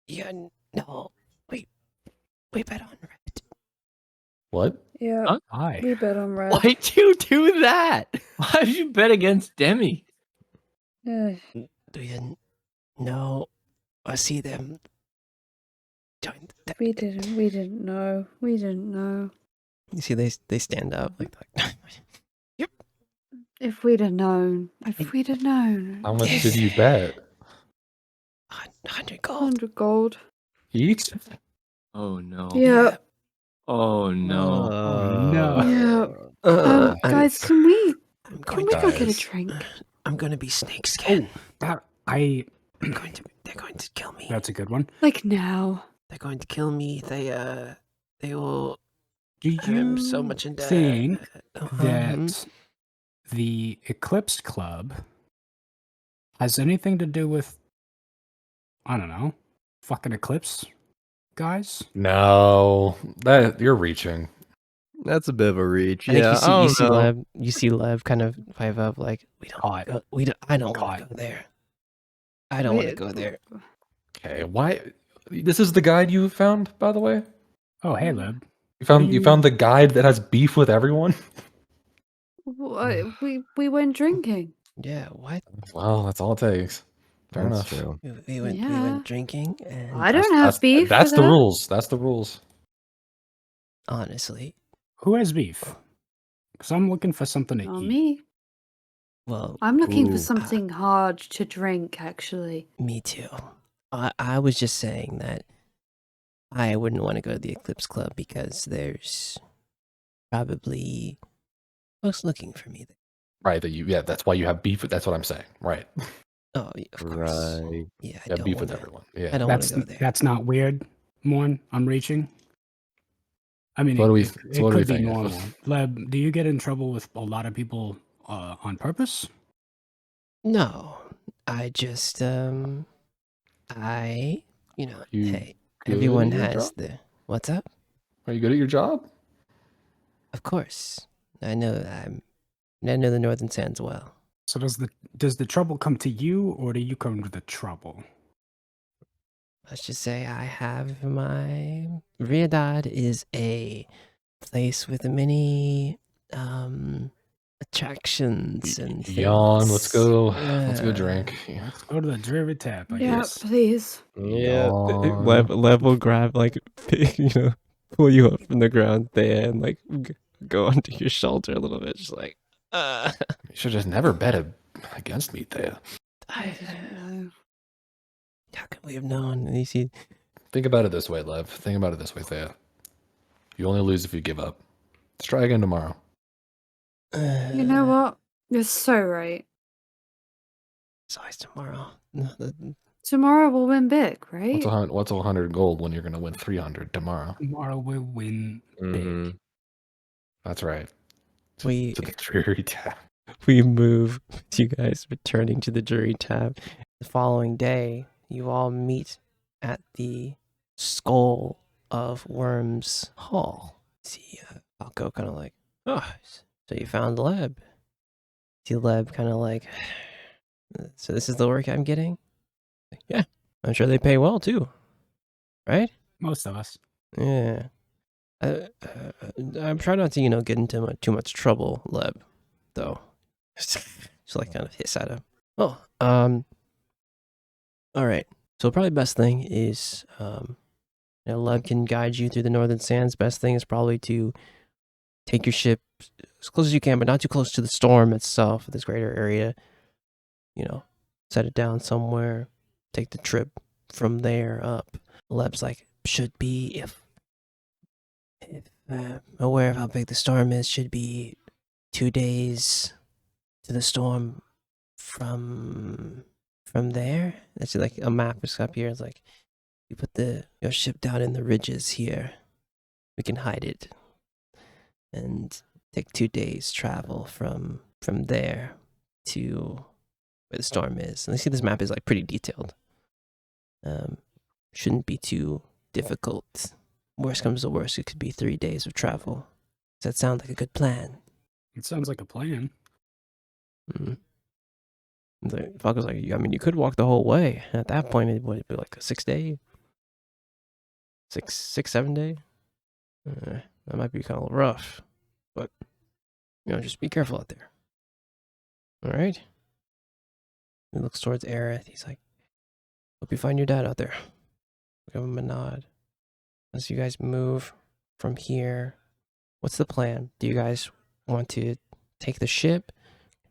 Yeah. No. We bet on red. What? Yeah. Huh? Hi. We bet on red. Why'd you do that? Why did you bet against Demi? Ugh. We didn't know or see them. We didn't know. We didn't know. You see, they stand up like If we'd have known. If we'd have known. How much did you bet? 100 gold. 100 gold. Each? Oh no. Yeah. Oh no. no. Yeah. Guys, can we I'm can going we to, go get a Guys. drink? I'm going to be snakeskin. They're They're going to kill me. That's a good one. Like now. They're going to kill me. They will. Do I'm you so much in debt. think Uh-huh. that the Eclipse Club has anything to do with, I don't know, fucking Eclipse guys? No, that you're reaching. That's a bit of a reach. I think Yeah, you see Lev kind of vibe up like Caught. I don't want Caught. to go there. I don't want to go there. Okay, why? This is the guide you found, by the way. Oh, hey, Lib. You found the guide that has beef with everyone. We went drinking. Yeah, what? Well, that's all it takes. Fair That's enough. true. We went Yeah. drinking and I don't have beef. That's with the that. rules. That's the rules. honestly. Who has beef? Because I'm looking for something to Not eat. me. Well, I'm looking for Ooh. something hard to drink, actually. me too. I was just saying that I wouldn't want to go to the Eclipse Club because there's probably folks looking for me there. Right. That's why you have beef. That's what I'm saying. Right. Oh, yeah, of course. Right. Yeah, I You have don't beef want with to. everyone. Yeah. I don't want to go there. That's not weird, Morn. I'm reaching. I mean, So what do we it think, could be Atlas? normal. Leb, do you get in trouble with a lot of people on purpose? No, I just hey, You hey, good everyone at your has job? the what's up? Are you good at your job? Of course, I know I know the Northern Sands well. So does the trouble come to you, or do you come to the trouble? Let's just say I have my Ríadad is a place with many attractions and things. Yawn. Let's go. Let's go drink. Let's go to the Dreary Tap, I Yeah, guess. please. Yeah. Yawn. Lev will grab like pull you up from the ground there and like go onto your shoulder a little bit, just like You should just never bet against me, Thea. I don't know. How could we have known? And you see, Think about it this way, Lev. Think about it this way, Thea. You only lose if you give up. Let's try again tomorrow. You know what? You're so right. It's always tomorrow. No, Tomorrow we'll win big, right? What's 100 gold when you're going to win 300 tomorrow? Tomorrow we'll win Mhm. big. That's right. We To the Dreary Tap. we move you guys returning to the jury tab. The following day, you all meet at the Skull of Worms Hall. See, I'll go kind of like, oh, so you found Leb. See Leb kind of like, so this is the work I'm getting? Yeah, I'm sure they pay well too, right? Most of us. Yeah. I'm trying not to, get into too much trouble, Leb, though. Just like kind of hiss at him. Oh, all right. So probably best thing is, Leb can guide you through the Northern Sands. Best thing is probably to take your ship as close as you can, but not too close to the storm itself, this greater area. Set it down somewhere. Take the trip from there up. Leb's like, should be, if aware of how big the storm is, should be 2 days to the storm from there. That's like a map is up here. It's like you put your ship down in the ridges here. We can hide it and take 2 days travel from there to where the storm is. And you see this map is like pretty detailed. Shouldn't be too difficult. Worst comes to worst, it could be 3 days of travel. Does that sound like a good plan? It sounds like a plan. Mm-hmm. Falco's like, you could walk the whole way. At that point, it would be like a 6 day, 7 day. That might be kind of rough, but just be careful out there. All right. He looks towards Aerith. He's like, "Hope you find your dad out there." Give him a nod. As you guys move from here, what's the plan? Do you guys want to take the ship,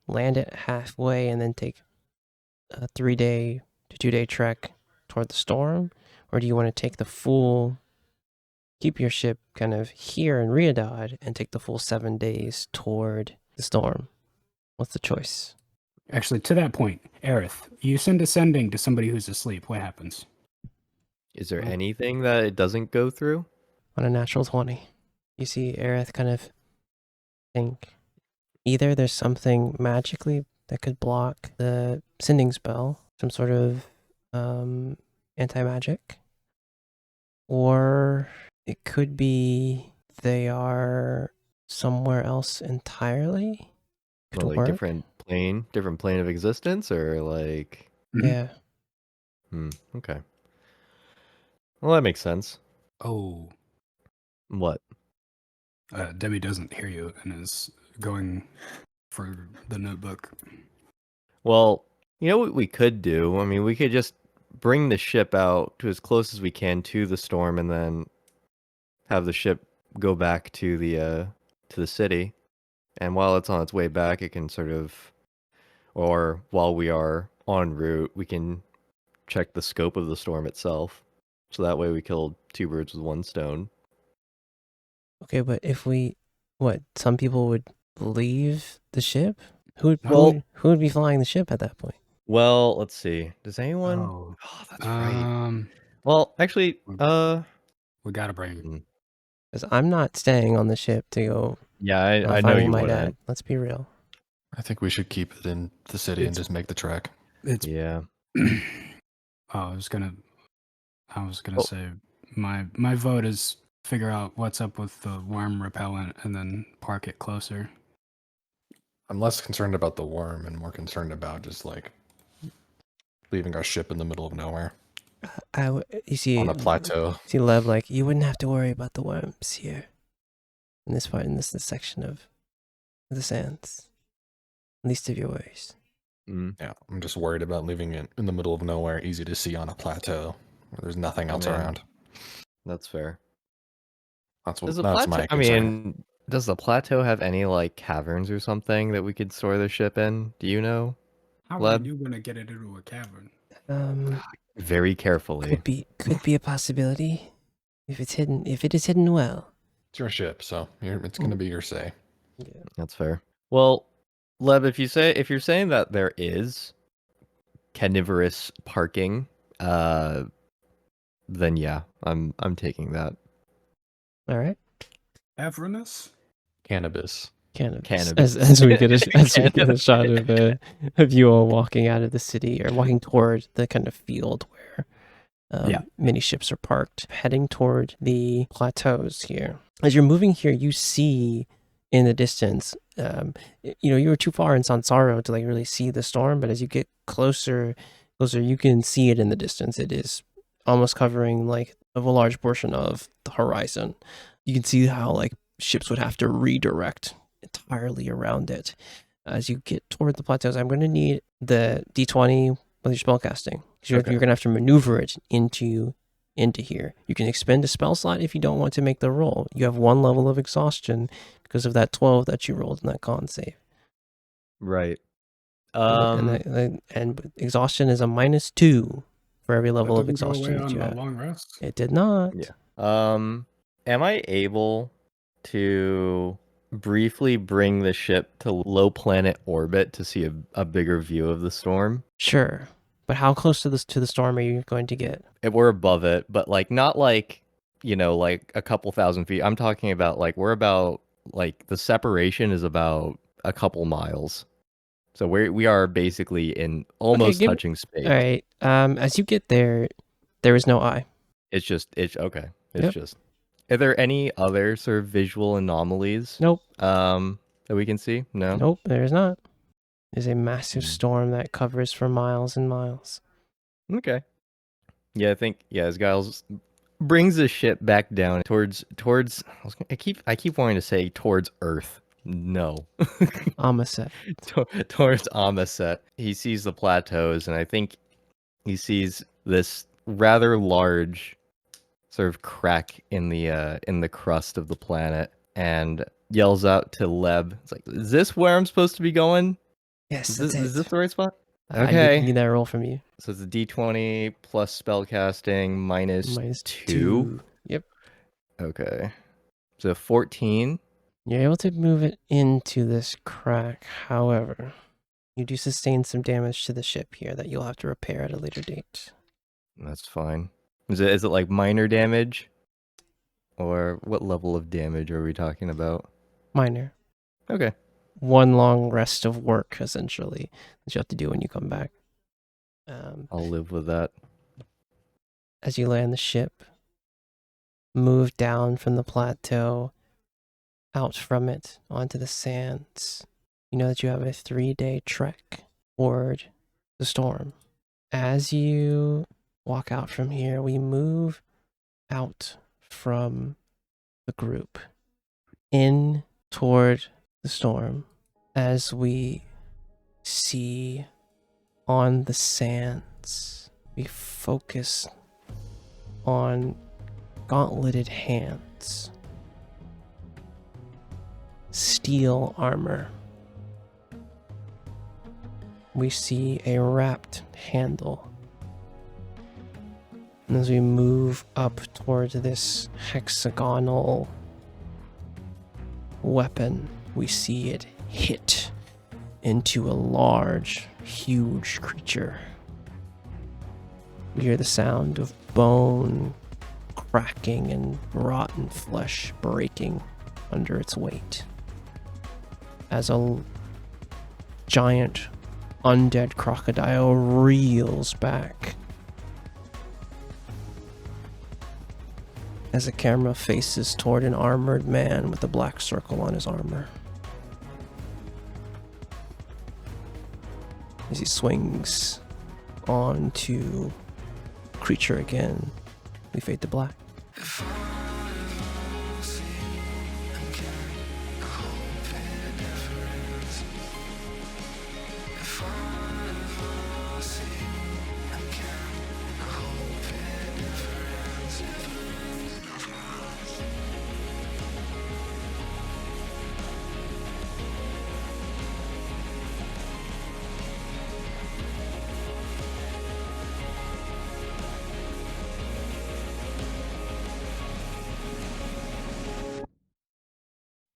land it halfway, and then take a 3 day to 2 day trek toward the storm? Or do you want to take the full, keep your ship kind of here in Ríadad and take the full 7 days toward the storm? What's the choice? Actually, to that point, Aerith, you send a sending to somebody who's asleep. What happens? Is there anything that it doesn't go through? On a natural 20, you see Aerith kind of think either there's something magically that could block the sending spell, some sort of anti-magic, or it could be they are somewhere else entirely. Could Or like work. different plane of existence, or like Yeah. Okay. Well, that makes sense. Oh, What? Debbie doesn't hear you and is going for the notebook. Well, you know what we could do? I mean, we could just bring the ship out to as close as we can to the storm and then have the ship go back to the city, and while it's on its way back, it can sort of, or while we are en route, we can check the scope of the storm itself. So that way we kill two birds with one stone. Okay, but if we, some people would leave the ship? Who would be flying the ship at that point? Well, let's see. Does anyone? Oh, That's right. Well, actually, we gotta bring him. Because I'm not staying on the ship to go. Yeah, I know finding you my wouldn't. dad. Let's be real. I think we should keep it in the city and just make the trek. Yeah. I was gonna say my vote is figure out what's up with the worm repellent and then park it closer. I'm less concerned about the worm and more concerned about just like leaving our ship in the middle of nowhere. You see, on a plateau. See, Lev, like, you wouldn't have to worry about the worms here. In this part, in this section of the sands. Least of your worries. Yeah, I'm just worried about leaving it in the middle of nowhere, easy to see on a plateau where there's nothing else around. That's fair. That's my concern. I mean, does the plateau have any like caverns or something that we could store the ship in? Do you know? How are you gonna get it into a cavern? Very carefully. Could be a possibility. If it is hidden well. It's your ship, so it's going to be your say. Yeah. That's fair. Well, Leb, if you're saying that there is carnivorous parking, then yeah, I'm taking that. All right. Cavernous? Cannabis. As we get a shot of you all walking out of the city or walking toward the kind of field where many ships are parked, heading toward the plateaus here. As you're moving here, you see in the distance, you were too far in Sansaro to like really see the storm, but as you get closer, you can see it in the distance. It is almost covering like a large portion of the horizon. You can see how like ships would have to redirect entirely around it. As you get toward the plateaus, I'm going to need the D20 with your spellcasting. You're going to have to maneuver it into here. You can expend a spell slot if you don't want to make the roll. You have one level of exhaustion because of that 12 that you rolled in that con save. Right. And exhaustion is a -2 for every level of exhaustion that you have. Long rest? It did not. Yeah. Am I able to briefly bring the ship to low planet orbit to see a bigger view of the storm? Sure. But how close to the storm are you going to get? We're above it, but like not like, like a couple thousand feet. I'm talking about like we're about like the separation is about a couple miles. So we are basically in almost touching space. All right. As you get there is no eye. It's okay. It's just. Are there any other sort of visual anomalies? Nope. That we can see? No. Nope, there is not. There's a massive storm that covers for miles and miles. Okay. Yeah, I think as Giles brings the ship back down towards I keep wanting to say towards Earth. No. Amaset. Towards Amaset. He sees the plateaus, and I think he sees this rather large sort of crack in the crust of the planet, and yells out to Leb. It's like, is this where I'm supposed to be going? Yes, is this the right spot? Okay. I need that roll from you. So it's a D20 plus spellcasting minus 2. Yep. Okay. So 14. You're able to move it into this crack. However, you do sustain some damage to the ship here that you'll have to repair at a later date. That's fine. Is it like minor damage? Or what level of damage are we talking about? Minor. Okay. One long rest of work, essentially, that you have to do when you come back. I'll live with that. As you land the ship, move down from the plateau, out from it, onto the sands. You know that you have a 3-day trek toward the storm. As you walk out from here, we move out from the group in toward the storm as we see on the sands. We focus on gauntleted hands steel armor. We see a wrapped handle. And as we move up towards this hexagonal weapon, we see it hit into a large, huge creature. We hear the sound of bone cracking and rotten flesh breaking under its weight as a giant undead crocodile reels back. As the camera faces toward an armored man with a black circle on his armor. As he swings onto creature again, we fade to black.